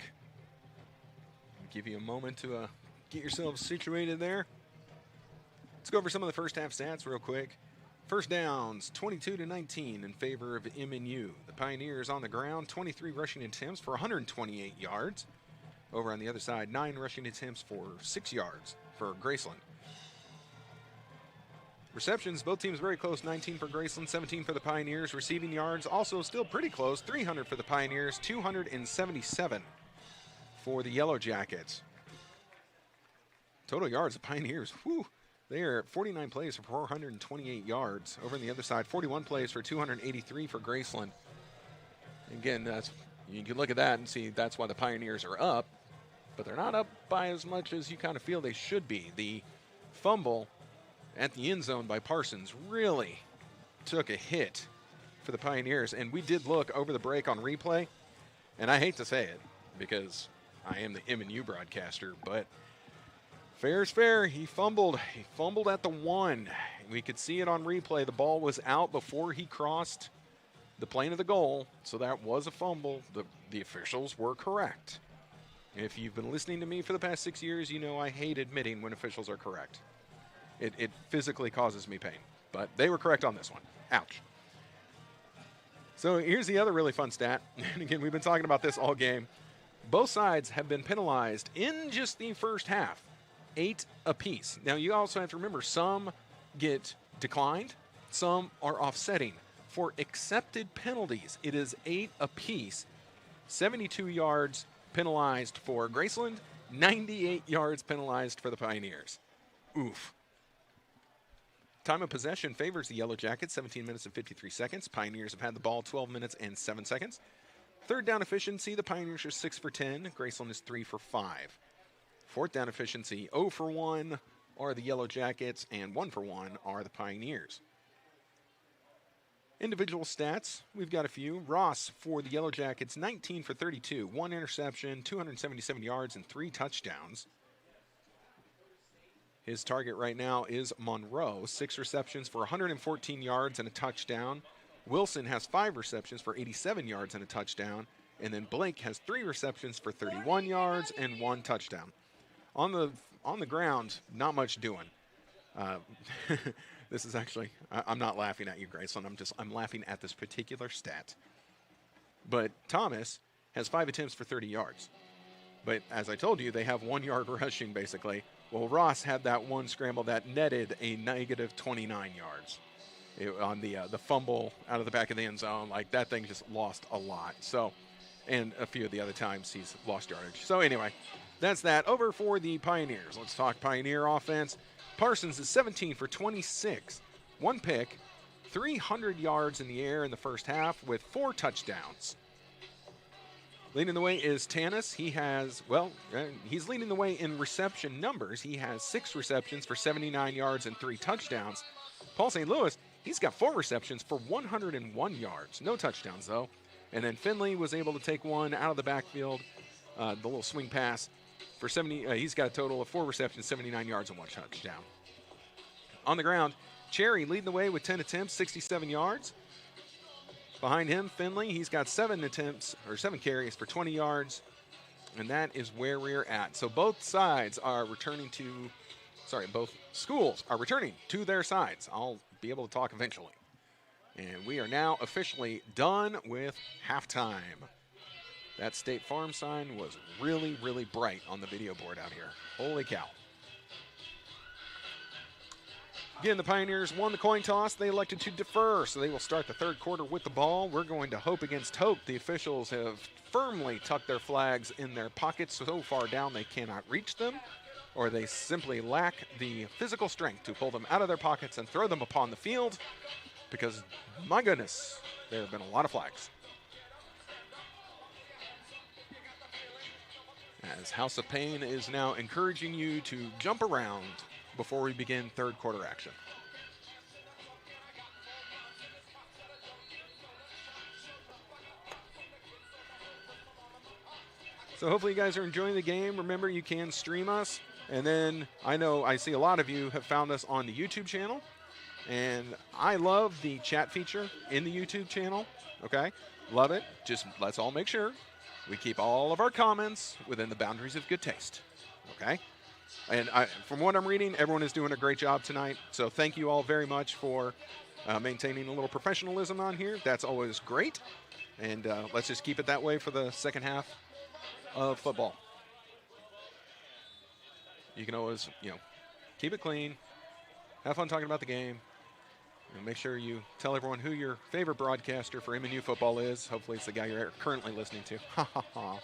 Speaker 5: Give you a moment to get yourselves situated there. Let's go over some of the first half stats real quick. First downs, 22-19 in favor of MNU. The Pioneers on the ground, 23 rushing attempts for 128 yards. Over on the other side, 9 rushing attempts for 6 yards for Graceland. Receptions, both teams very close, 19 for Graceland, 17 for the Pioneers. Receiving yards, also still pretty close, 300 for the Pioneers, 277 for the Yellow Jackets. Total yards, the Pioneers, whew, they are at 49 plays for 428 yards. Over on the other side, 41 plays for 283 for Graceland. Again, you can look at that and see that's why the Pioneers are up, but they're not up by as much as you kind of feel they should be. The fumble at the end zone by Parsons really took a hit for the Pioneers, and we did look over the break on replay, and I hate to say it because I am the MNU broadcaster, but fair is fair. He fumbled at the 1. We could see it on replay. The ball was out before he crossed the plane of the goal, so that was a fumble. The officials were correct. If you've been listening to me for the past 6 years, you know I hate admitting when officials are correct. It physically causes me pain, but they were correct on this one. Ouch. So here's the other really fun stat. And again, we've been talking about this all game. Both sides have been penalized in just the first half, 8 apiece. Now, you also have to remember, some get declined, some are offsetting. For accepted penalties, it is 8 apiece. 72 yards penalized for Graceland, 98 yards penalized for the Pioneers. Oof. Time of possession favors the Yellow Jackets, 17 minutes and 53 seconds. Pioneers have had the ball 12 minutes and 7 seconds. Third down efficiency, the Pioneers are 6 for 10. Graceland is 3 for 5. Fourth down efficiency, 0 for 1 are the Yellow Jackets, and 1 for 1 are the Pioneers. Individual stats, we've got a few. Ross for the Yellow Jackets, 19 for 32. 1 interception, 277 yards, and 3 touchdowns. His target right now is Monroe, 6 receptions for 114 yards and a touchdown. Wilson has 5 receptions for 87 yards and a touchdown. And then Blake has 3 receptions for 31 yards and 1 touchdown. On the ground, not much doing. This is actually, I'm not laughing at you, Graceland. I'm laughing at this particular stat. But Thomas has 5 attempts for 30 yards. But as I told you, they have 1 yard rushing, basically. Well, Ross had that one scramble that netted a negative 29 yards. On the fumble out of the back of the end zone, like that thing just lost a lot. So, and a few of the other times he's lost yardage. So anyway, that's that. Over for the Pioneers. Let's talk Pioneer offense. Parsons is 17 for 26. 1 pick, 300 yards in the air in the first half with 4 touchdowns. Leading the way is Tannis. He's leading the way in reception numbers. He has 6 receptions for 79 yards and 3 touchdowns. Paul St. Louis, he's got 4 receptions for 101 yards. No touchdowns, though. And then Finley was able to take one out of the backfield, the little swing pass for 70. He's got a total of 4 receptions, 79 yards, and 1 touchdown. On the ground, Cherry leading the way with 10 attempts, 67 yards. Behind him, Finley, he's got 7 carries for 20 yards, and that is where we're at. So both schools are returning to their sides. I'll be able to talk eventually. And we are now officially done with halftime. That State Farm sign was really, really bright on the video board out here. Holy cow. Again, the Pioneers won the coin toss. They elected to defer, so they will start the third quarter with the ball. We're going to hope against hope. The officials have firmly tucked their flags in their pockets so far down they cannot reach them, or they simply lack the physical strength to pull them out of their pockets and throw them upon the field, because, my goodness, there have been a lot of flags. As House of Pain is now encouraging you to jump around before we begin third quarter action. So hopefully you guys are enjoying the game. Remember, you can stream us. And then I see a lot of you have found us on the YouTube channel. And I love the chat feature in the YouTube channel. Okay? Love it. Just let's all make sure We keep all of our comments within the boundaries of good taste, okay? And from what I'm reading, everyone is doing a great job tonight. So thank you all very much for maintaining a little professionalism on here. That's always great. And let's just keep it that way for the second half of football. You can always, keep it clean, have fun talking about the game, and make sure you tell everyone who your favorite broadcaster for MNU football is. Hopefully it's the guy you're currently listening to. All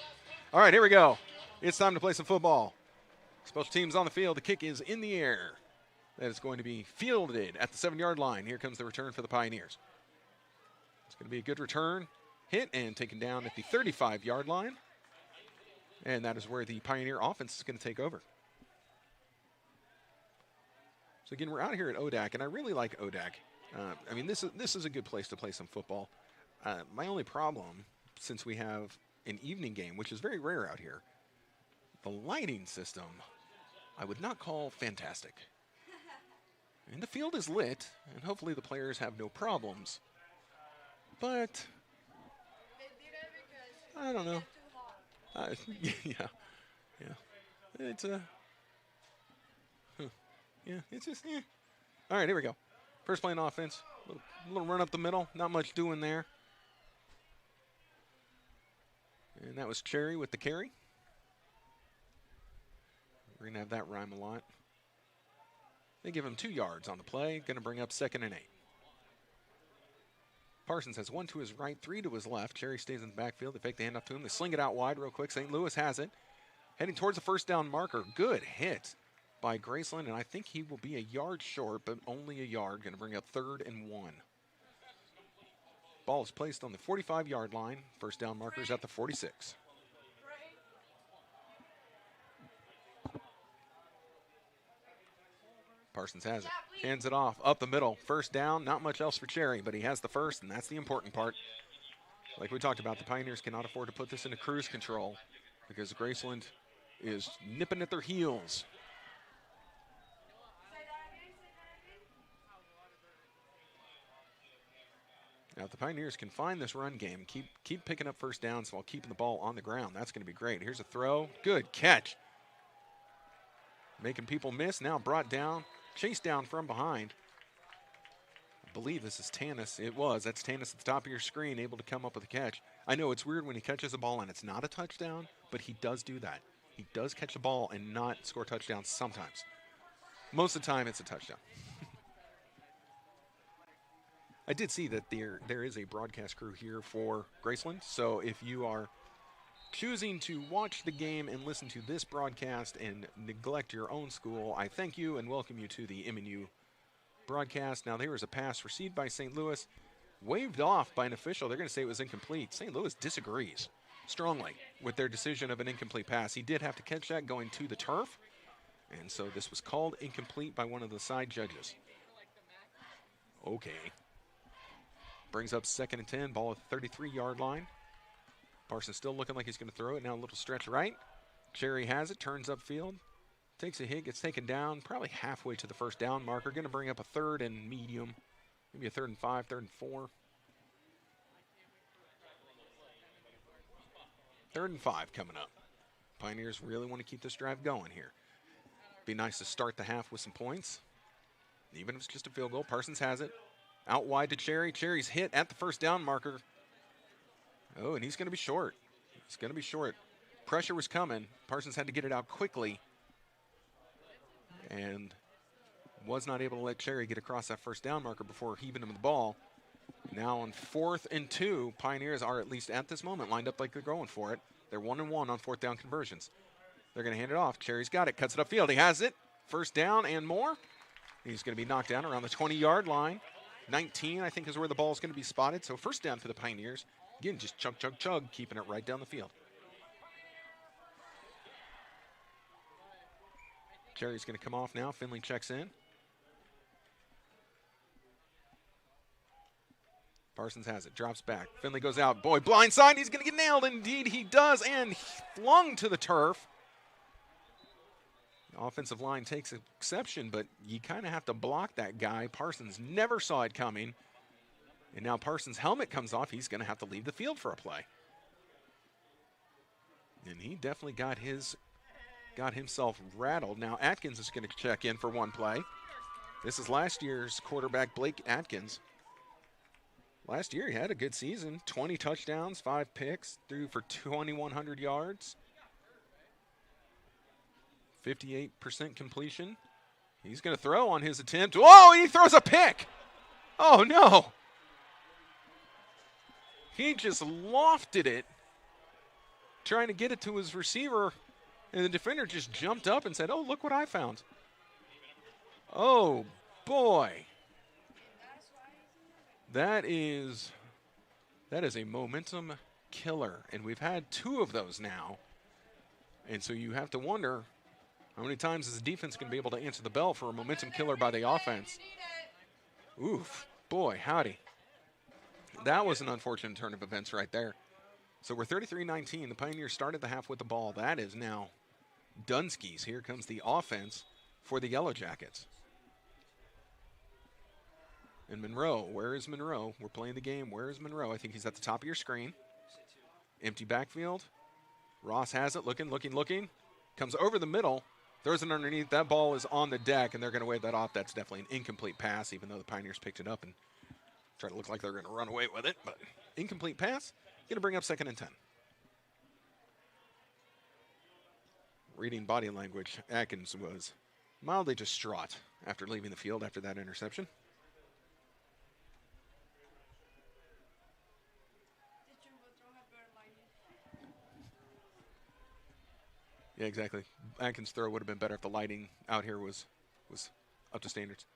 Speaker 5: right, here we go. It's time to play some football. Special teams on the field. The kick is in the air. That is going to be fielded at the 7-yard line. Here comes the return for the Pioneers. It's going to be a good return. Hit and taken down at the 35-yard line. And that is where the Pioneer offense is going to take over. So again, we're out here at ODAC, and I really like ODAC. This is a good place to play some football. My only problem, since we have an evening game, which is very rare out here, the lighting system I would not call fantastic. And the field is lit, and hopefully the players have no problems. But I don't know. Yeah. It's it's just All right, here we go. First play on offense. Little run up the middle. Not much doing there. And that was Cherry with the carry. We're going to have that rhyme a lot. They give him 2 yards on the play. Going to bring up 2nd and 8. Parsons has 1 to his right, 3 to his left. Cherry stays in the backfield. They fake the handoff to him. They sling it out wide real quick. St. Louis has it. Heading towards the first down marker. Good hit by Graceland, and I think he will be a yard short, but only a yard. Going to bring up 3rd and 1. Ball is placed on the 45-yard line. First down marker is at the 46. Parsons has it. Hands it off. Up the middle. First down. Not much else for Cherry, but he has the first, and that's the important part. Like we talked about, the Pioneers cannot afford to put this into cruise control because Graceland is nipping at their heels. Now, if the Pioneers can find this run game, keep picking up first downs while keeping the ball on the ground, that's going to be great. Here's a throw. Good catch. Making people miss. Now brought down. Chased down from behind. I believe this is Tannis. It was. That's Tannis at the top of your screen, able to come up with a catch. I know it's weird when he catches a ball and it's not a touchdown, but he does do that. He does catch the ball and not score touchdowns sometimes. Most of the time, it's a touchdown. I did see that there is a broadcast crew here for Graceland, so if you are choosing to watch the game and listen to this broadcast and neglect your own school, I thank you and welcome you to the MNU broadcast. Now, there was a pass received by St. Louis, waved off by an official. They're going to say it was incomplete. St. Louis disagrees strongly with their decision of an incomplete pass. He did have to catch that going to the turf, and so this was called incomplete by one of the side judges. Okay. Brings up 2nd and 10, ball at the 33-yard line. Parsons still looking like he's going to throw it. Now a little stretch right. Cherry has it, turns upfield, takes a hit, gets taken down, probably halfway to the first down marker. Going to bring up a 3rd and medium, maybe a 3rd and 5, 3rd and 4. 3rd and 5 coming up. Pioneers really want to keep this drive going here. Be nice to start the half with some points, even if it's just a field goal. Parsons has it. Out wide to Cherry. Cherry's hit at the first down marker. Oh, and he's going to be short. He's going to be short. Pressure was coming. Parsons had to get it out quickly and was not able to let Cherry get across that first down marker before heaving him the ball. Now on 4th and 2, Pioneers are, at least at this moment, lined up like they're going for it. They're 1-1 on 4th down conversions. They're going to hand it off. Cherry's got it. Cuts it upfield. He has it. First down and more. He's going to be knocked down around the 20-yard line. 19, I think, is where the ball is going to be spotted. So first down for the Pioneers. Again, just chug, chug, chug, keeping it right down the field. Cherry's going to come off now. Finley checks in. Parsons has it. Drops back. Finley goes out. Boy, blindside. He's going to get nailed. Indeed, he does. And flung to the turf. The offensive line takes exception, but you kind of have to block that guy. Parsons never saw it coming. And now Parsons' helmet comes off. He's going to have to leave the field for a play. And he definitely got himself rattled. Now Atkins is going to check in for one play. This is last year's quarterback, Blake Atkins. Last year he had a good season, 20 touchdowns, 5 picks, threw for 2,100 yards, 58% completion. He's going to throw on his attempt. Whoa, he throws a pick. Oh, no. He just lofted it, trying to get it to his receiver, and the defender just jumped up and said, oh, look what I found. Oh, boy. That is a momentum killer, and we've had 2 of those now. And so you have to wonder how many times is the defense going to be able to answer the bell for a momentum killer by the offense. Oof, boy, howdy. That was an unfortunate turn of events right there. So we're 33-19. The Pioneers started the half with the ball. That is now Dunski's. Here comes the offense for the Yellow Jackets. And Monroe, where is Monroe? We're playing the game. Where is Monroe? I think he's at the top of your screen. Empty backfield. Ross has it, looking. Comes over the middle, throws it underneath. That ball is on the deck, and they're going to wave that off. That's definitely an incomplete pass, even though the Pioneers picked it up and tried to look like they're going to run away with it. But incomplete pass, going to bring up 2nd and 10. Reading body language, Atkins was mildly distraught after leaving the field after that interception. Yeah, exactly. Atkins' throw would have been better if the lighting out here was up to standards.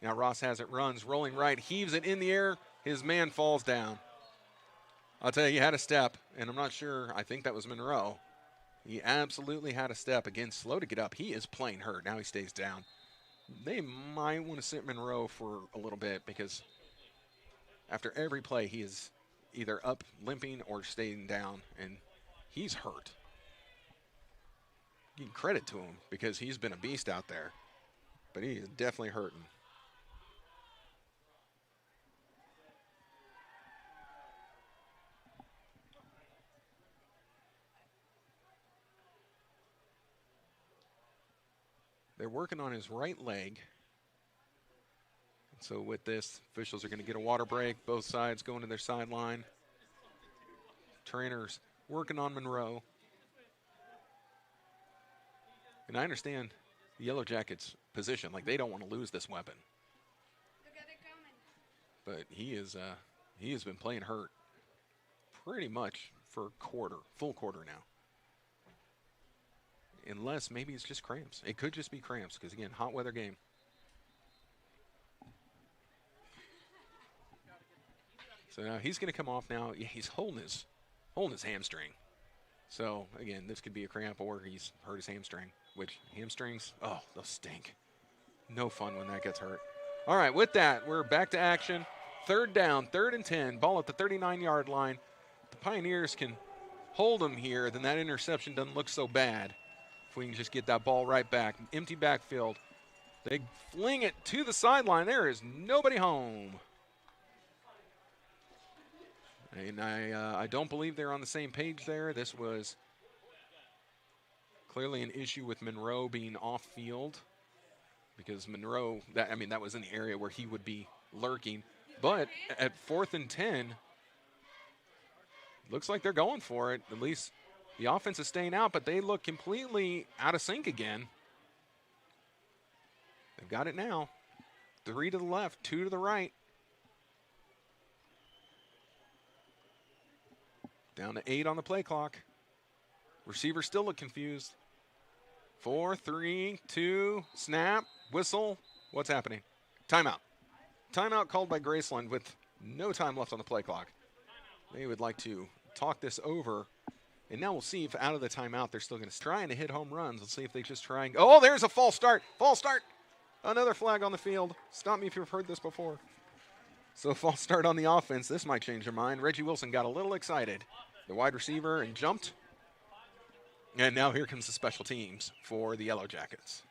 Speaker 5: Now Ross has it, runs, rolling right, heaves it in the air. His man falls down. I'll tell you, he had a step, and I'm not sure. I think that was Monroe. He absolutely had a step. Again, slow to get up. He is playing hurt. Now he stays down. They might want to sit Monroe for a little bit because after every play, he is either up limping or staying down, and he's hurt. Give credit to him because he's been a beast out there, but he is definitely hurting. They're working on his right leg. So with this, officials are going to get a water break. Both sides going to their sideline. Trainers working on Monroe. And I understand the Yellow Jackets' position. Like, they don't want to lose this weapon.
Speaker 4: Look at it coming.
Speaker 5: But he has been playing hurt pretty much for full quarter now. Unless maybe it's just cramps. It could just be cramps because, again, hot weather game. So now he's going to come off now. Yeah, he's holding his hamstring. So, again, this could be a cramp or he's hurt his hamstring, which hamstrings, oh, they'll stink. No fun when that gets hurt. All right, with that, we're back to action. 3rd down, 3rd and 10, ball at the 39-yard line. The Pioneers can hold them here, then that interception doesn't look so bad. If we can just get that ball right back. Empty backfield. They fling it to the sideline. There is nobody home. And I don't believe they're on the same page there. This was clearly an issue with Monroe being off field because Monroe, that was in the area where he would be lurking. But at 4th and 10, looks like they're going for it. At least the offense is staying out, but they look completely out of sync again. They've got it now. 3 to the left, 2 to the right. Down to 8 on the play clock. Receivers still look confused. 4, 3, 2, snap, whistle. What's happening? Timeout. Timeout called by Graceland with no time left on the play clock. They would like to talk this over. And now we'll see if out of the timeout they're still going to try to hit home runs. Let's see if they just try and... Oh, there's a false start. False start. Another flag on the field. Stop me if you've heard this before. So false start on the offense. This might change your mind. Reggie Wilson got a little excited. The wide receiver and jumped. And now here comes the special teams for the Yellow Jackets.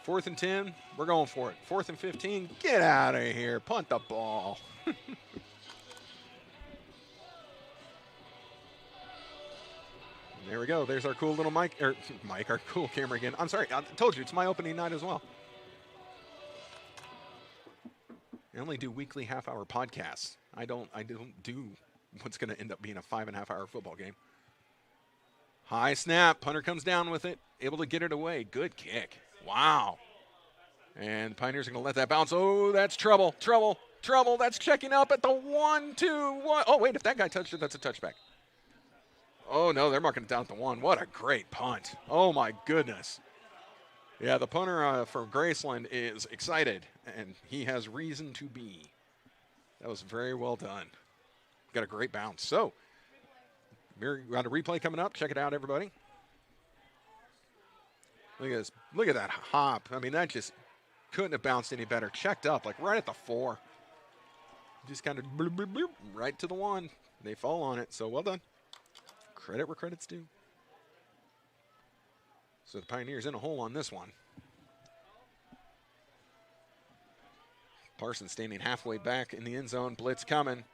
Speaker 5: 4th and 10. We're going for it. 4th and 15. Get out of here. Punt the ball. There we go. There's our cool little mic, our cool camera again. I'm sorry. I told you, it's my opening night as well. I only do weekly half-hour podcasts. I don't do what's going to end up being a 5.5-hour football game. High snap. Punter comes down with it. Able to get it away. Good kick. Wow. And the Pioneers are going to let that bounce. Oh, that's trouble. Trouble. Trouble. That's checking up at the 1, 2, 1. Oh, wait. If that guy touched it, that's a touchback. Oh, no. They're marking it down at the 1. What a great punt. Oh, my goodness. Yeah, the punter from Graceland is excited, and he has reason to be. That was very well done. Got a great bounce. So, we got a replay coming up. Check it out, everybody. Look at this. Look at that hop. I mean, that just couldn't have bounced any better. Checked up, like right at the 4. Just kind of bloop, bloop, bloop, right to the 1. They fall on it, so well done. Credit where credit's due. So the Pioneers in a hole on this one. Parsons standing halfway back in the end zone. Blitz coming.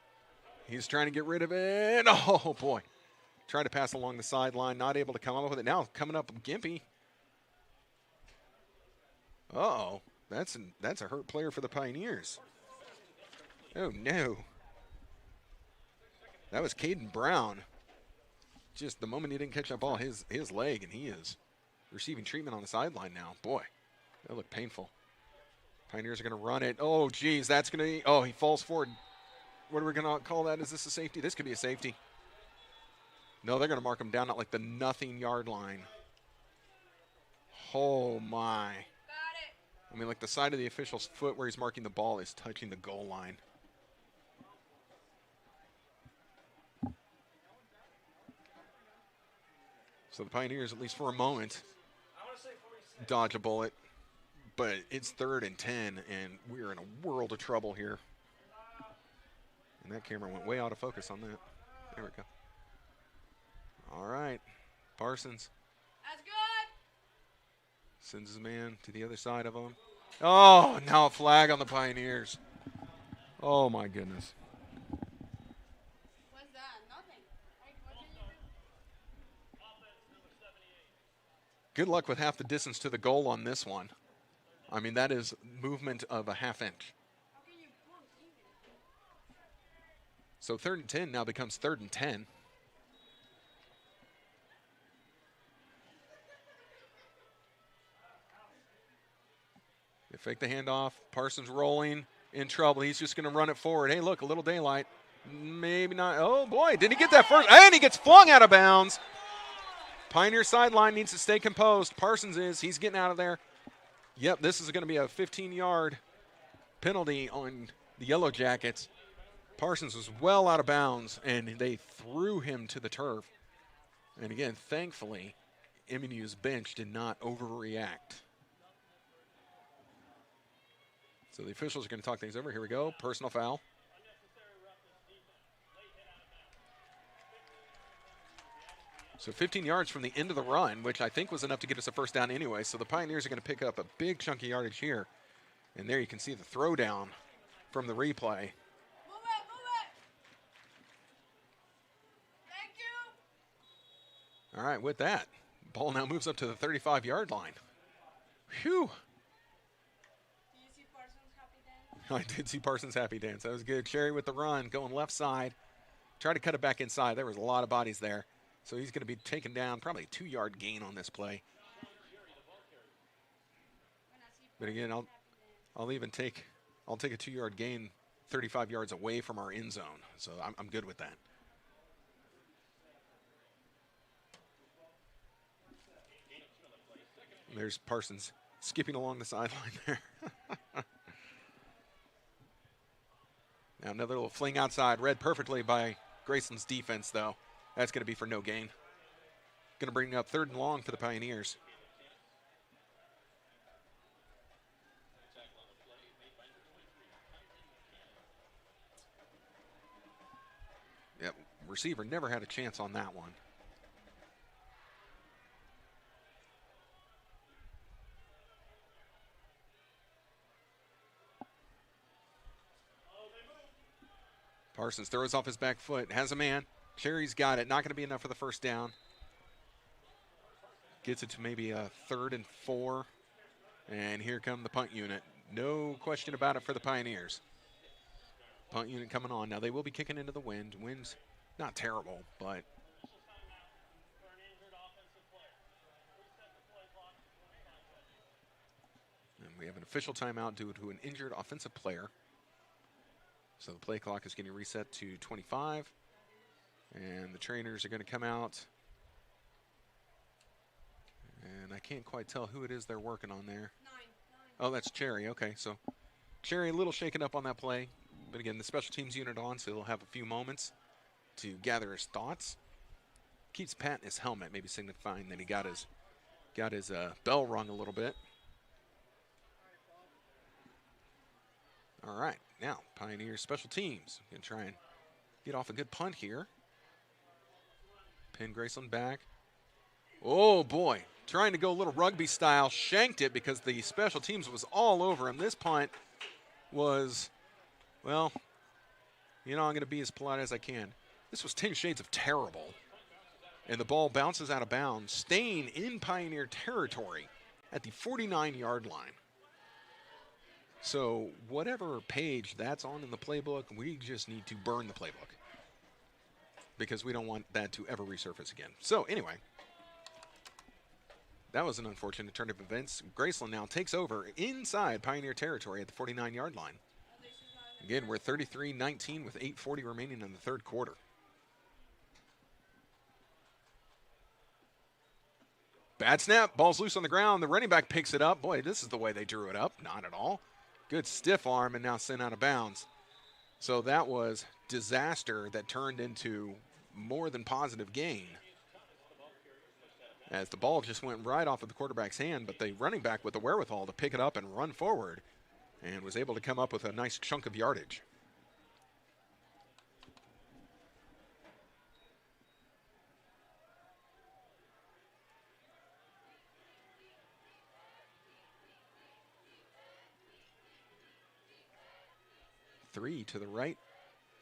Speaker 5: He's trying to get rid of it. Oh, boy. Tried to pass along the sideline. Not able to come up with it. Now coming up Gimpy. Uh-oh. That's a hurt player for the Pioneers. Oh, no. That was Caden Brown. Just the moment he didn't catch that ball, his leg, and he is receiving treatment on the sideline now. Boy, that looked painful. Pioneers are going to run it. Oh, geez, that's going to be – oh, he falls forward. What are we going to call that? Is this a safety? This could be a safety. No, they're going to mark him down at like the nothing-yard line. Oh, my.
Speaker 4: Got it.
Speaker 5: I mean, like the side of the official's foot where he's marking the ball is touching the goal line. So the Pioneers, at least for a moment, dodge a bullet. But it's 3rd and 10, and we're in a world of trouble here. And that camera went way out of focus on that. There we go. All right. Parsons.
Speaker 4: That's good.
Speaker 5: Sends his man to the other side of him. Oh, now a flag on the Pioneers. Oh, my goodness.
Speaker 4: What's that? Nothing. Like, what did you do?
Speaker 5: Good luck with half the distance to the goal on this one. I mean, that is movement of a half inch.
Speaker 4: How can you punt even?
Speaker 5: So 3rd and 10 now becomes 3rd and 10. They fake the handoff. Parsons rolling, in trouble. He's just going to run it forward. Hey, look, a little daylight. Maybe not. Oh, boy, did he get that first? And he gets flung out of bounds. Pioneer sideline needs to stay composed. Parsons is. He's getting out of there. Yep, this is going to be a 15-yard penalty on the Yellow Jackets. Parsons was well out of bounds, and they threw him to the turf. And again, thankfully, MNU's bench did not overreact. So the officials are going to talk things over. Here we go. Personal foul. So 15 yards from the end of the run, which I think was enough to get us a first down anyway. So the Pioneers are going to pick up a big chunk of yardage here. And there you can see the throwdown from the replay.
Speaker 4: Move it, move it. Thank you.
Speaker 5: All right, with that, ball now moves up to the 35-yard line. Whew.
Speaker 4: Do you see Parsons' happy dance?
Speaker 5: I did see Parsons' happy dance. That was good. Cherry with the run, going left side. Try to cut it back inside. There was a lot of bodies there. So he's going to be taken down, probably a 2-yard gain on this play. But again, I'll take a 2-yard gain 35 yards away from our end zone. So I'm good with that. And there's Parsons skipping along the sideline there. Now another little fling outside, read perfectly by Graceland's defense, though. That's going to be for no gain. Going to bring up 3rd and long for the Pioneers. Yep, receiver never had a chance on that one. Parsons throws off his back foot, has a man. Cherry's got it. Not going to be enough for the first down. Gets it to maybe a 3rd and 4. And here come the punt unit. No question about it for the Pioneers. Punt unit coming on. Now they will be kicking into the wind. Wind's not terrible, but and we have an official timeout due to an injured offensive player. So the play clock is getting reset to 25. And the trainers are going to come out. And I can't quite tell who it is they're working on there. Oh, that's Cherry. Okay, so Cherry a little shaken up on that play. But again, the special teams unit on, so he'll have a few moments to gather his thoughts. Keeps patting his helmet, maybe signifying that he got his bell rung a little bit. All right, now Pioneers special teams. Gonna try and get off a good punt here. Pin Graceland back. Oh boy, trying to go a little rugby style, shanked it because the special teams was all over him. This punt was, well, you know, I'm going to be as polite as I can. This was 10 shades of terrible. And the ball bounces out of bounds, staying in Pioneer territory at the 49-yard line. So whatever page that's on in the playbook, we just need to burn the playbook because we don't want that to ever resurface again. So anyway, that was an unfortunate turn of events. Graceland now takes over inside Pioneer territory at the 49-yard line. Again, we're 33-19 with 8:40 remaining in the third quarter. Bad snap, ball's loose on the ground. The running back picks it up. Boy, this is the way they drew it up. Not at all. Good stiff arm and now sent out of bounds. So that was disaster that turned into more than positive gain, as the ball just went right off of the quarterback's hand, but the running back with the wherewithal to pick it up and run forward and was able to come up with a nice chunk of yardage. Three to the right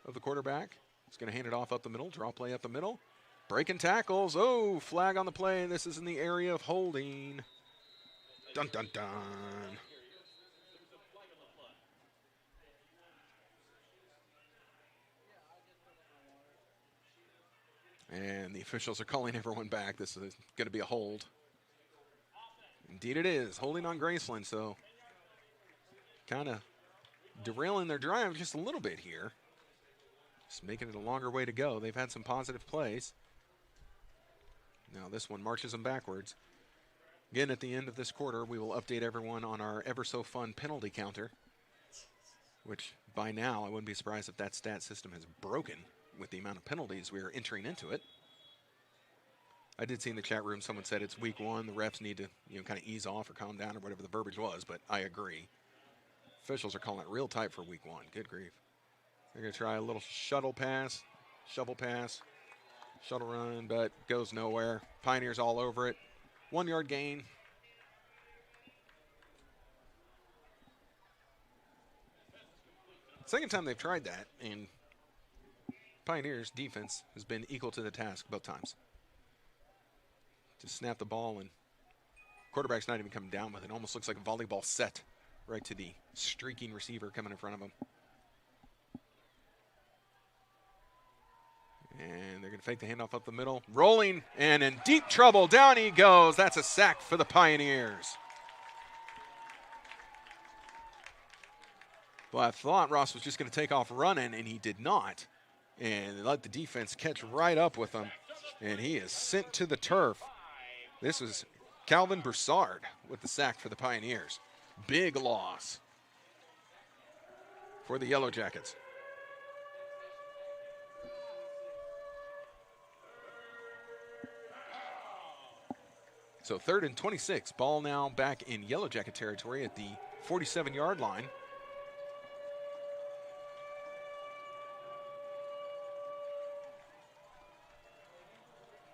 Speaker 5: of the quarterback. He's going to hand it off up the middle, draw play up the middle. Breaking tackles. Oh, flag on the play. This is in the area of holding. Dun, dun, dun. And the officials are calling everyone back. This is going to be a hold. Indeed it is. Holding on Graceland, so kind of derailing their drive just a little bit here. Just making it a longer way to go. They've had some positive plays. Now this one marches them backwards. Again, at the end of this quarter, we will update everyone on our ever-so-fun penalty counter, which by now I wouldn't be surprised if that stat system has broken with the amount of penalties we are entering into it. I did see in the chat room someone said it's week one. The refs need to, kind of ease off or calm down or whatever the verbiage was, but I agree. Officials are calling it real tight for week one. Good grief. They're going to try a little shovel pass, shuttle run, but goes nowhere. Pioneers all over it. 1 yard gain. Second time they've tried that, and Pioneers defense has been equal to the task both times. Just snap the ball, and quarterback's not even coming down with it. Almost looks like a volleyball set right to the streaking receiver coming in front of him. And they're going to fake the handoff up the middle. Rolling, and in deep trouble. Down he goes. That's a sack for the Pioneers. Well, I thought Ross was just going to take off running, and he did not. And they let the defense catch right up with him. And he is sent to the turf. This was Calvin Broussard with the sack for the Pioneers. Big loss for the Yellow Jackets. So 3rd and 26. Ball now back in Yellow Jacket territory at the 47-yard line.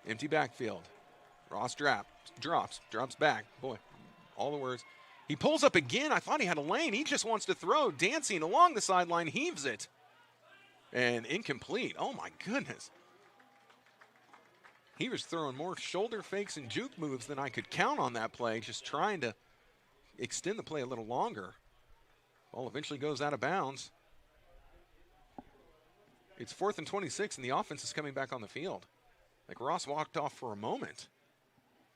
Speaker 5: Empty backfield. Ross drops back. Boy, all the words. He pulls up again. I thought he had a lane. He just wants to throw. Dancing along the sideline, heaves it. And incomplete. Oh, my goodness. He was throwing more shoulder fakes and juke moves than I could count on that play, just trying to extend the play a little longer. Ball eventually goes out of bounds. It's 4th and 26, and the offense is coming back on the field. Like Ross walked off for a moment.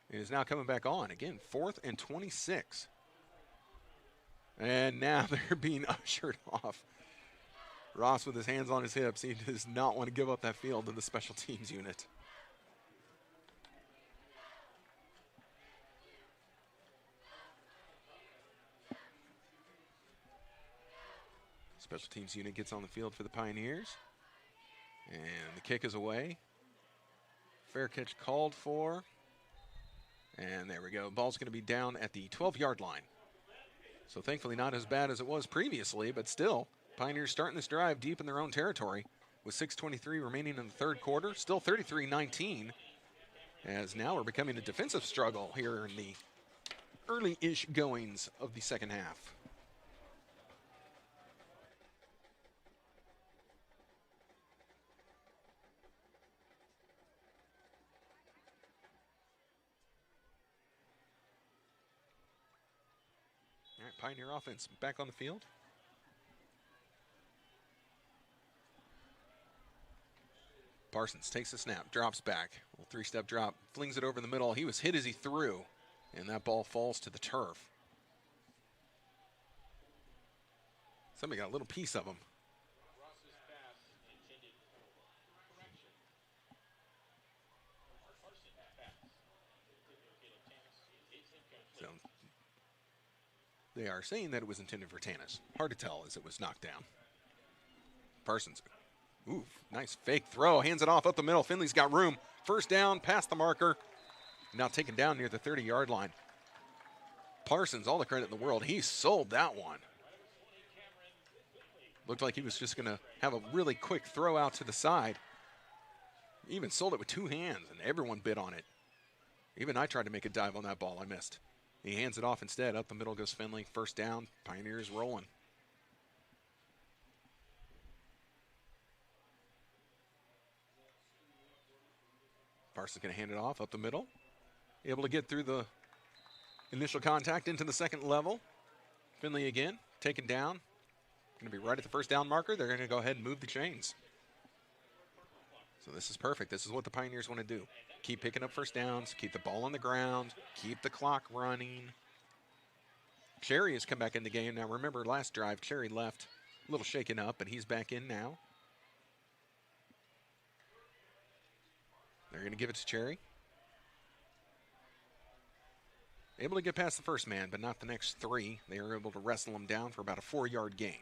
Speaker 5: It is now coming back on. Again, 4th and 26. And now they're being ushered off. Ross with his hands on his hips. He does not want to give up that field to the special teams unit. Special teams unit gets on the field for the Pioneers. And the kick is away. Fair catch called for. And there we go. Ball's going to be down at the 12-yard line. So thankfully not as bad as it was previously, but still, Pioneers starting this drive deep in their own territory with 6:23 remaining in the third quarter. Still 33-19, as now we're becoming a defensive struggle here in the early-ish goings of the second half. All right, Pioneer offense back on the field. Parsons takes the snap, drops back. A little three-step drop, flings it over the middle. He was hit as he threw, and that ball falls to the turf. Somebody got a little piece of him.
Speaker 1: Ross's pass intended for correction. Parsons' pass to the kid of Tannis is incomplete.
Speaker 5: So they are saying that it was intended for Tannis. Hard to tell as it was knocked down. Parsons. Ooh, nice fake throw. Hands it off up the middle. Finley's got room. First down, past the marker. Now taken down near the 30-yard line. Parsons, all the credit in the world. He sold that one. Looked like he was just going to have a really quick throw out to the side. He even sold it with two hands, and everyone bid on it. Even I tried to make a dive on that ball. I missed. He hands it off instead. Up the middle goes Finley. First down. Pioneers rolling. Parsons going to hand it off up the middle. Able to get through the initial contact into the second level. Finley again, taken down. Going to be right at the first down marker. They're going to go ahead and move the chains. So this is perfect. This is what the Pioneers want to do. Keep picking up first downs, keep the ball on the ground, keep the clock running. Cherry has come back in the game. Now remember last drive, Cherry left a little shaken up, but he's back in now. They're going to give it to Cherry. Able to get past the first man, but not the next three. They are able to wrestle him down for about a 4-yard gain.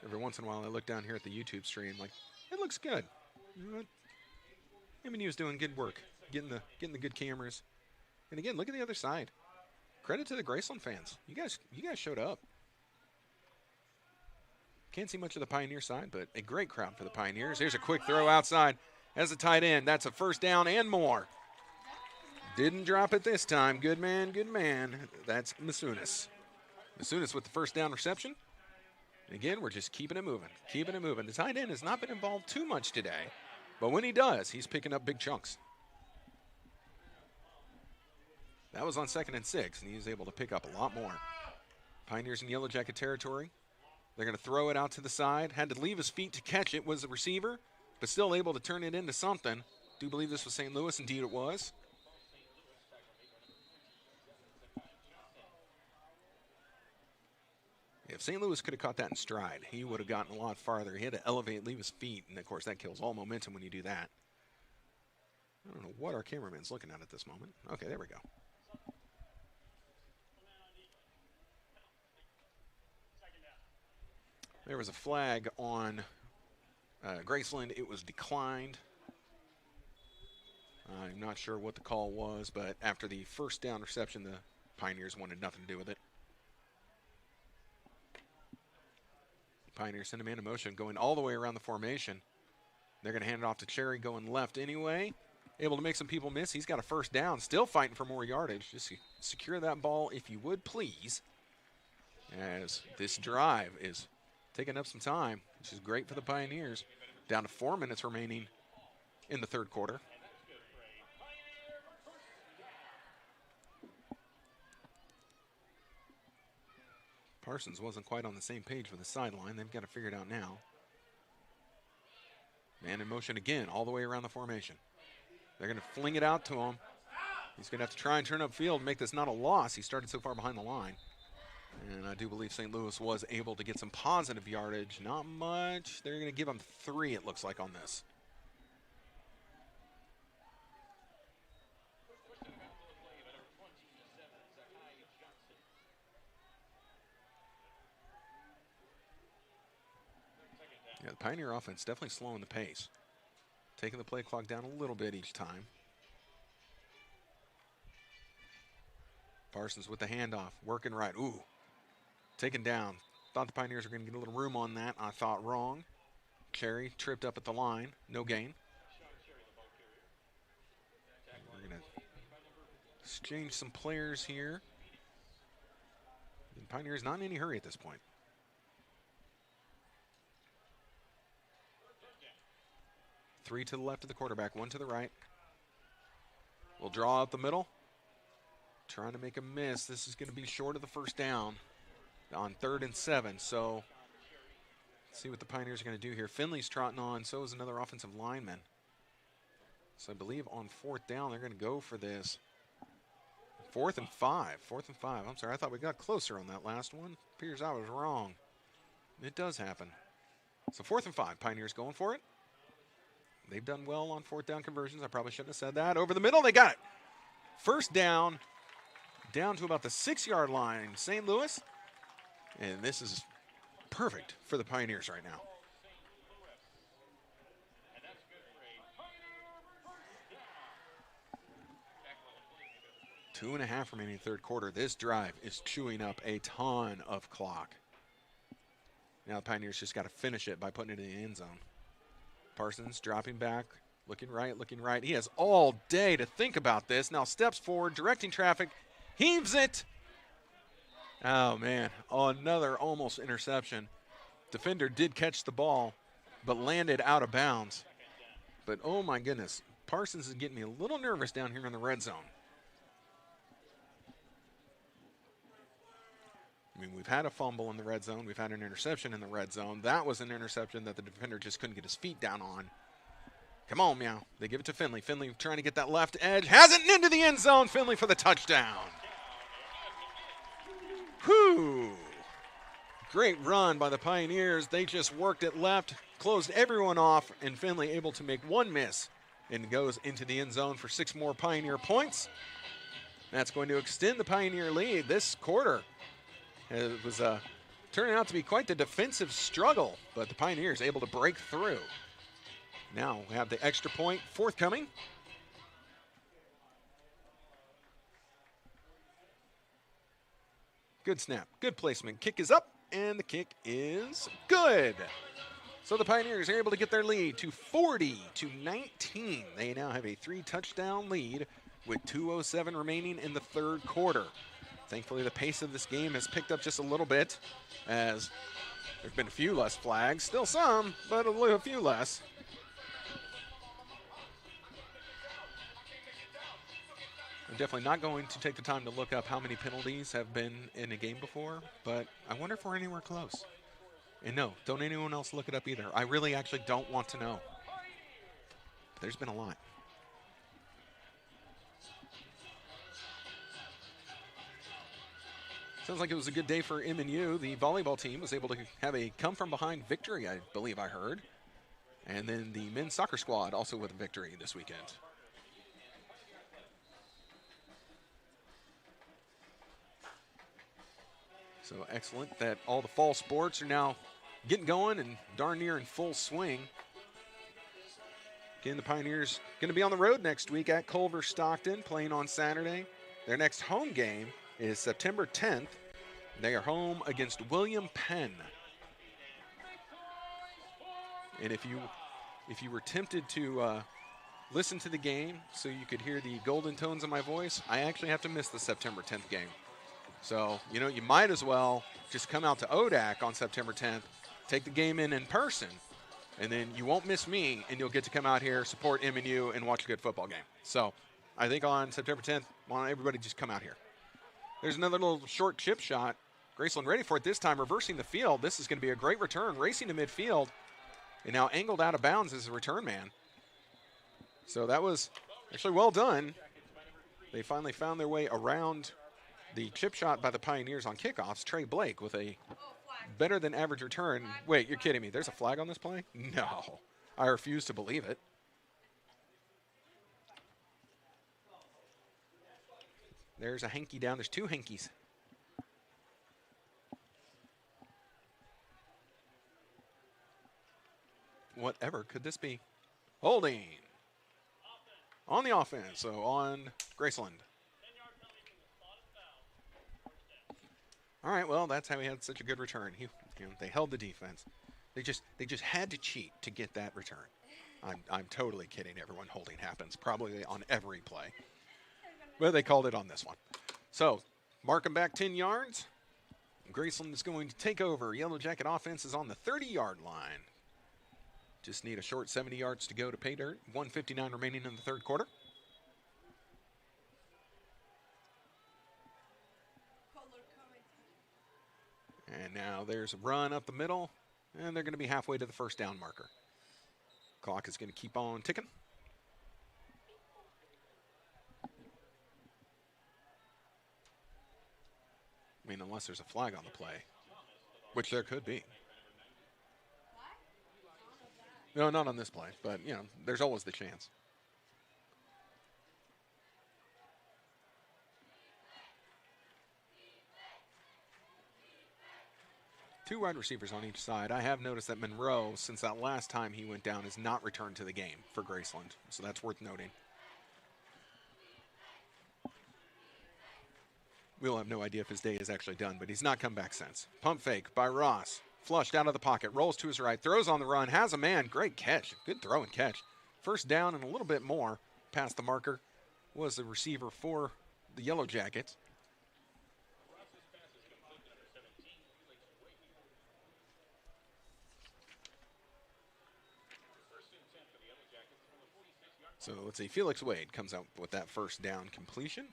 Speaker 5: Every once in a while, I look down here at the YouTube stream, like, it looks good. You know what? MNU is doing good work, getting the good cameras. And again, look at the other side. Credit to the Graceland fans. You guys showed up. Can't see much of the Pioneer side, but a great crowd for the Pioneers. Here's a quick throw outside as a tight end. That's a first down and more. Didn't drop it this time. Good man, good man. That's Masunis. Masunis with the first down reception. And again, we're just keeping it moving, keeping it moving. The tight end has not been involved too much today, but when he does, he's picking up big chunks. That was on 2nd and 6, and he was able to pick up a lot more. Pioneers in Yellow Jacket territory. They're going to throw it out to the side. Had to leave his feet to catch it, was the receiver, but still able to turn it into something. Do believe this was St. Louis. Indeed it was. If St. Louis could have caught that in stride, he would have gotten a lot farther. He had to elevate, leave his feet, and of course that kills all momentum when you do that. I don't know what our cameraman's looking at this moment. Okay, there we go. There was a flag on Graceland. It was declined. I'm not sure what the call was, but after the first down reception, the Pioneers wanted nothing to do with it. Pioneers send a man in motion, going all the way around the formation. They're going to hand it off to Cherry, going left anyway. Able to make some people miss. He's got a first down, still fighting for more yardage. Just secure that ball if you would, please. as this drive is taking up some time, which is great for the Pioneers. Down to 4 minutes remaining in the third quarter. Parsons wasn't quite on the same page with the sideline. They've got to figure it out now. Man in motion again, all the way around the formation. They're going to fling it out to him. He's going to have to try and turn upfield and make this not a loss. He started so far behind the line. And I do believe St. Louis was able to get some positive yardage. Not much. They're going to give him 3, it looks like, on this. Yeah, the Pioneer offense definitely slowing the pace. Taking the play clock down a little bit each time. Parsons with the handoff, working right. Ooh, taken down. Thought the Pioneers were going to get a little room on that. I thought wrong. Cherry tripped up at the line. No gain. We're going to exchange some players here. The Pioneers not in any hurry at this point. Three to the left of the quarterback, 1 to the right. We'll draw out the middle. Trying to make a miss. This is going to be short of the first down on 3rd and 7. So let's see what the Pioneers are going to do here. Finley's trotting on. So is another offensive lineman. So I believe on 4th down, they're going to go for this. 4th and 5. 4th and 5. I'm sorry. I thought we got closer on that last one. Appears I was wrong. It does happen. So 4th and 5. Pioneers going for it. They've done well on 4th down conversions. I probably shouldn't have said that. Over the middle, they got it. First down. Down to about the 6-yard line, St. Louis. And this is perfect for the Pioneers right now. Two and a half remaining third quarter. This drive is chewing up a ton of clock. Now the Pioneers just got to finish it by putting it in the end zone. Parsons dropping back, looking right, looking right. He has all day to think about this. Now steps forward, directing traffic. Heaves it. Oh, man. Another almost interception. Defender did catch the ball, but landed out of bounds. But, oh, my goodness. Parsons is getting me a little nervous down here in the red zone. I mean, we've had a fumble in the red zone. We've had an interception in the red zone. That was an interception that the defender just couldn't get his feet down on. Come on, meow. They give it to Finley. Finley trying to get that left edge. Has it into the end zone. Finley for the touchdown. Whew. Great run by the Pioneers. They just worked it left, closed everyone off, and Finley able to make one miss and goes into the end zone for 6 more Pioneer points. That's going to extend the Pioneer lead this quarter. It was turning out to be quite the defensive struggle, but the Pioneers able to break through. Now we have the extra point forthcoming. Good snap, good placement. Kick is up, and the kick is good. So the Pioneers are able to get their lead to 40-19. They now have a 3-touchdown lead with 2:07 remaining in the third quarter. Thankfully, the pace of this game has picked up just a little bit, as there have been a few less flags. Still some, but a few less. I'm definitely not going to take the time to look up how many penalties have been in a game before, but I wonder if we're anywhere close. And no, don't anyone else look it up either. I really actually don't want to know. But there's been a lot. Sounds like it was a good day for MNU. The volleyball team was able to have a come-from-behind victory, I believe I heard. And then the men's soccer squad also with a victory this weekend. So excellent that all the fall sports are now getting going and darn near in full swing. Again, the Pioneers going to be on the road next week at Culver Stockton, playing on Saturday. Their next home game is September 10th. They are home against William Penn. And if you were tempted to listen to the game so you could hear the golden tones of my voice, I actually have to miss the September 10th game. So, you know, you might as well just come out to ODAC on September 10th, take the game in person, and then you won't miss me, and you'll get to come out here, support MNU, and watch a good football game. So I think on September 10th, why don't everybody just come out here. There's another little short chip shot. Graceland ready for it this time, reversing the field. This is going to be a great return, racing to midfield, and now angled out of bounds as a return man. So that was actually well done. They finally found their way around the chip shot by the Pioneers on kickoffs. Trey Blake with a better than average return. Wait, you're kidding me. There's a flag on this play? No. I refuse to believe it. There's a hanky down. There's two hankies. Whatever could this be? Holding on the offense, so on Graceland. All right, well, that's how he had such a good return. They held the defense. They just had to cheat to get that return. I'm totally kidding. Everyone, holding happens probably on every play, but they called it on this one. So mark them back 10 yards. Graceland is going to take over. Yellow Jacket offense is on the 30-yard line. Just need a short 70 yards to go to pay dirt. 1:59 remaining in the third quarter. And now there's a run up the middle, and they're going to be halfway to the first down marker. Clock is going to keep on ticking. I mean, unless there's a flag on the play, which there could be. No, not on this play, but, you know, there's always the chance. Two wide receivers on each side. I have noticed that Monroe, since that last time he went down, has not returned to the game for Graceland, so that's worth noting. We'll have no idea if his day is actually done, but he's not come back since. Pump fake by Ross. Flushed out of the pocket, rolls to his right, throws on the run, has a man. Great catch. Good throw and catch. First down and a little bit more past the marker was the receiver for the Yellow Jackets. So let's see, Felix Wade comes out with that first down completion.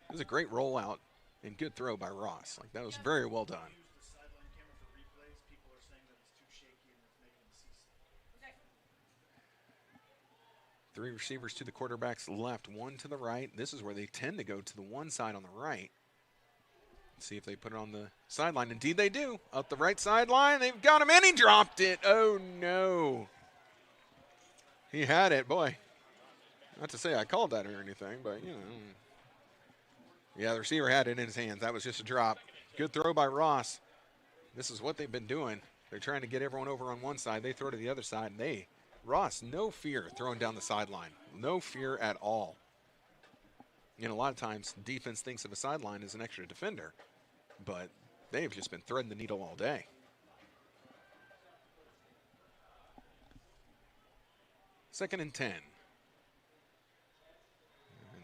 Speaker 5: It was a great rollout and good throw by Ross. Like, that was very well done. Three receivers to the quarterback's left, one to the right. This is where they tend to go to the one side on the right. Let's see if they put it on the sideline. Indeed they do. Up the right sideline. They've got him, and he dropped it. Oh, no. He had it. Boy, not to say I called that or anything, but, you know. Yeah, the receiver had it in his hands. That was just a drop. Good throw by Ross. This is what they've been doing. They're trying to get everyone over on one side. They throw to the other side, and Ross, no fear throwing down the sideline. No fear at all. You know, a lot of times defense thinks of a sideline as an extra defender, but they've just been threading the needle all day. Second and 10. And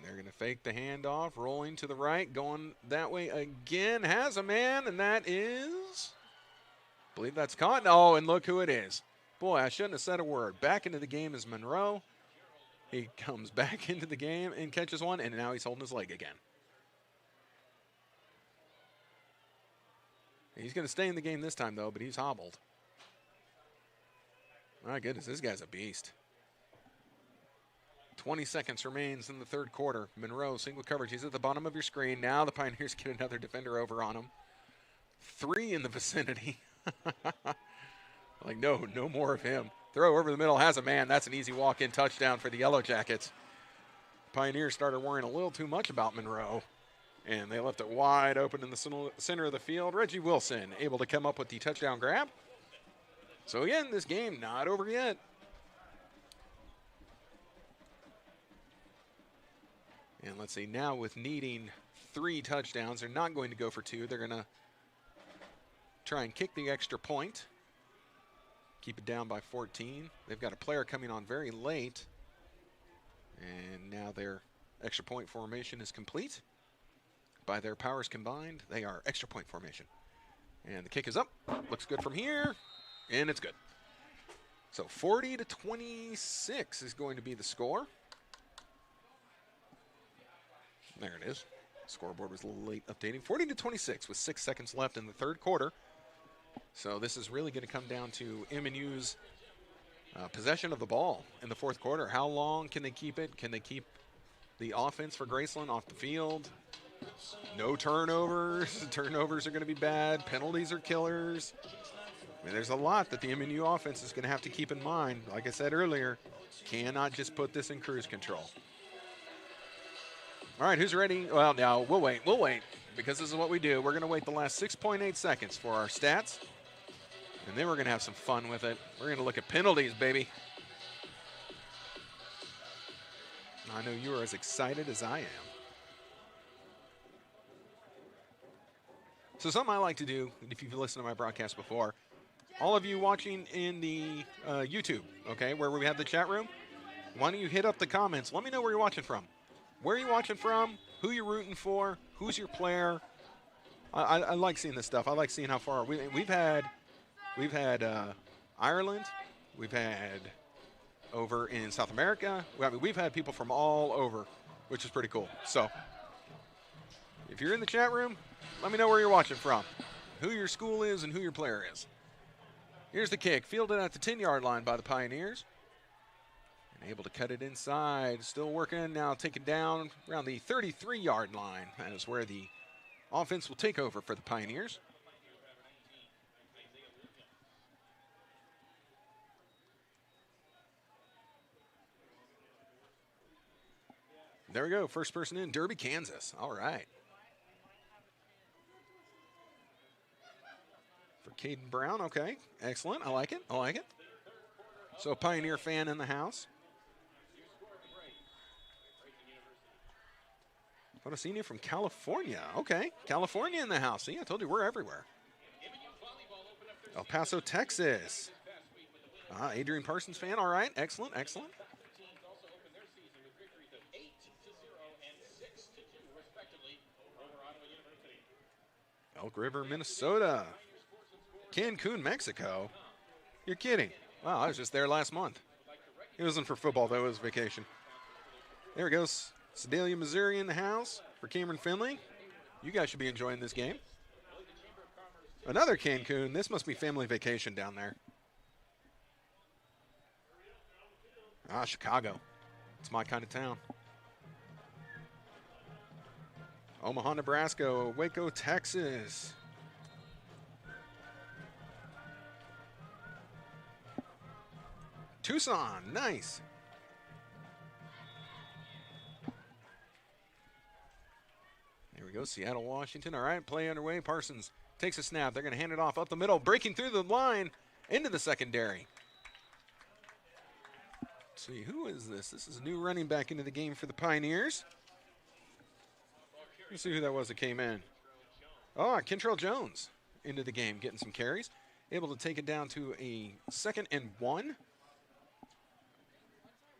Speaker 5: they're going to fake the handoff, rolling to the right, going that way again. Has a man, and that is, I believe that's caught. Oh, and look who it is. Boy, I shouldn't have said a word. Back into the game is Monroe. He comes back into the game and catches one, and now he's holding his leg again. He's going to stay in the game this time, though, but he's hobbled. My goodness, this guy's a beast. 20 seconds remains in the third quarter. Monroe, single coverage. He's at the bottom of your screen. Now the Pioneers get another defender over on him. 3 in the vicinity. Like, no more of him. Throw over the middle, has a man. That's an easy walk-in touchdown for the Yellow Jackets. Pioneers started worrying a little too much about Monroe, and they left it wide open in the center of the field. Reggie Wilson able to come up with the touchdown grab. So again, this game not over yet. And let's see, now with needing 3 touchdowns, they're not going to go for 2. They're going to try and kick the extra point. Keep it down by 14. They've got a player coming on very late. And now their extra point formation is complete. by their powers combined, they are extra point formation. And the kick is up. Looks good from here. And it's good. So 40-26 is going to be the score. There it is. Scoreboard was a little late updating. 40-26 with 6 seconds left in the third quarter. So this is really going to come down to MNU's possession of the ball in the fourth quarter. How long can they keep it? Can they keep the offense for Graceland off the field? No turnovers. Turnovers are going to be bad. Penalties are killers. I mean, there's a lot that the MNU offense is going to have to keep in mind. Like I said earlier, cannot just put this in cruise control. All right, who's ready? Well, now we'll wait, because this is what we do. We're going to wait the last 6.8 seconds for our stats, and then we're going to have some fun with it. We're going to look at penalties, baby. I know you are as excited as I am. So something I like to do, if you've listened to my broadcast before, all of you watching in the YouTube, okay, where we have the chat room, why don't you hit up the comments? Let me know where you're watching from. Where are you watching from? Who you're rooting for? Who's your player? I like seeing this stuff. I like seeing how far we've had Ireland. We've had over in South America. We've had people from all over, which is pretty cool. So if you're in the chat room, let me know where you're watching from, who your school is, and who your player is. Here's the kick, fielded at the 10-yard line by the Pioneers. And able to cut it inside. Still working now, taken down around the 33-yard line. That is where the offense will take over for the Pioneers. There we go, first person in, Derby, Kansas. All right. For Caden Brown, okay, excellent, I like it, I like it. So a Pioneer fan in the house. What a senior from California. Okay, California in the house. See, I told you we're everywhere. El Paso, Texas. Adrian Parsons fan. All right, excellent, excellent. Elk River, Minnesota. Cancun, Mexico. You're kidding. Wow, I was just there last month. It wasn't for football, though. It was vacation. There it goes. Sedalia, Missouri in the house for Cameron Finley. You guys should be enjoying this game. Another Cancun. This must be family vacation down there. Chicago. It's my kind of town. Omaha, Nebraska. Waco, Texas. Tucson. Nice. There we go, Seattle, Washington. All right, play underway. Parsons takes a snap. They're going to hand it off up the middle, breaking through the line into the secondary. Let's see, who is this? This is a new running back into the game for the Pioneers. Let's see who that was that came in. Oh, Kentrell Jones into the game, getting some carries. Able to take it down to a 2nd and 1.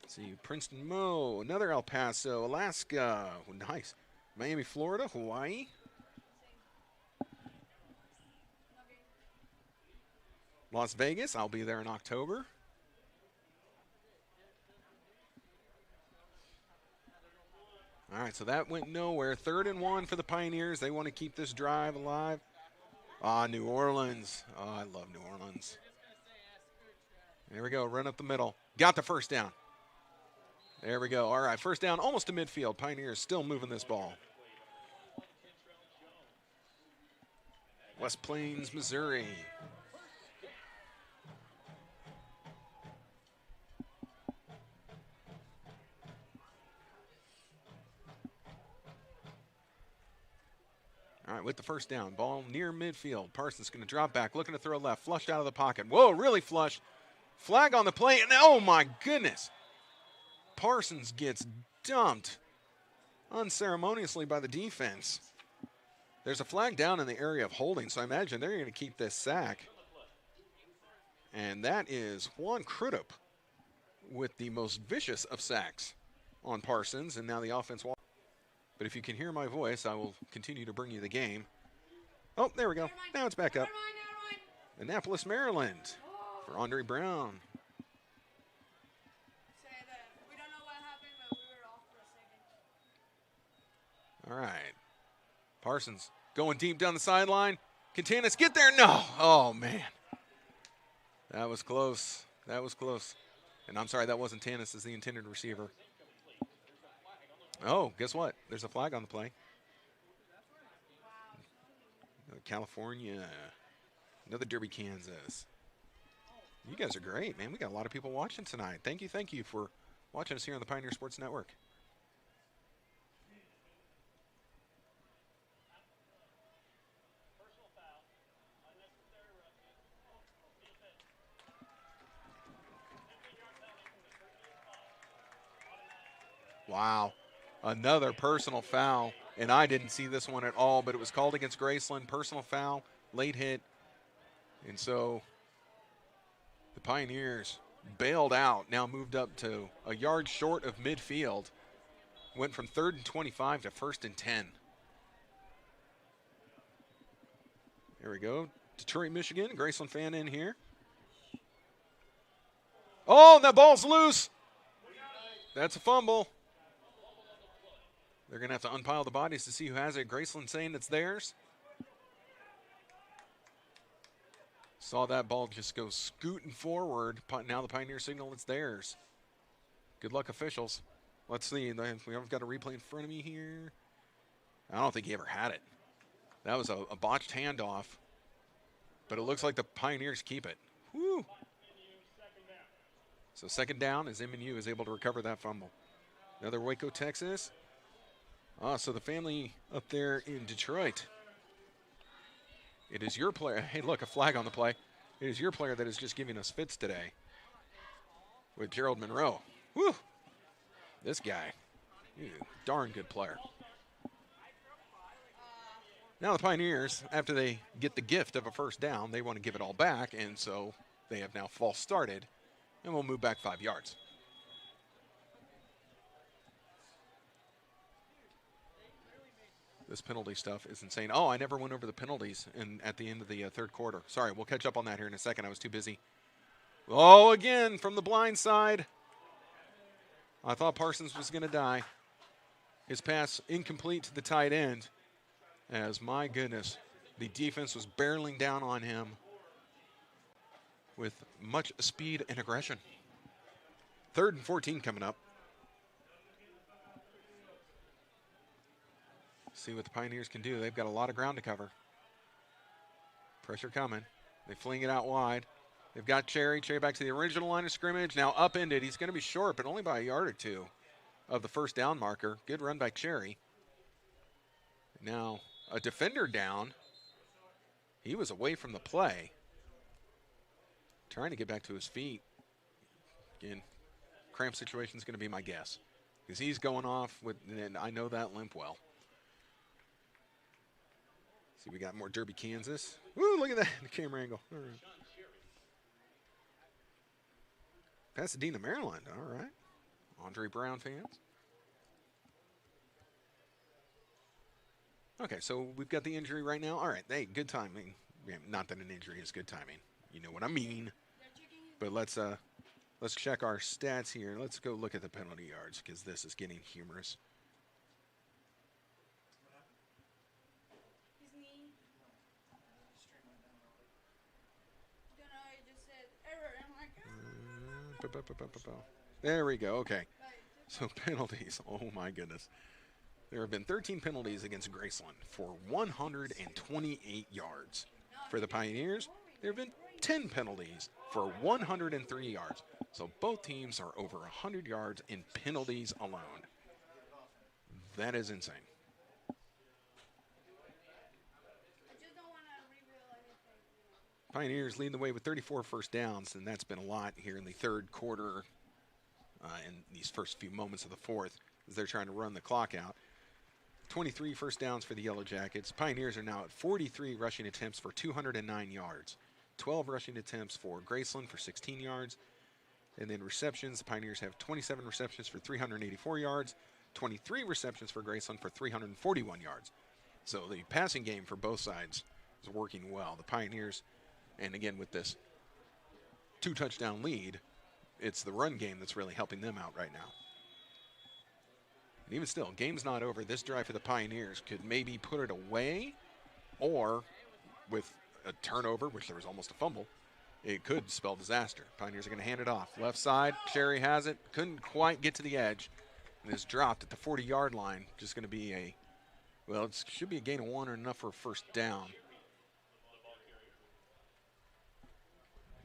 Speaker 5: Let's see, Princeton Mo, another El Paso, Alaska. Oh, nice. Miami, Florida, Hawaii. Las Vegas, I'll be there in October. All right, so that went nowhere. 3rd and 1 for the Pioneers. They want to keep this drive alive. New Orleans. Oh, I love New Orleans. There we go, run up the middle. Got the first down. There we go. All right, first down, almost to midfield. Pioneers still moving this ball. West Plains, Missouri. All right, with the first down, ball near midfield. Parsons going to drop back, looking to throw left, flushed out of the pocket. Whoa, really flushed. Flag on the play, and oh my goodness. Parsons gets dumped unceremoniously by the defense. There's a flag down in the area of holding, so I imagine they're going to keep this sack. And that is Juan Crudup with the most vicious of sacks on Parsons, and now the offense. But if you can hear my voice, I will continue to bring you the game. Oh, there we go. Now it's back up. Annapolis, Maryland for Andre Brown.
Speaker 4: Say that we don't know what happened, but we were off for a second.
Speaker 5: All right. Parsons going deep down the sideline. Can Tannis get there? No. Oh, man. That was close. That was close. And I'm sorry, that wasn't Tannis as the intended receiver. Oh, guess what? There's a flag on the play. California. Another Derby, Kansas. You guys are great, man. We got a lot of people watching tonight. Thank you for watching us here on the Pioneer Sports Network. Wow. Another personal foul. And I didn't see this one at all, but it was called against Graceland. Personal foul, late hit. And so the Pioneers bailed out, now moved up to a yard short of midfield. Went from 3rd and 25 to 1st and 10. There we go. Detroit, Michigan. Graceland fan in here. Oh, that ball's loose. That's a fumble. They're going to have to unpile the bodies to see who has it. Graceland saying it's theirs. Saw that ball just go scooting forward. Now the Pioneer signal it's theirs. Good luck, officials. Let's see. We've got a replay in front of me here. I don't think he ever had it. That was a botched handoff. But it looks like the Pioneers keep it. Woo. So second down as MNU is able to recover that fumble. Another Waco, Texas. So the family up there in Detroit. It is your player. Hey, look, a flag on the play. It is your player that is just giving us fits today with Gerald Monroe. Woo! This guy, he's a darn good player. Now the Pioneers, after they get the gift of a first down, they want to give it all back, and so they have now false started, and we'll move back 5 yards. This penalty stuff is insane. Oh, I never went over the penalties at the end of the third quarter. Sorry, we'll catch up on that here in a second. I was too busy. Oh, again, from the blind side. I thought Parsons was going to die. His pass incomplete to the tight end. As, my goodness, the defense was barreling down on him with much speed and aggression. 3rd and 14 coming up. See what the Pioneers can do. They've got a lot of ground to cover. Pressure coming. They fling it out wide. They've got Cherry. Cherry back to the original line of scrimmage. Now upended. He's going to be short, but only by a yard or two of the first down marker. Good run by Cherry. Now a defender down. He was away from the play. Trying to get back to his feet. Again, cramp situation is going to be my guess. Because he's going off with, and I know that limp well. See, we got more Derby, Kansas. Woo, look at that, the camera angle. All right. Pasadena, Maryland. All right. Andre Brown fans. Okay, so we've got the injury right now. All right, hey, good timing. Yeah, not that an injury is good timing. You know what I mean. But let's check our stats here. Let's go look at the penalty yards because this is getting humorous. There we go. Okay. So penalties. Oh, my goodness. There have been 13 penalties against Graceland for 128 yards. For the Pioneers, there have been 10 penalties for 103 yards. So both teams are over 100 yards in penalties alone. That is insane. Pioneers leading the way with 34 first downs, and that's been a lot here in the third quarter in these first few moments of the fourth as they're trying to run the clock out. 23 first downs for the Yellow Jackets. Pioneers are now at 43 rushing attempts for 209 yards. 12 rushing attempts for Graceland for 16 yards. And then receptions, the Pioneers have 27 receptions for 384 yards. 23 receptions for Graceland for 341 yards. So the passing game for both sides is working well. The Pioneers, and again with this 2-touchdown lead, it's the run game that's really helping them out right now. And even still, game's not over. This drive for the Pioneers could maybe put it away, or with a turnover, which there was almost a fumble, it could spell disaster. Pioneers are going to hand it off. Left side, Sherry has it. Couldn't quite get to the edge. And is dropped at the 40-yard line. Just going to be it should be a gain of 1 or enough for a first down.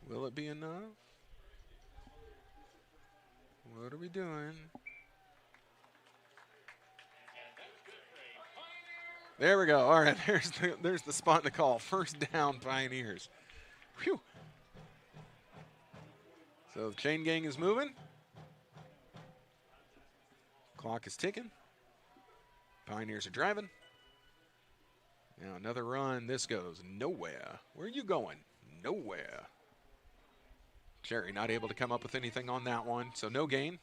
Speaker 5: Will it be enough? What are we doing? There we go. All right, there's the spot to call. First down, Pioneers. Whew. So the chain gang is moving. Clock is ticking. Pioneers are driving. Now another run. This goes nowhere. Where are you going? Nowhere. Sherry not able to come up with anything on that one, so no gain.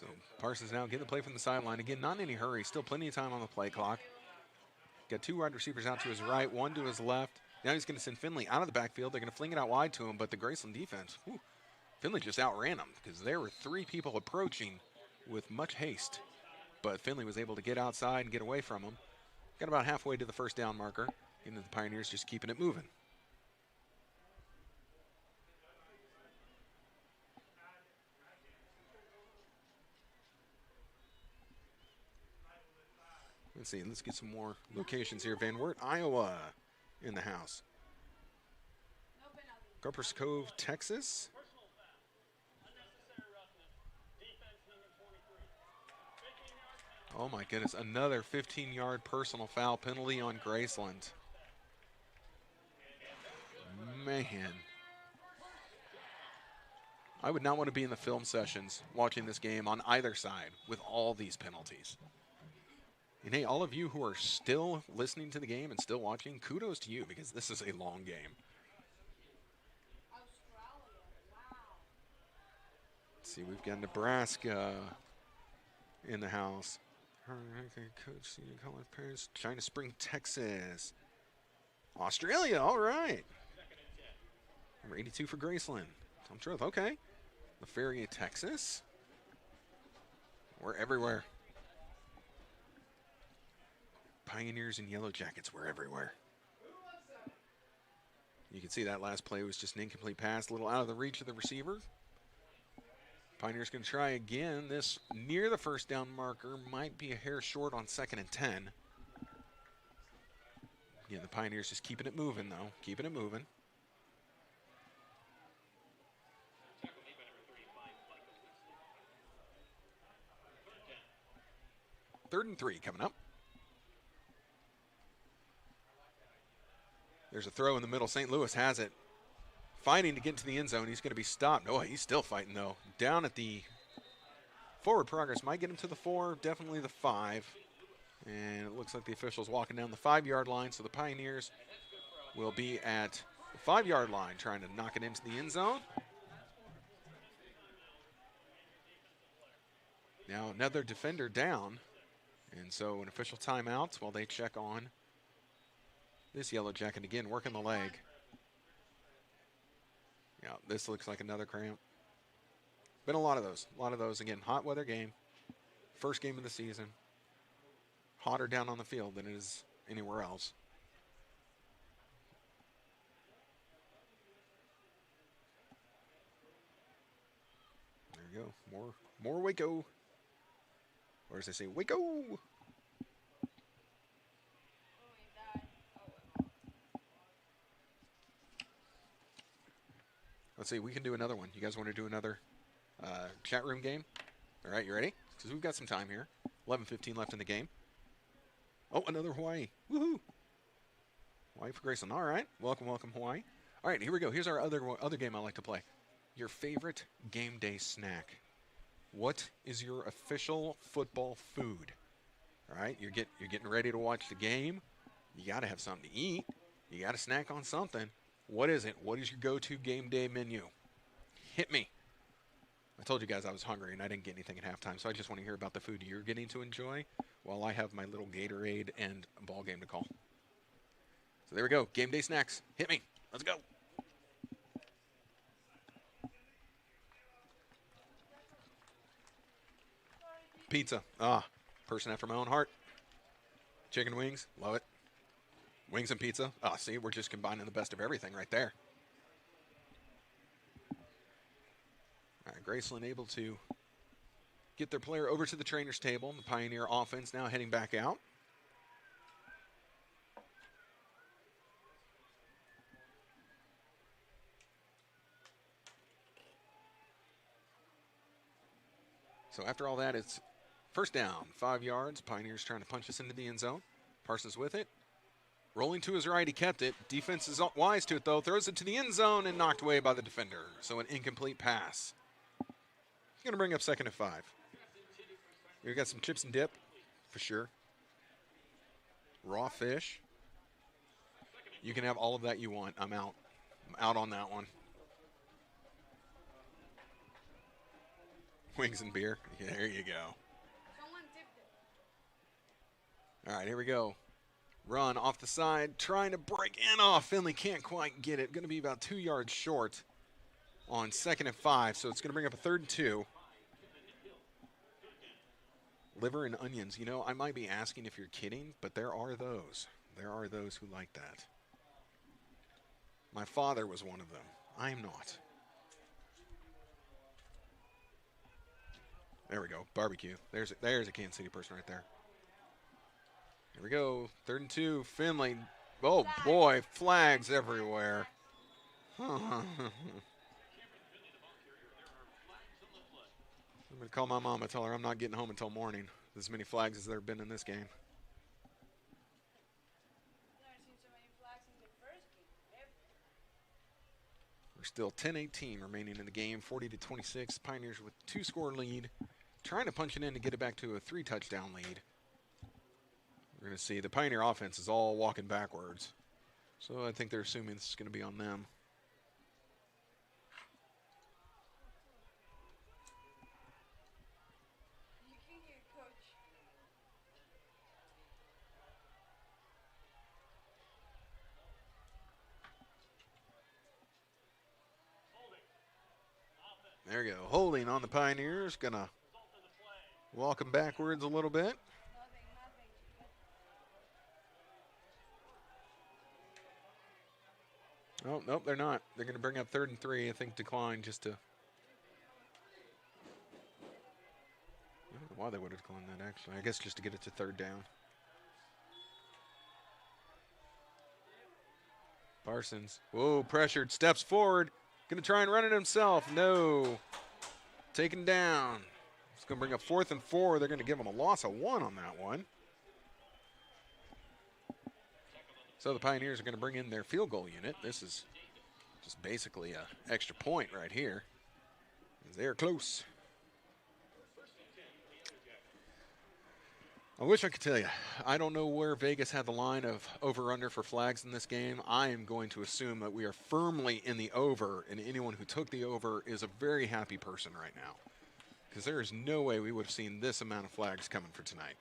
Speaker 5: So Parsons now getting the play from the sideline. Again, not in any hurry. Still plenty of time on the play clock. Got 2 wide receivers out to his right, 1 to his left. Now he's going to send Finley out of the backfield. They're going to fling it out wide to him, but the Graceland defense, Finley just outran him because there were 3 people approaching with much haste. But Finley was able to get outside and get away from him. Got about halfway to the first down marker. And the Pioneers just keeping it moving. Let's see. Let's get some more locations here. Van Wert, Iowa in the house. Gophers Cove, Texas. Oh my goodness, another 15-yard personal foul penalty on Graceland. Man. I would not want to be in the film sessions watching this game on either side with all these penalties. And hey, all of you who are still listening to the game and still watching, kudos to you because this is a long game. Let's see, we've got Nebraska in the house. Coach, senior college parents, China Spring, Texas. Australia, all right. Number 82 for Graceland. Tom Truth, okay. LaFerrier, Texas. We're everywhere. Pioneers and Yellow Jackets were everywhere. You can see that last play was just an incomplete pass, a little out of the reach of the receiver. Pioneers going to try again. This near the first down marker might be a hair short on 2nd and 10. Yeah, the Pioneers just keeping it moving, though. Keeping it moving. Third and 3 coming up. There's a throw in the middle. St. Louis has it. Fighting to get into the end zone. He's going to be stopped. Oh, he's still fighting, though. Down at the forward progress. Might get him to the 4, definitely the 5. And it looks like the official's walking down the 5-yard line. So the Pioneers will be at the 5-yard line trying to knock it into the end zone. Now another defender down. And so an official timeout while they check on this Yellow Jacket again, working the leg. Yeah, this looks like another cramp. Been a lot of those. A lot of those. Again, hot weather game. First game of the season. Hotter down on the field than it is anywhere else. There you go. More Waco. Or as they say, Waco. Let's see, we can do another one. You guys want to do another chat room game? All right, you ready? Because we've got some time here. 11:15 left in the game. Oh, another Hawaii. Woohoo! Hawaii for Graceland. All right. Welcome, welcome, Hawaii. All right, here we go. Here's our other game I like to play. Your favorite game day snack. What is your official football food? All right, you're getting ready to watch the game. You got to have something to eat. You got to snack on something. What is it? What is your go-to game day menu? Hit me. I told you guys I was hungry and I didn't get anything at halftime, so I just want to hear about the food you're getting to enjoy while I have my little Gatorade and a ball game to call. So there we go. Game day snacks. Hit me. Let's go. Pizza. Person after my own heart. Chicken wings. Love it. Wings and pizza. See, we're just combining the best of everything right there. All right, Graceland able to get their player over to the trainer's table. The Pioneer offense now heading back out. So after all that, it's first down, 5 yards. Pioneers trying to punch us into the end zone. Parsons with it. Rolling to his right, he kept it. Defense is wise to it, though. Throws it to the end zone and knocked away by the defender. So an incomplete pass. He's going to bring up 2nd and 5. We've got some chips and dip, for sure. Raw fish. You can have all of that you want. I'm out. I'm out on that one. Wings and beer. Yeah, there you go.
Speaker 4: Someone tipped it.
Speaker 5: All right, here we go. Run off the side, trying to break in off. Finley can't quite get it. Going to be about 2 yards short on 2nd and 5, so it's going to bring up a 3rd and 2. Liver and onions. You know, I might be asking if you're kidding, but there are those. There are those who like that. My father was one of them. I am not. There we go. Barbecue. There's a Kansas City person right there. Here we go. 3rd and 2. Finley. Oh, boy. Flags everywhere. I'm going to call my mom and tell her I'm not getting home until morning. There's as many flags as there have been in this game.
Speaker 4: I've never seen so many flags in the first game.
Speaker 5: We're still 10-18 remaining in the game. 40-26. Pioneers with 2-score lead. Trying to punch it in to get it back to a 3-touchdown lead. We're going to see the Pioneer offense is all walking backwards. So I think they're assuming this is going to be on them.
Speaker 4: You can hear Coach.
Speaker 5: There we go. Holding on the Pioneers. Going to walk them backwards a little bit.
Speaker 4: Nothing.
Speaker 5: Oh, nope, they're not. They're going to bring up 3rd and 3. I think decline just to. I don't know why they would have declined that, actually. I guess just to get it to 3rd down. Parsons. Whoa, pressured. Steps forward. Going to try and run it himself. No. Taken down. It's going to bring up 4th and 4. They're going to give him a loss of 1 on that one. So the Pioneers are going to bring in their field goal unit. This is just basically an extra point right here. They're close. I wish I could tell you. I don't know where Vegas had the line of over-under for flags in this game. I am going to assume that we are firmly in the over, and anyone who took the over is a very happy person right now. Because there is no way we would have seen this amount of flags coming for tonight.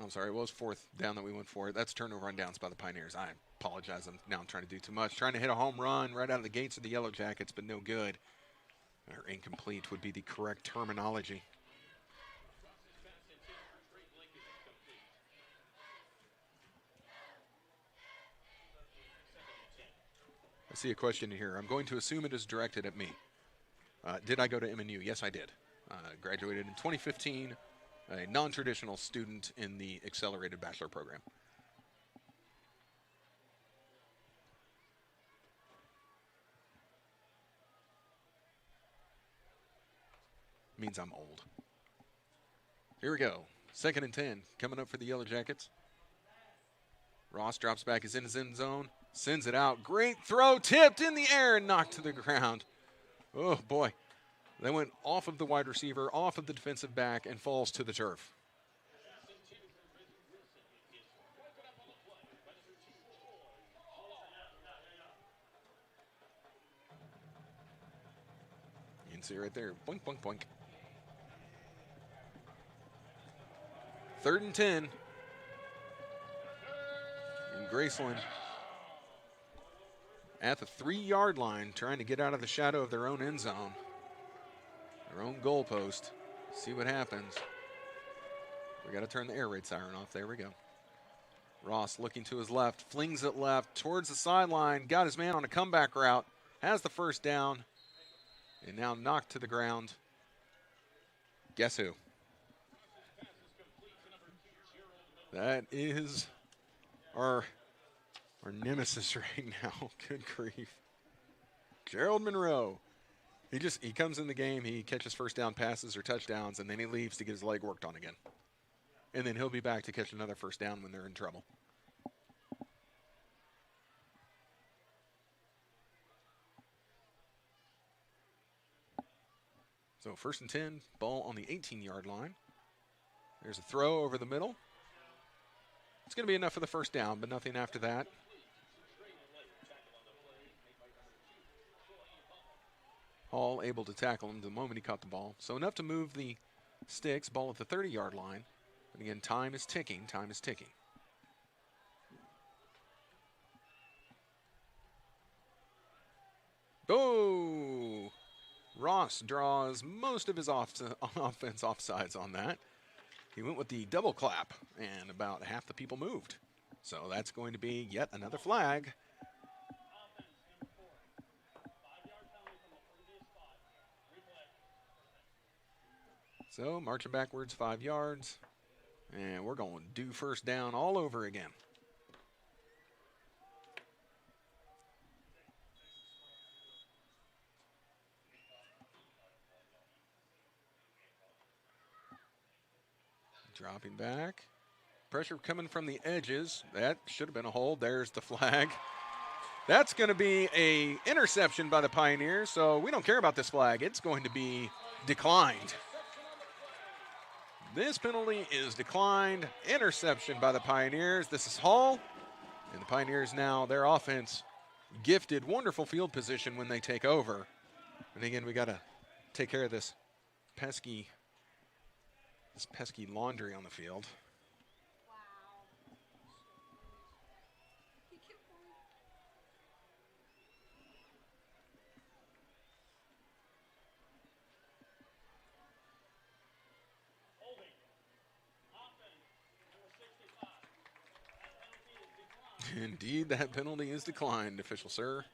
Speaker 5: I'm sorry, it was 4th down that we went for it. That's turnover on downs by the Pioneers. I apologize. I'm trying to do too much. Trying to hit a home run right out of the gates of the Yellow Jackets, but no good. Or incomplete would be the correct terminology. I see a question here. I'm going to assume it is directed at me. Did I go to MNU? Yes, I did. Graduated in 2015. A non-traditional student in the accelerated bachelor program. Means I'm old. Here we go. 2nd and 10. Coming up for the Yellow Jackets. Ross drops back. Is in his end zone. Sends it out. Great throw. Tipped in the air and knocked to the ground. Oh, boy. That went off of the wide receiver, off of the defensive back, and falls to the turf. You can see right there. Boink, boink, boink. 3rd and 10. In Graceland. At the 3-yard line, trying to get out of the shadow of their own end zone. Their own goalpost. See what happens. We got to turn the air raid siren off. There we go. Ross looking to his left, flings it left towards the sideline, got his man on a comeback route, has the first down, and now knocked to the ground. Guess who? That is our nemesis right now. Good grief. Gerald Monroe. He comes in the game, he catches first down passes or touchdowns, and then he leaves to get his leg worked on again. And then he'll be back to catch another first down when they're in trouble. So 1st and 10, ball on the 18-yard line. There's a throw over the middle. It's going to be enough for the first down, but nothing after that. Hall able to tackle him the moment he caught the ball. So enough to move the sticks. Ball at the 30-yard line. But again, time is ticking. Time is ticking. Oh! Ross draws most of his offense offsides on that. He went with the double clap, and about half the people moved. So that's going to be yet another flag. So marching backwards 5 yards, and we're going to do first down all over again. Dropping back. Pressure coming from the edges. That should have been a hold. There's the flag. That's going to be an interception by the Pioneers, so we don't care about this flag. It's going to be declined. This penalty is declined. Interception by the Pioneers. This is Hall. And the Pioneers now, their offense, gifted wonderful field position when they take over. And again, we got to take care of this pesky laundry on the field. Indeed, that penalty is declined, official sir.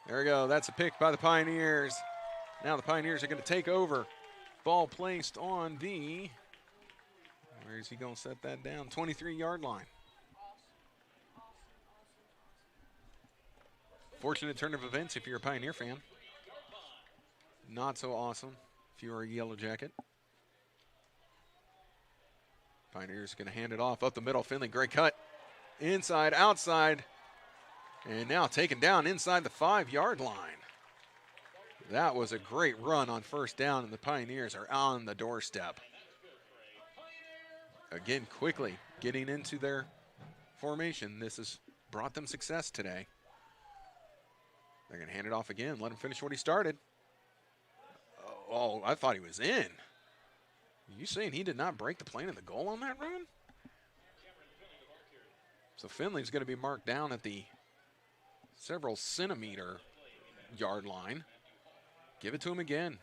Speaker 5: There we go. That's a pick by the Pioneers. Now the Pioneers are going to take over. Ball placed on the, where is he going to set that down? 23-yard line. Fortunate turn of events if you're a Pioneer fan. Not so awesome if you are a Yellow Jacket. Pioneers going to hand it off up the middle. Finley, great cut. Inside, outside, and now taken down inside the 5-yard line. That was a great run on first down, and the Pioneers are on the doorstep. Again, quickly getting into their formation. This has brought them success today. They're going to hand it off again, let him finish what he started. Oh, I thought he was in. You saying he did not break the plane of the goal on that run? So Finley's going to be marked down at the several centimeter yard line. Give it to him again.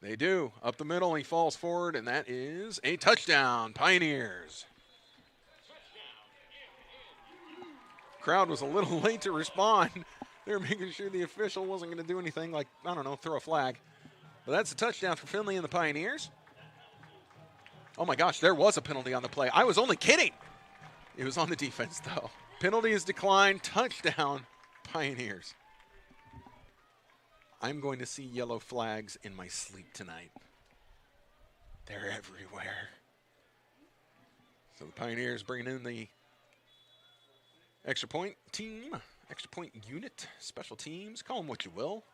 Speaker 5: They do. Up the middle, he falls forward, and that is a touchdown, Pioneers. Crowd was a little late to respond. They were making sure the official wasn't going to do anything like, I don't know, throw a flag. But that's a touchdown for Finley and the Pioneers. Oh my gosh, there was a penalty on the play. I was only kidding. It was on the defense, though. Penalty is declined. Touchdown, Pioneers. I'm going to see yellow flags in my sleep tonight. They're everywhere. So the Pioneers bringing in the extra point team, extra point unit, special teams, call them what you will.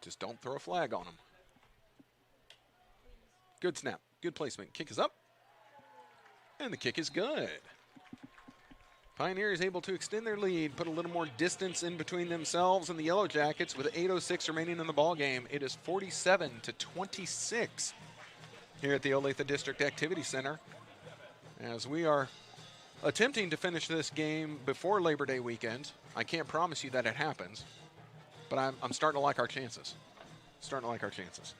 Speaker 5: Just don't throw a flag on them. Good snap, good placement. Kick is up, and the kick is good. Pioneers able to extend their lead, put a little more distance in between themselves and the Yellow Jackets with 8:06 remaining in the ball game. It is 47-26 here at the Olathe District Activity Center as we are attempting to finish this game before Labor Day weekend. I can't promise you that it happens, but I'm starting to like our chances. Starting to like our chances.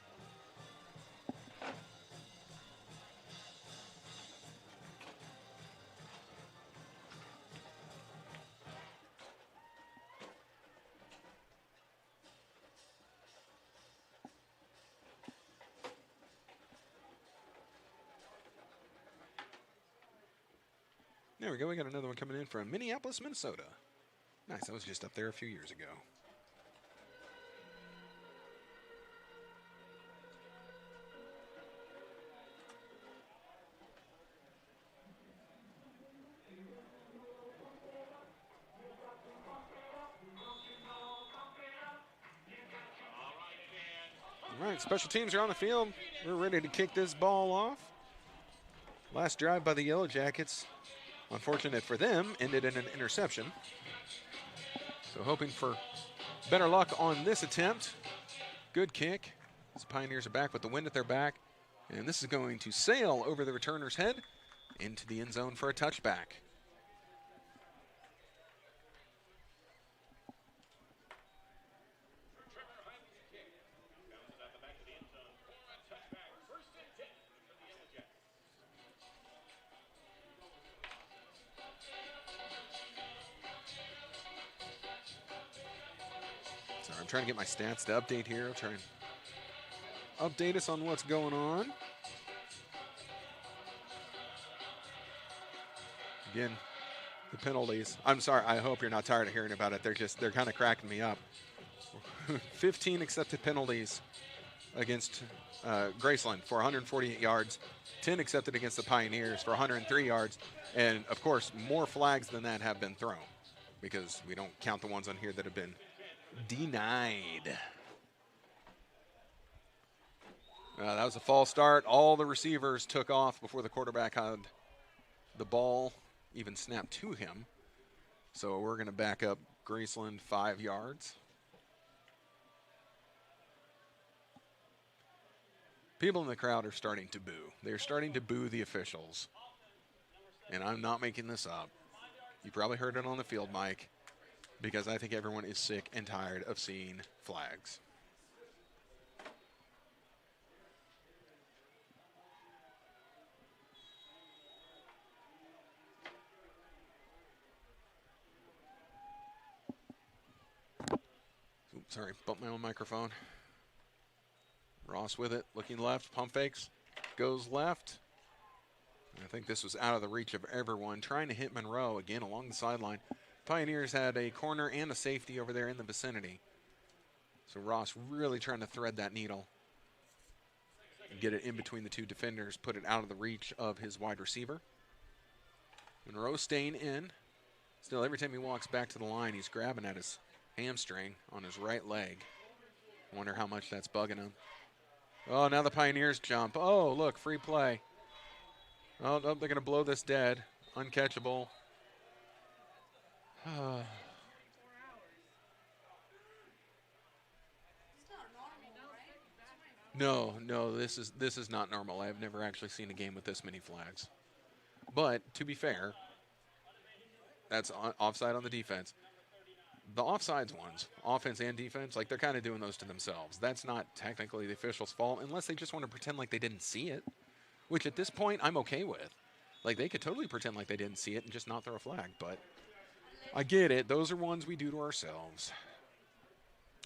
Speaker 5: There we go. We got another one coming in from Minneapolis, Minnesota. Nice. I was just up there a few years ago. All right, special teams are on the field. We're ready to kick this ball off. Last drive by the Yellow Jackets, unfortunate for them, ended in an interception. So hoping for better luck on this attempt. Good kick. The Pioneers are back with the wind at their back. And this is going to sail over the returner's head into the end zone for a touchback. Sorry, I'm trying to get my stats to update here. I'll try and update us on what's going on. Again, the penalties. I'm sorry, I hope you're not tired of hearing about it. They're kind of cracking me up. 15 accepted penalties against Graceland for 148 yards. 10 accepted against the Pioneers for 103 yards. And, of course, more flags than that have been thrown because we don't count the ones on here that have been denied. That was a false start. All the receivers took off before the quarterback had the ball even snapped to him. So we're going to back up Graceland 5 yards. People in the crowd are starting to boo. They're starting to boo the officials. And I'm not making this up. You probably heard it on the field mic because I think everyone is sick and tired of seeing flags. Oops, sorry, bumped my own microphone. Ross with it, looking left, pump fakes, goes left. I think this was out of the reach of everyone. Trying to hit Monroe again along the sideline. Pioneers had a corner and a safety over there in the vicinity. So Ross really trying to thread that needle and get it in between the two defenders, put it out of the reach of his wide receiver. Monroe staying in. Still, every time he walks back to the line, he's grabbing at his hamstring on his right leg. Wonder how much that's bugging him. Oh, now the Pioneers jump. Oh, look, free play. Oh, they're going to blow this dead. Uncatchable.
Speaker 4: It's not normal, right?
Speaker 5: No, this is not normal. I've never actually seen a game with this many flags. But to be fair, that's offside on the defense. The offsides ones, offense and defense, like they're kind of doing those to themselves. That's not technically the official's fault unless they just want to pretend like they didn't see it, which at this point I'm okay with. Like they could totally pretend like they didn't see it and just not throw a flag, but I get it. Those are ones we do to ourselves.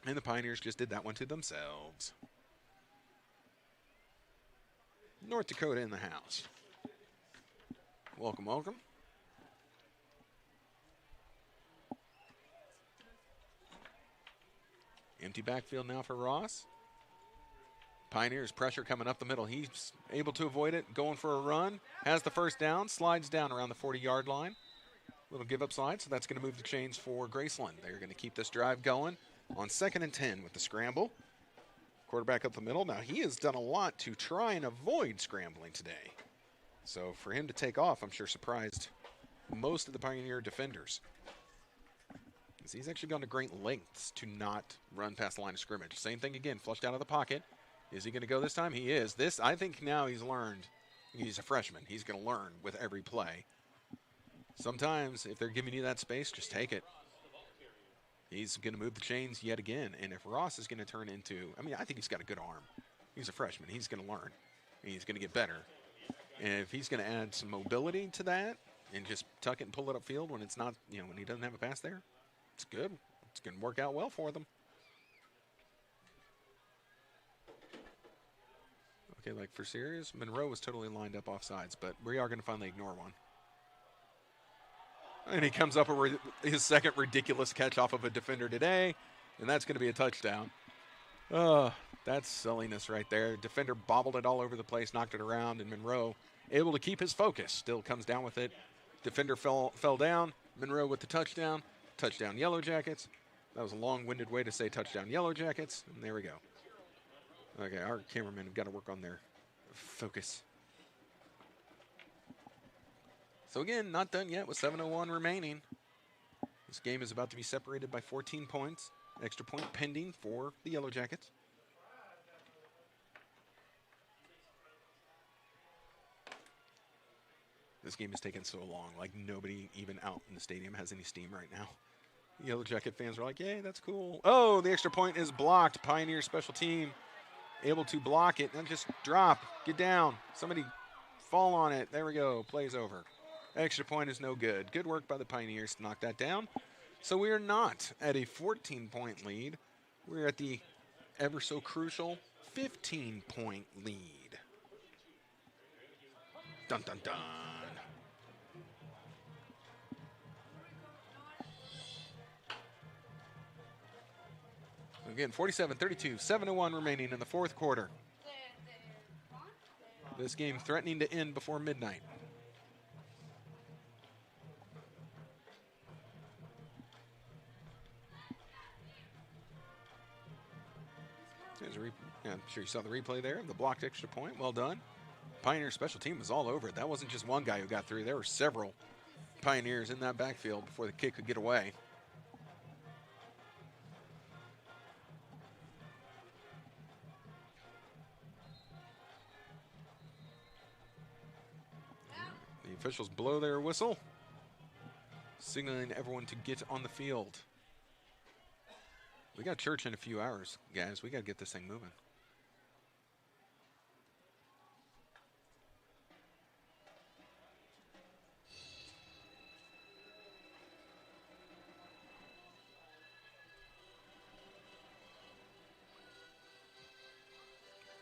Speaker 5: And the Pioneers just did that one to themselves. North Dakota in the house. Welcome, welcome. Empty backfield now for Ross. Pioneers pressure coming up the middle. He's able to avoid it, going for a run, has the first down, slides down around the 40-yard line. Little give-up slide, so that's going to move the chains for Graceland. They're going to keep this drive going on 2nd and 10 with the scramble. Quarterback up the middle. Now, he has done a lot to try and avoid scrambling today. So for him to take off, I'm sure surprised most of the Pioneer defenders. He's actually gone to great lengths to not run past the line of scrimmage. Same thing again, flushed out of the pocket. Is he going to go this time? He is. This, I think now he's learned. He's a freshman. He's going to learn with every play. Sometimes, if they're giving you that space, just take it. He's going to move the chains yet again. And if Ross is going to turn into, I mean, I think he's got a good arm. He's a freshman. He's going to learn. He's going to get better. And if he's going to add some mobility to that and just tuck it and pull it upfield when it's not, you know, when he doesn't have a pass there, it's good. It's going to work out well for them. Okay, like for serious, Monroe was totally lined up off sides, but we are going to finally ignore one. And he comes up with his second ridiculous catch off of a defender today, and that's going to be a touchdown. That's silliness right there. Defender bobbled it all over the place, knocked it around, and Monroe able to keep his focus. Still comes down with it. Defender fell down. Monroe with the touchdown. Touchdown Yellow Jackets. That was a long-winded way to say touchdown Yellow Jackets, and there we go. Okay, our cameramen have got to work on their focus. So again, not done yet with 7:01 remaining. This game is about to be separated by 14 points. Extra point pending for the Yellow Jackets. This game is taking so long. Like nobody even out in the stadium has any steam right now. Yellow Jacket fans are like, yay, that's cool. Oh, the extra point is blocked. Pioneer special team able to block it and just drop, get down. Somebody fall on it. There we go. Play's over. Extra point is no good. Good work by the Pioneers to knock that down. So we are not at a 14-point lead. We're at the ever so crucial 15-point lead. Dun, dun, dun. Again, 47-32, 7:01 remaining in the fourth quarter. This game threatening to end before midnight. I'm sure you saw the replay there. The blocked extra point, well done. Pioneer special team was all over it. That wasn't just one guy who got through. There were several Pioneers in that backfield before the kick could get away. The officials blow their whistle, signaling everyone to get on the field. We got church in a few hours, guys. We got to get this thing moving.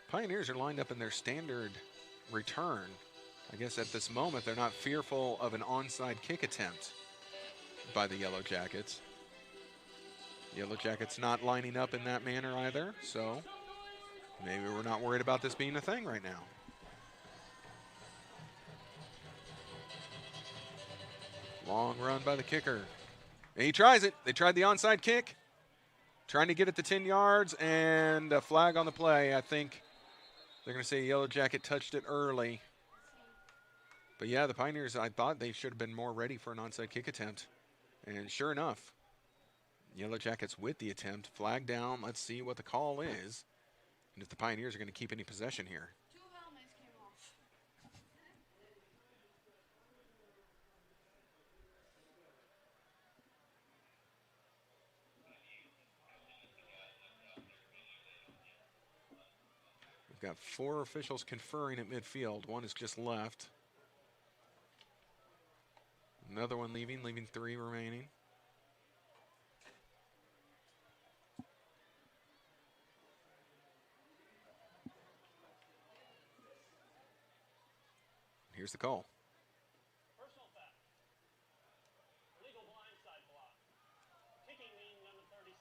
Speaker 5: Pioneers are lined up in their standard return. I guess at this moment they're not fearful of an onside kick attempt by the Yellow Jackets. Yellow Jackets not lining up in that manner either, so maybe we're not worried about this being a thing right now. Long run by the kicker. And he tries it. They tried the onside kick, trying to get it to 10 yards, and a flag on the play. I think they're going to say Yellow Jacket touched it early. But yeah, the Pioneers, I thought they should have been more ready for an onside kick attempt. And sure enough, Yellow Jackets with the attempt, flag down. Let's see what the call is, and if the Pioneers are going to keep any possession here.
Speaker 4: Two helmets came off.
Speaker 5: We've got 4 officials conferring at midfield. One is just left. Another one leaving 3 remaining. Here's the call.
Speaker 9: Personal foul. Illegal blindside block. Kicking mean number 37.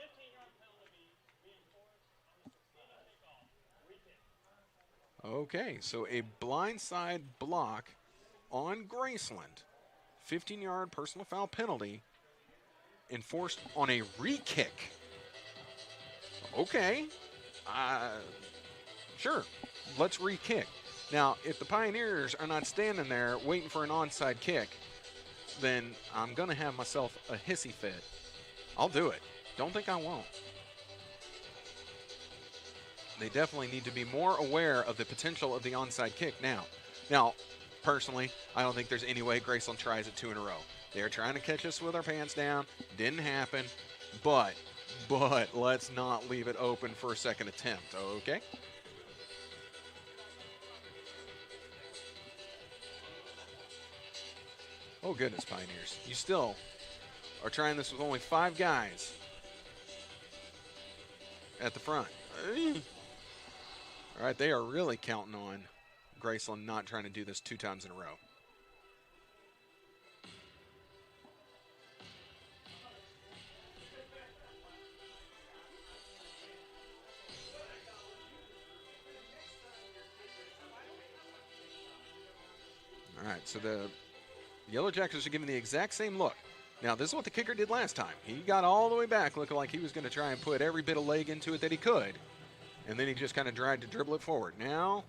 Speaker 9: 15-yard penalty be enforced on the succeeding
Speaker 5: Okay, so a blindside block on Graceland. 15-yard personal foul penalty enforced on a re-kick. Okay. Sure, let's re-kick. Now, if the Pioneers are not standing there waiting for an onside kick, then I'm going to have myself a hissy fit. I'll do it. Don't think I won't. They definitely need to be more aware of the potential of the onside kick now. Now, personally, I don't think there's any way Graceland tries it 2 in a row. They're trying to catch us with our pants down. Didn't happen. But let's not leave it open for a second attempt, okay? Oh, goodness, Pioneers. You still are trying this with only 5 guys at the front. All right, they are really counting on Graceland not trying to do this 2 times in a row. All right, so the Yellow Jackets are giving the exact same look. Now, this is what the kicker did last time. He got all the way back looking like he was going to try and put every bit of leg into it that he could. And then he just kind of tried to dribble it forward. Now,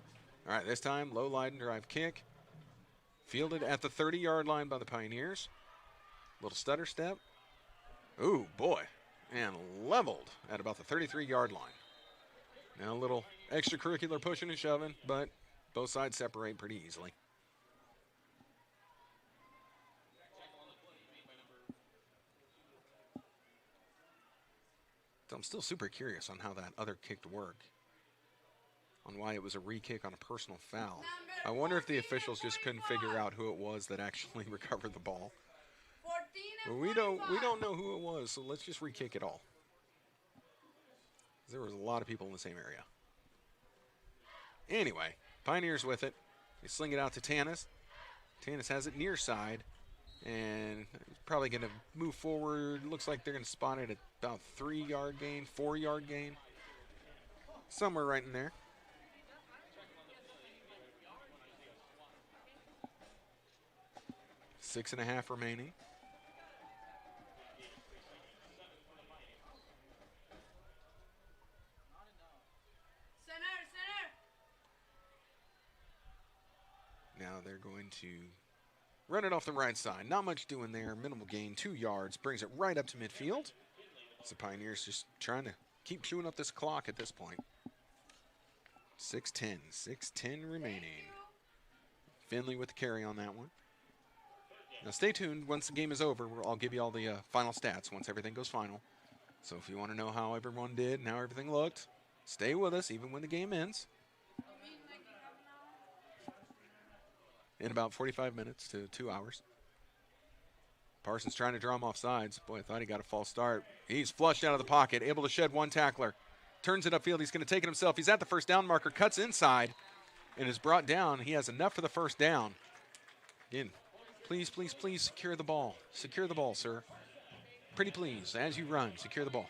Speaker 5: all right, this time, low line drive kick. Fielded at the 30-yard line by the Pioneers. Little stutter step. Ooh, boy. And leveled at about the 33-yard line. Now a little extracurricular pushing and shoving, but both sides separate pretty easily. So I'm still super curious on how that other kick worked. On why it was a re-kick on a personal foul. I wonder if the officials just couldn't figure out who it was that actually recovered the ball. But we don't know who it was, so let's just re-kick it all. There was a lot of people in the same area. Anyway, Pioneers with it. They sling it out to Tannis. Tannis has it near side. And he's probably going to move forward. Looks like they're going to spot it at about 3-yard gain, 4-yard gain. Somewhere right in there. Six and a half remaining. Now they're going to run it off the right side. Not much doing there. Minimal gain, 2 yards. Brings it right up to midfield. So Pioneers just trying to keep chewing up this clock at this point. 6:10. 6:10 remaining. Finley with the carry on that one. Now stay tuned. Once the game is over, I'll give you all the final stats once everything goes final. So if you want to know how everyone did and how everything looked, stay with us even when the game ends. In about 45 minutes to 2 hours. Parsons trying to draw him off sides. Boy, I thought he got a false start. He's flushed out of the pocket, able to shed one tackler. Turns it upfield. He's going to take it himself. He's at the first down marker, cuts inside, and is brought down. He has enough for the first down. Again, please, please, please secure the ball. Secure the ball, sir. Pretty please, as you run, secure the ball.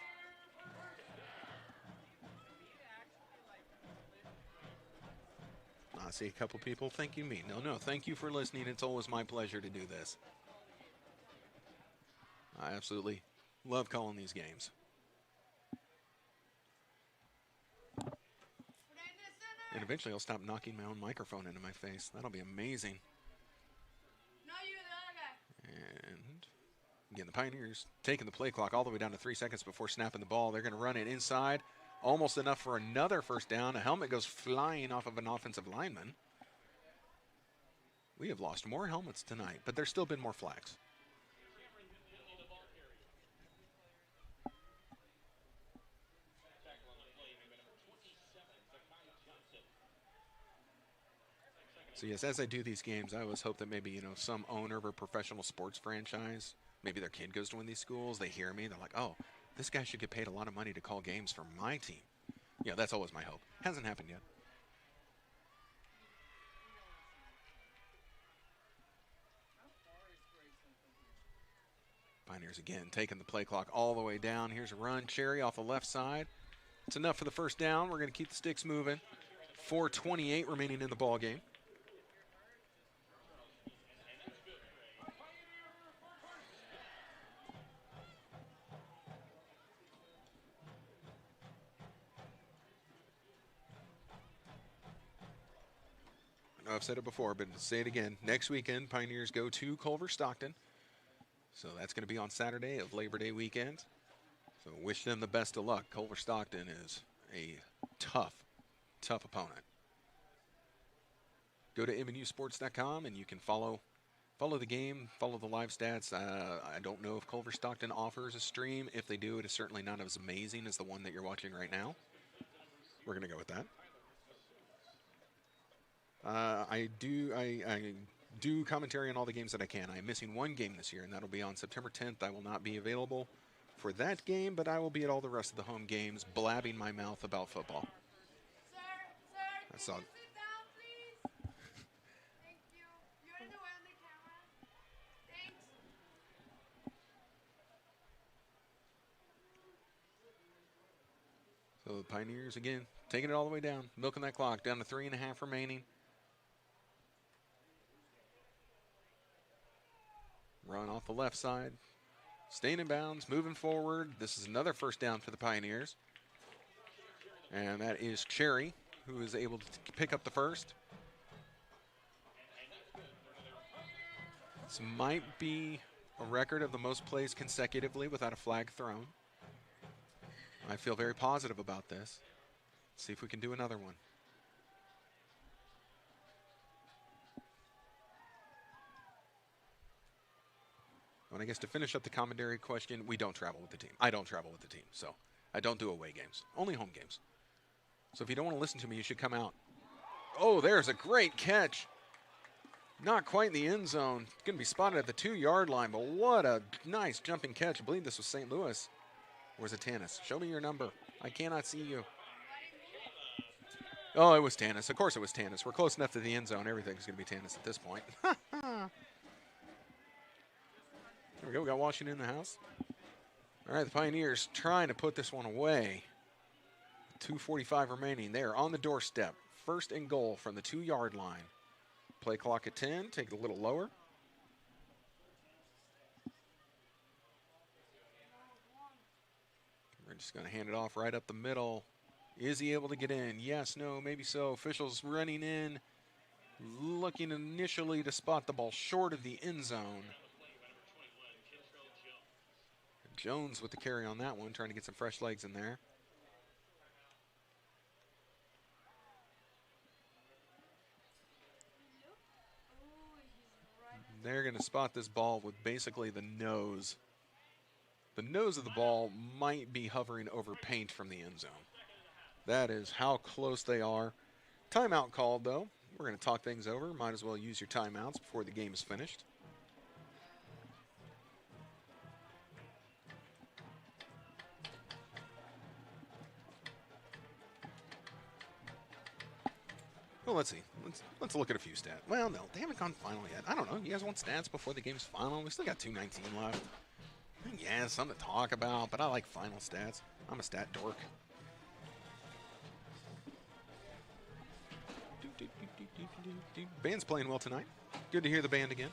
Speaker 5: I see a couple people thanking me. No, thank you for listening. It's always my pleasure to do this. I absolutely love calling these games. And eventually I'll stop knocking my own microphone into my face. That'll be amazing.
Speaker 4: No, you're the other guy.
Speaker 5: And again, the Pioneers taking the play clock all the way down to 3 seconds before snapping the ball. They're going to run it inside. Almost enough for another first down. A helmet goes flying off of an offensive lineman. We have lost more helmets tonight, but there's still been more flags. So yes, as I do these games, I always hope that maybe, some owner of a professional sports franchise, maybe their kid goes to one of these schools, they hear me, they're like, oh, this guy should get paid a lot of money to call games for my team. That's always my hope. Hasn't happened yet. Pioneers again taking the play clock all the way down. Here's a run. Cherry off the left side. It's enough for the first down. We're going to keep the sticks moving. 4:28 remaining in the ball game. I know I've said it before, but say it again. Next weekend, Pioneers go to Culver Stockton. So that's going to be on Saturday of Labor Day weekend. So wish them the best of luck. Culver Stockton is a tough opponent. Go to MNUsports.com and you can follow the game, follow the live stats. I don't know if Culver Stockton offers a stream. If they do, it is certainly not as amazing as the one that you're watching right now. We're going to go with that. I do commentary on all the games that I can. I'm missing one game this year, and that'll be on September 10th. I will not be available for that game, but I will be at all the rest of the home games, blabbing my mouth about football.
Speaker 4: Sir,
Speaker 5: That's all.
Speaker 4: can you sit down, please? Thank you. You're in the way on the camera. Thanks.
Speaker 5: So the Pioneers, again, taking it all the way down, milking that clock, down to 3.5 remaining. Run off the left side. Staying in bounds, moving forward. This is another first down for the Pioneers. And that is Cherry, who is able to pick up the first. This might be a record of the most plays consecutively without a flag thrown. I feel very positive about this. Let's see if we can do another one. And I guess to finish up the commentary question, we don't travel with the team. I don't travel with the team, so I don't do away games, only home games. So if you don't want to listen to me, you should come out. Oh, there's a great catch. Not quite in the end zone. Going to be spotted at the 2-yard line, but what a nice jumping catch. I believe this was St. Louis. Or was it Tannis? Show me your number. I cannot see you. Oh, it was Tannis. Of course it was Tannis. We're close enough to the end zone. Everything's going to be Tannis at this point. There we go. We got Washington in the house. All right, the Pioneers trying to put this one away. 2:45 remaining. They're on the doorstep. First and goal from the 2-yard line. Play clock at 10. Take it a little lower. We're just going to hand it off right up the middle. Is he able to get in? Yes, no, maybe so. Officials running in, looking initially to spot the ball short of the end zone. Jones with the carry on that one, trying to get some fresh legs in there. They're going to spot this ball with basically the nose. The nose of the ball might be hovering over paint from the end zone. That is how close they are. Timeout called, though. We're going to talk things over. Might as well use your timeouts before the game is finished. Well, let's see. Let's look at a few stats. Well, no, they haven't gone final yet. I don't know. You guys want stats before the game's final? We still got 2:19 left. Yeah, something to talk about, but I like final stats. I'm a stat dork. Band's playing well tonight. Good to hear the band again.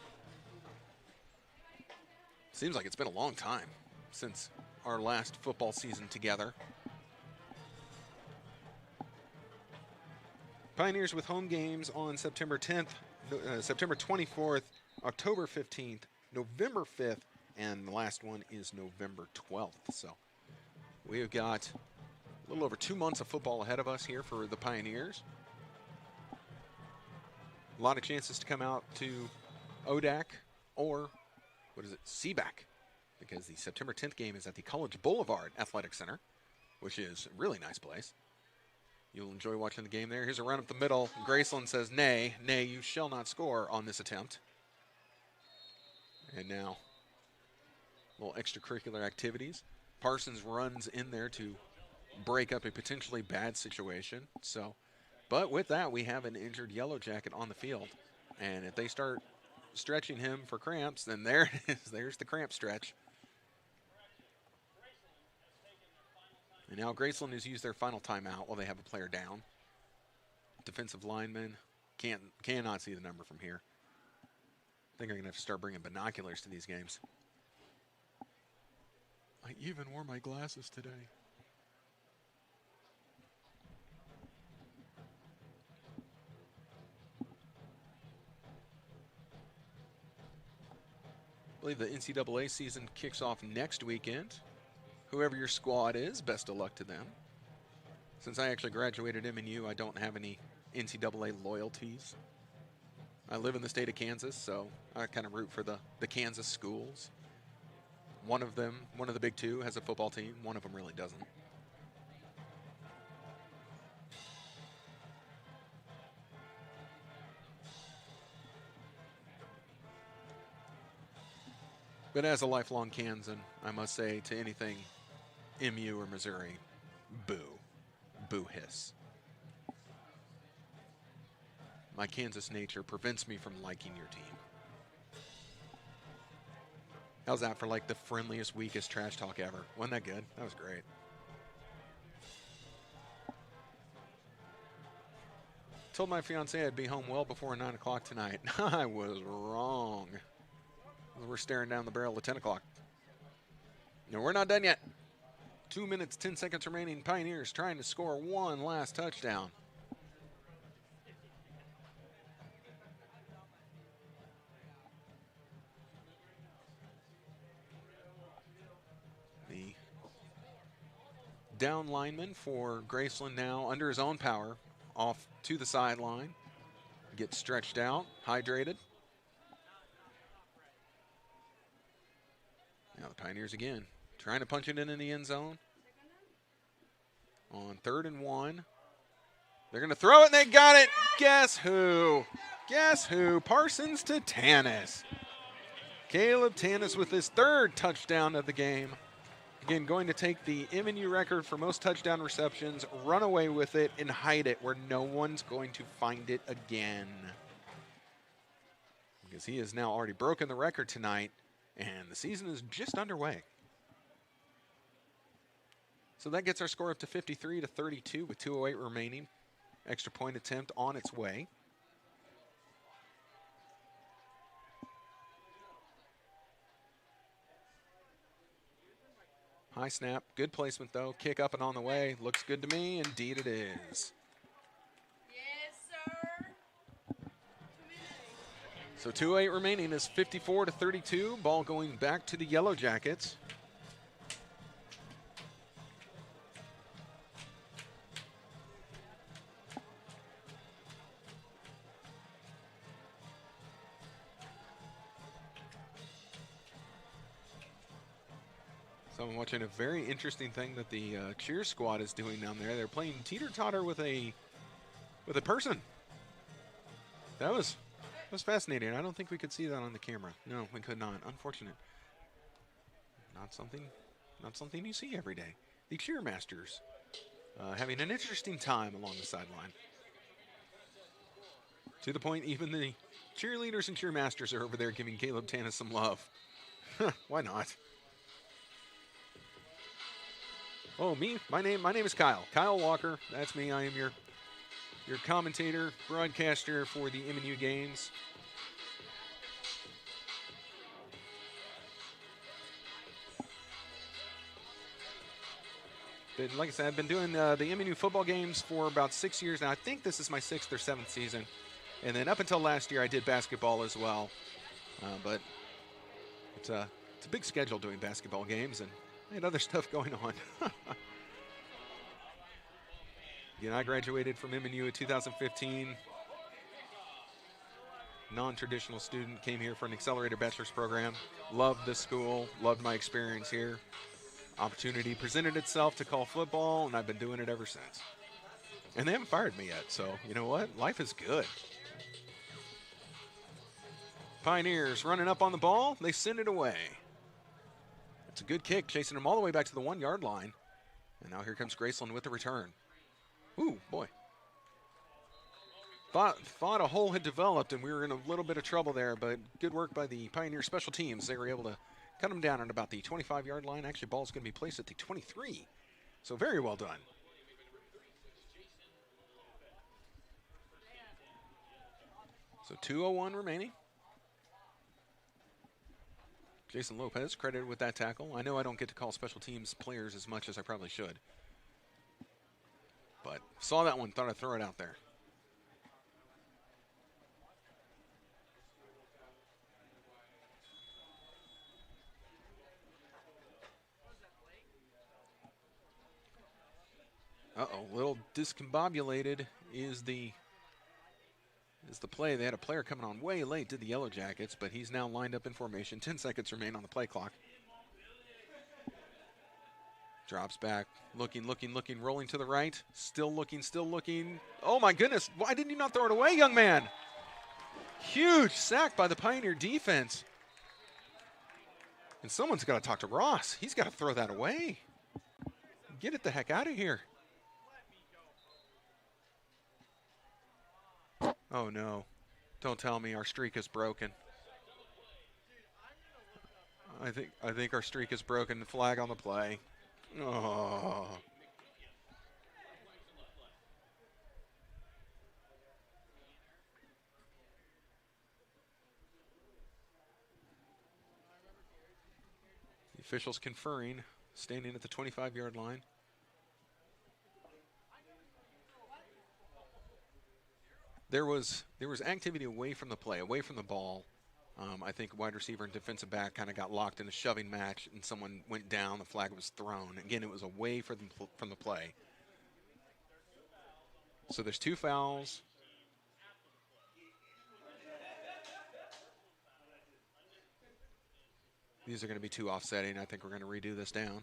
Speaker 5: Seems like it's been a long time since our last football season together. Pioneers with home games on September 10th, September 24th, October 15th, November 5th, and the last one is November 12th. So we have got a little over 2 months of football ahead of us here for the Pioneers. A lot of chances to come out to ODAC or, CBAC, because the September 10th game is at the College Boulevard Athletic Center, which is a really nice place. You'll enjoy watching the game there. Here's a run up the middle. Graceland says, nay, you shall not score on this attempt. And now, little extracurricular activities. Parsons runs in there to break up a potentially bad situation. But with that, we have an injured Yellow Jacket on the field. And if they start stretching him for cramps, then there it is. There's the cramp stretch. And now Graceland has used their final timeout while they have a player down. defensive lineman. Cannot see the number from here. I think I'm going to have to start bringing binoculars to these games. I even wore my glasses today. I believe the NCAA season kicks off next weekend. Whoever your squad is, best of luck to them. Since I actually graduated MNU, I don't have any NCAA loyalties. I live in the state of Kansas, so I kind of root for the Kansas schools. One of them, one of the big two, has a football team. One of them really doesn't. But as a lifelong Kansan, I must say to anything MU or Missouri, boo. Boo hiss. My Kansas nature prevents me from liking your team. How's that for like the friendliest, weakest trash talk ever? Wasn't that good? That was great. Told my fiance I'd be home well before 9 o'clock tonight. I was wrong. We're staring down the barrel of 10 o'clock. No, we're not done yet. 2 minutes, 10 seconds remaining. Pioneers trying to score one last touchdown. The down lineman for Graceland now under his own power, off to the sideline. Gets stretched out, hydrated. Now the Pioneers again, trying to punch it in the end zone. On 3rd and 1. They're going to throw it, and they got it. Guess who? Guess who? Parsons to Tannis. Caleb Tannis with his 3rd touchdown of the game. Again, going to take the MNU record for most touchdown receptions, run away with it, and hide it where no one's going to find it again. Because he has now already broken the record tonight. And the season is just underway. So that gets our score up to 53-32 with 2:08 remaining. Extra point attempt on its way. High snap, good placement though. Kick up and on the way. Looks good to me. Indeed it is. So 2:08 remaining is 54-32. Ball going back to the Yellow Jackets. So I'm watching a very interesting thing that the cheer squad is doing down there. They're playing teeter-totter with a person. That was fascinating. I don't think we could see that on the camera. No, we could not. Unfortunate. Not something you see every day. The cheermasters having an interesting time along the sideline. To the point, even the cheerleaders and cheermasters are over there giving Caleb Tannis some love. Why not? Oh, me? My name is Kyle. Kyle Walker. That's me. I am your commentator, broadcaster for the MNU games. But like I said, I've been doing the MNU football games for about 6 years now. I think this is my 6th or 7th season. And then up until last year, I did basketball as well. But it's a big schedule doing basketball games, and I had other stuff going on. Again, I graduated from MNU in 2015. Non-traditional student, came here for an accelerated bachelor's program. Loved the school, loved my experience here. Opportunity presented itself to call football, and I've been doing it ever since. And they haven't fired me yet, so you know what? Life is good. Pioneers running up on the ball. They send it away. It's a good kick, chasing them all the way back to the 1 yard line. And now here comes Graceland with the return. Ooh, boy. Thought a hole had developed and we were in a little bit of trouble there, but good work by the Pioneer special teams. They were able to cut them down at about the 25 yard line. Actually, ball's going to be placed at the 23. So very well done. So 2:01 remaining. Jason Lopez credited with that tackle. I know I don't get to call special teams players as much as I probably should. But saw that one, thought I'd throw it out there. Uh-oh, a little discombobulated is the play. They had a player coming on way late, did the Yellow Jackets, but he's now lined up in formation. 10 seconds remain on the play clock. Drops back, looking, rolling to the right. Still looking. Oh my goodness, why didn't you not throw it away, young man? Huge sack by the Pioneer defense. And someone's got to talk to Ross. He's got to throw that away. Get it the heck out of here. Oh no, don't tell me our streak is broken. I think our streak is broken. The flag on the play. Oh. The officials conferring, standing at the 25-yard line. There was activity away from the play, away from the ball. I think wide receiver and defensive back kind of got locked in a shoving match, and someone went down. The flag was thrown. Again, it was away from the play. So there's 2 fouls. These are going to be 2 offsetting. I think we're going to redo this down.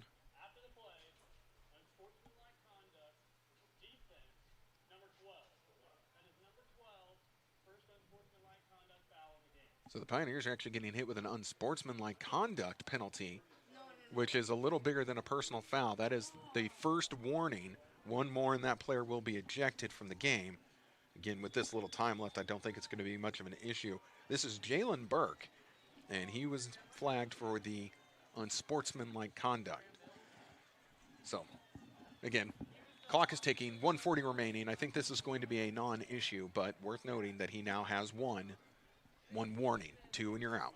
Speaker 5: So the Pioneers are actually getting hit with an unsportsmanlike conduct penalty, which is a little bigger than a personal foul. That is the first warning. One more and that player will be ejected from the game. Again, with this little time left, I don't think it's going to be much of an issue. This is Jalen Burke, and he was flagged for the unsportsmanlike conduct. So, again, clock is ticking, 1:40 remaining. I think this is going to be a non-issue, but worth noting that he now has one warning, 2 and you're out.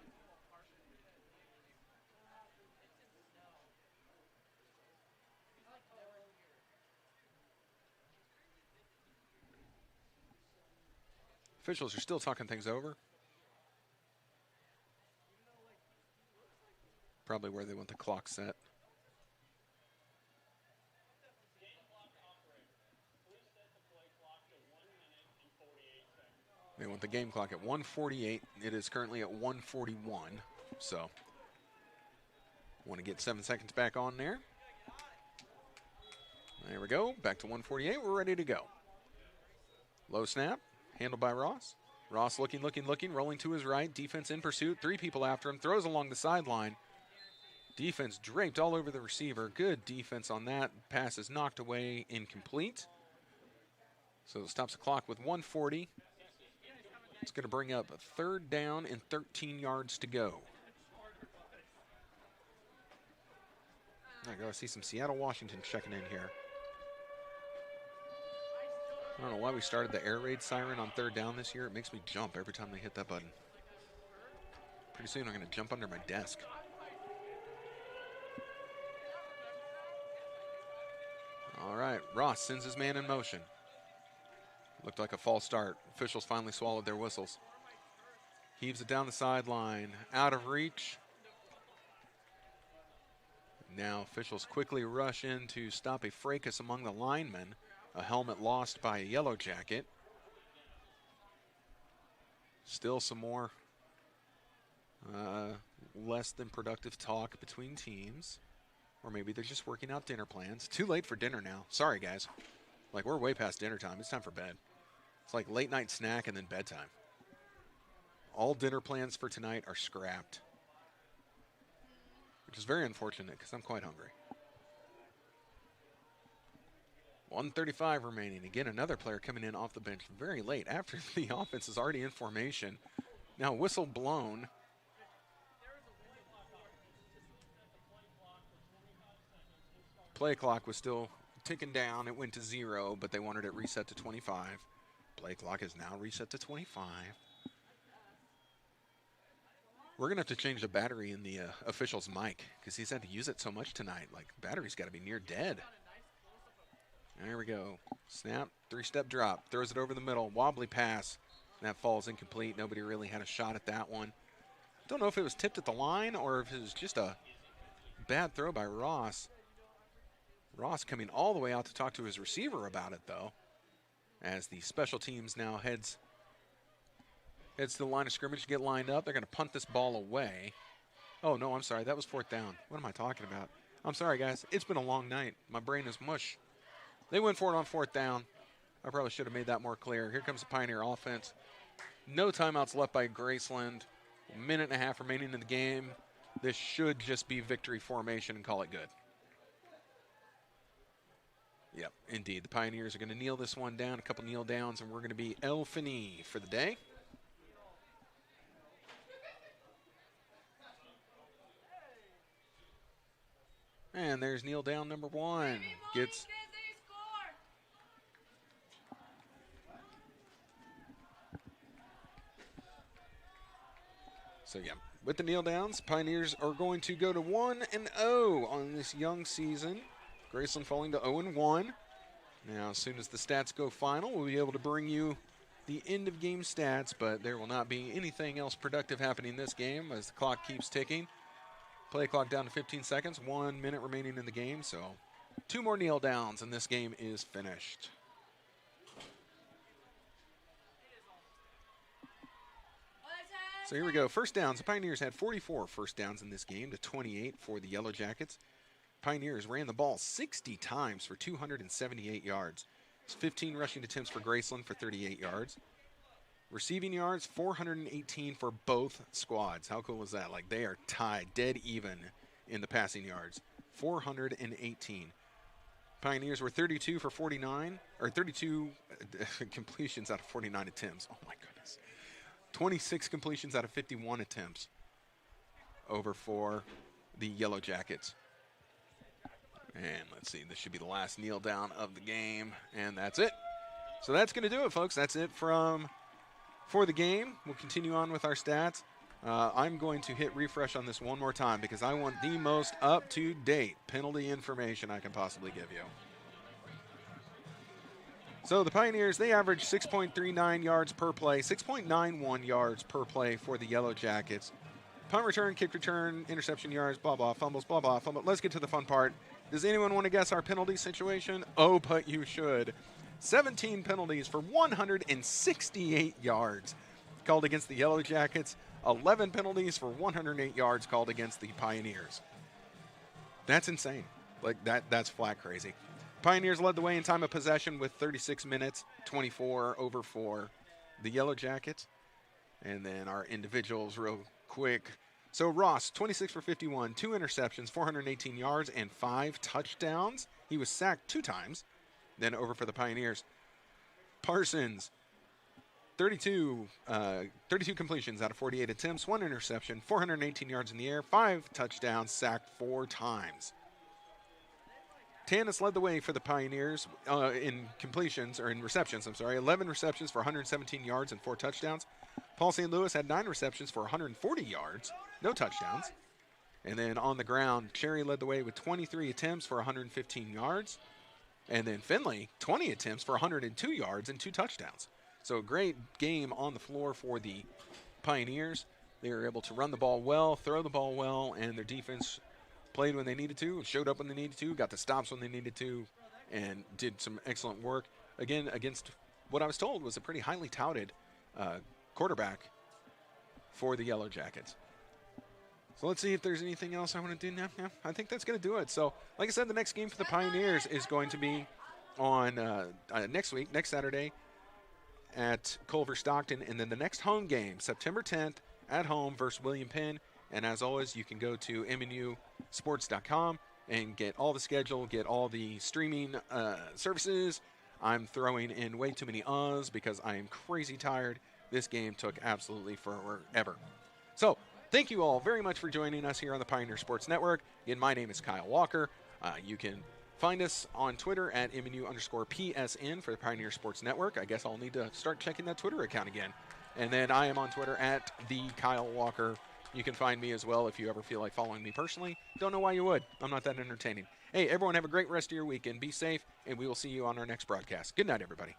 Speaker 5: Officials are still talking things over. Probably where they want the clock set. They want the game clock at 1:48. It is currently at 1:41. So, want to get 7 seconds back on there. There we go. Back to 1:48. We're ready to go. Low snap. Handled by Ross. Ross looking, rolling to his right. Defense in pursuit. 3 people after him. Throws along the sideline. Defense draped all over the receiver. Good defense on that. Pass is knocked away, incomplete. So it stops the clock with 1:40. It's going to bring up a 3rd down and 13 yards to go. There you go. I see some Seattle Washington checking in here. I don't know why we started the air raid siren on 3rd down this year. It makes me jump every time they hit that button. Pretty soon I'm going to jump under my desk. All right, Ross sends his man in motion. Looked like a false start. Officials finally swallowed their whistles. Heaves it down the sideline. Out of reach. Now officials quickly rush in to stop a fracas among the linemen. A helmet lost by a Yellow Jacket. Still some more less than productive talk between teams. Or maybe they're just working out dinner plans. Too late for dinner now. Sorry, guys. Like, we're way past dinner time. It's time for bed. It's like late night snack and then bedtime. All dinner plans for tonight are scrapped. Which is very unfortunate because I'm quite hungry. 1:35 remaining. Again, another player coming in off the bench very late after the offense is already in formation. Now whistle blown. Play clock was still ticking down. It went to 0, but they wanted it reset to 25. Play clock is now reset to 25. We're going to have to change the battery in the official's mic because he's had to use it so much tonight. Like, the battery's got to be near dead. There we go. Snap, 3-step drop. Throws it over the middle. Wobbly pass. That falls incomplete. Nobody really had a shot at that one. Don't know if it was tipped at the line or if it was just a bad throw by Ross. Ross coming all the way out to talk to his receiver about it, though, as the special teams now heads to the line of scrimmage to get lined up. They're going to punt this ball away. Oh, no, I'm sorry. That was 4th down. What am I talking about? I'm sorry, guys. It's been a long night. My brain is mush. They went for it on 4th down. I probably should have made that more clear. Here comes the Pioneer offense. No timeouts left by Graceland. A minute and a half remaining in the game. This should just be victory formation and call it good. Yep, indeed. The Pioneers are going to kneel this one down, a couple kneel downs, and we're going to be El Fini for the day. And there's kneel down number 1. Gets So, yeah, with the kneel downs, Pioneers are going to go to 1-0 on this young season. Graceland falling to 0-1. Now, as soon as the stats go final, we'll be able to bring you the end-of-game stats, but there will not be anything else productive happening in this game as the clock keeps ticking. Play clock down to 15 seconds, 1 minute remaining in the game, so 2 more kneel downs, and this game is finished. So here we go. First downs. The Pioneers had 44 first downs in this game to 28 for the Yellow Jackets. Pioneers ran the ball 60 times for 278 yards. It's 15 rushing attempts for Graceland for 38 yards. Receiving yards, 418 for both squads. How cool was that? Like, they are tied, dead even in the passing yards. 418. Pioneers were 32 for 49, or 32 completions out of 49 attempts. Oh, my goodness. 26 completions out of 51 attempts over for the Yellow Jackets. And let's see, this should be the last kneel down of the game, and that's it. So that's going to do it, folks. That's it for the game. We'll continue on with our stats. I'm going to hit refresh on this one more time because I want the most up-to-date penalty information I can possibly give you. So the Pioneers, they averaged 6.39 yards per play, 6.91 yards per play for the Yellow Jackets. Punt return, kick return, interception yards, blah, blah, fumbles, blah, blah, fumble. Let's get to the fun part. Does anyone want to guess our penalty situation? Oh, but you should. 17 penalties for 168 yards called against the Yellow Jackets. 11 penalties for 108 yards called against the Pioneers. That's insane. Like, that's flat crazy. Pioneers led the way in time of possession with 36 minutes, 24 over for the Yellow Jackets. And then our individuals real quick. So Ross, 26 for 51, 2 interceptions, 418 yards, and 5 touchdowns. He was sacked 2 times. Then over for the Pioneers. Parsons, 32 completions out of 48 attempts, 1 interception, 418 yards in the air, 5 touchdowns, sacked 4 times. Tannis led the way for the Pioneers in receptions, 11 receptions for 117 yards and 4 touchdowns. Paul St. Louis had 9 receptions for 140 yards, no touchdowns. And then on the ground, Cherry led the way with 23 attempts for 115 yards. And then Finley, 20 attempts for 102 yards and 2 touchdowns. So a great game on the floor for the Pioneers. They were able to run the ball well, throw the ball well, and their defense played when they needed to, showed up when they needed to, got the stops when they needed to, and did some excellent work. Again, against what I was told was a pretty highly touted quarterback for the Yellow Jackets. So let's see if there's anything else I want to do now. Yeah, I think that's going to do it. So, like I said, the next game for the Pioneers is going to be on next week, next Saturday at Culver Stockton. And then the next home game, September 10th, at home versus William Penn. And as always, you can go to MNUsports.com and get all the schedule, get all the streaming services. I'm throwing in way too many uhs because I am crazy tired. This game took absolutely forever. So, thank you all very much for joining us here on the Pioneer Sports Network. Again, my name is Kyle Walker. You can find us on Twitter at MNU_PSN for the Pioneer Sports Network. I guess I'll need to start checking that Twitter account again. And then I am on Twitter at the Kyle Walker You can find me as well if you ever feel like following me personally. Don't know why you would. I'm not that entertaining. Hey, everyone, have a great rest of your weekend. Be safe, and we will see you on our next broadcast. Good night, everybody.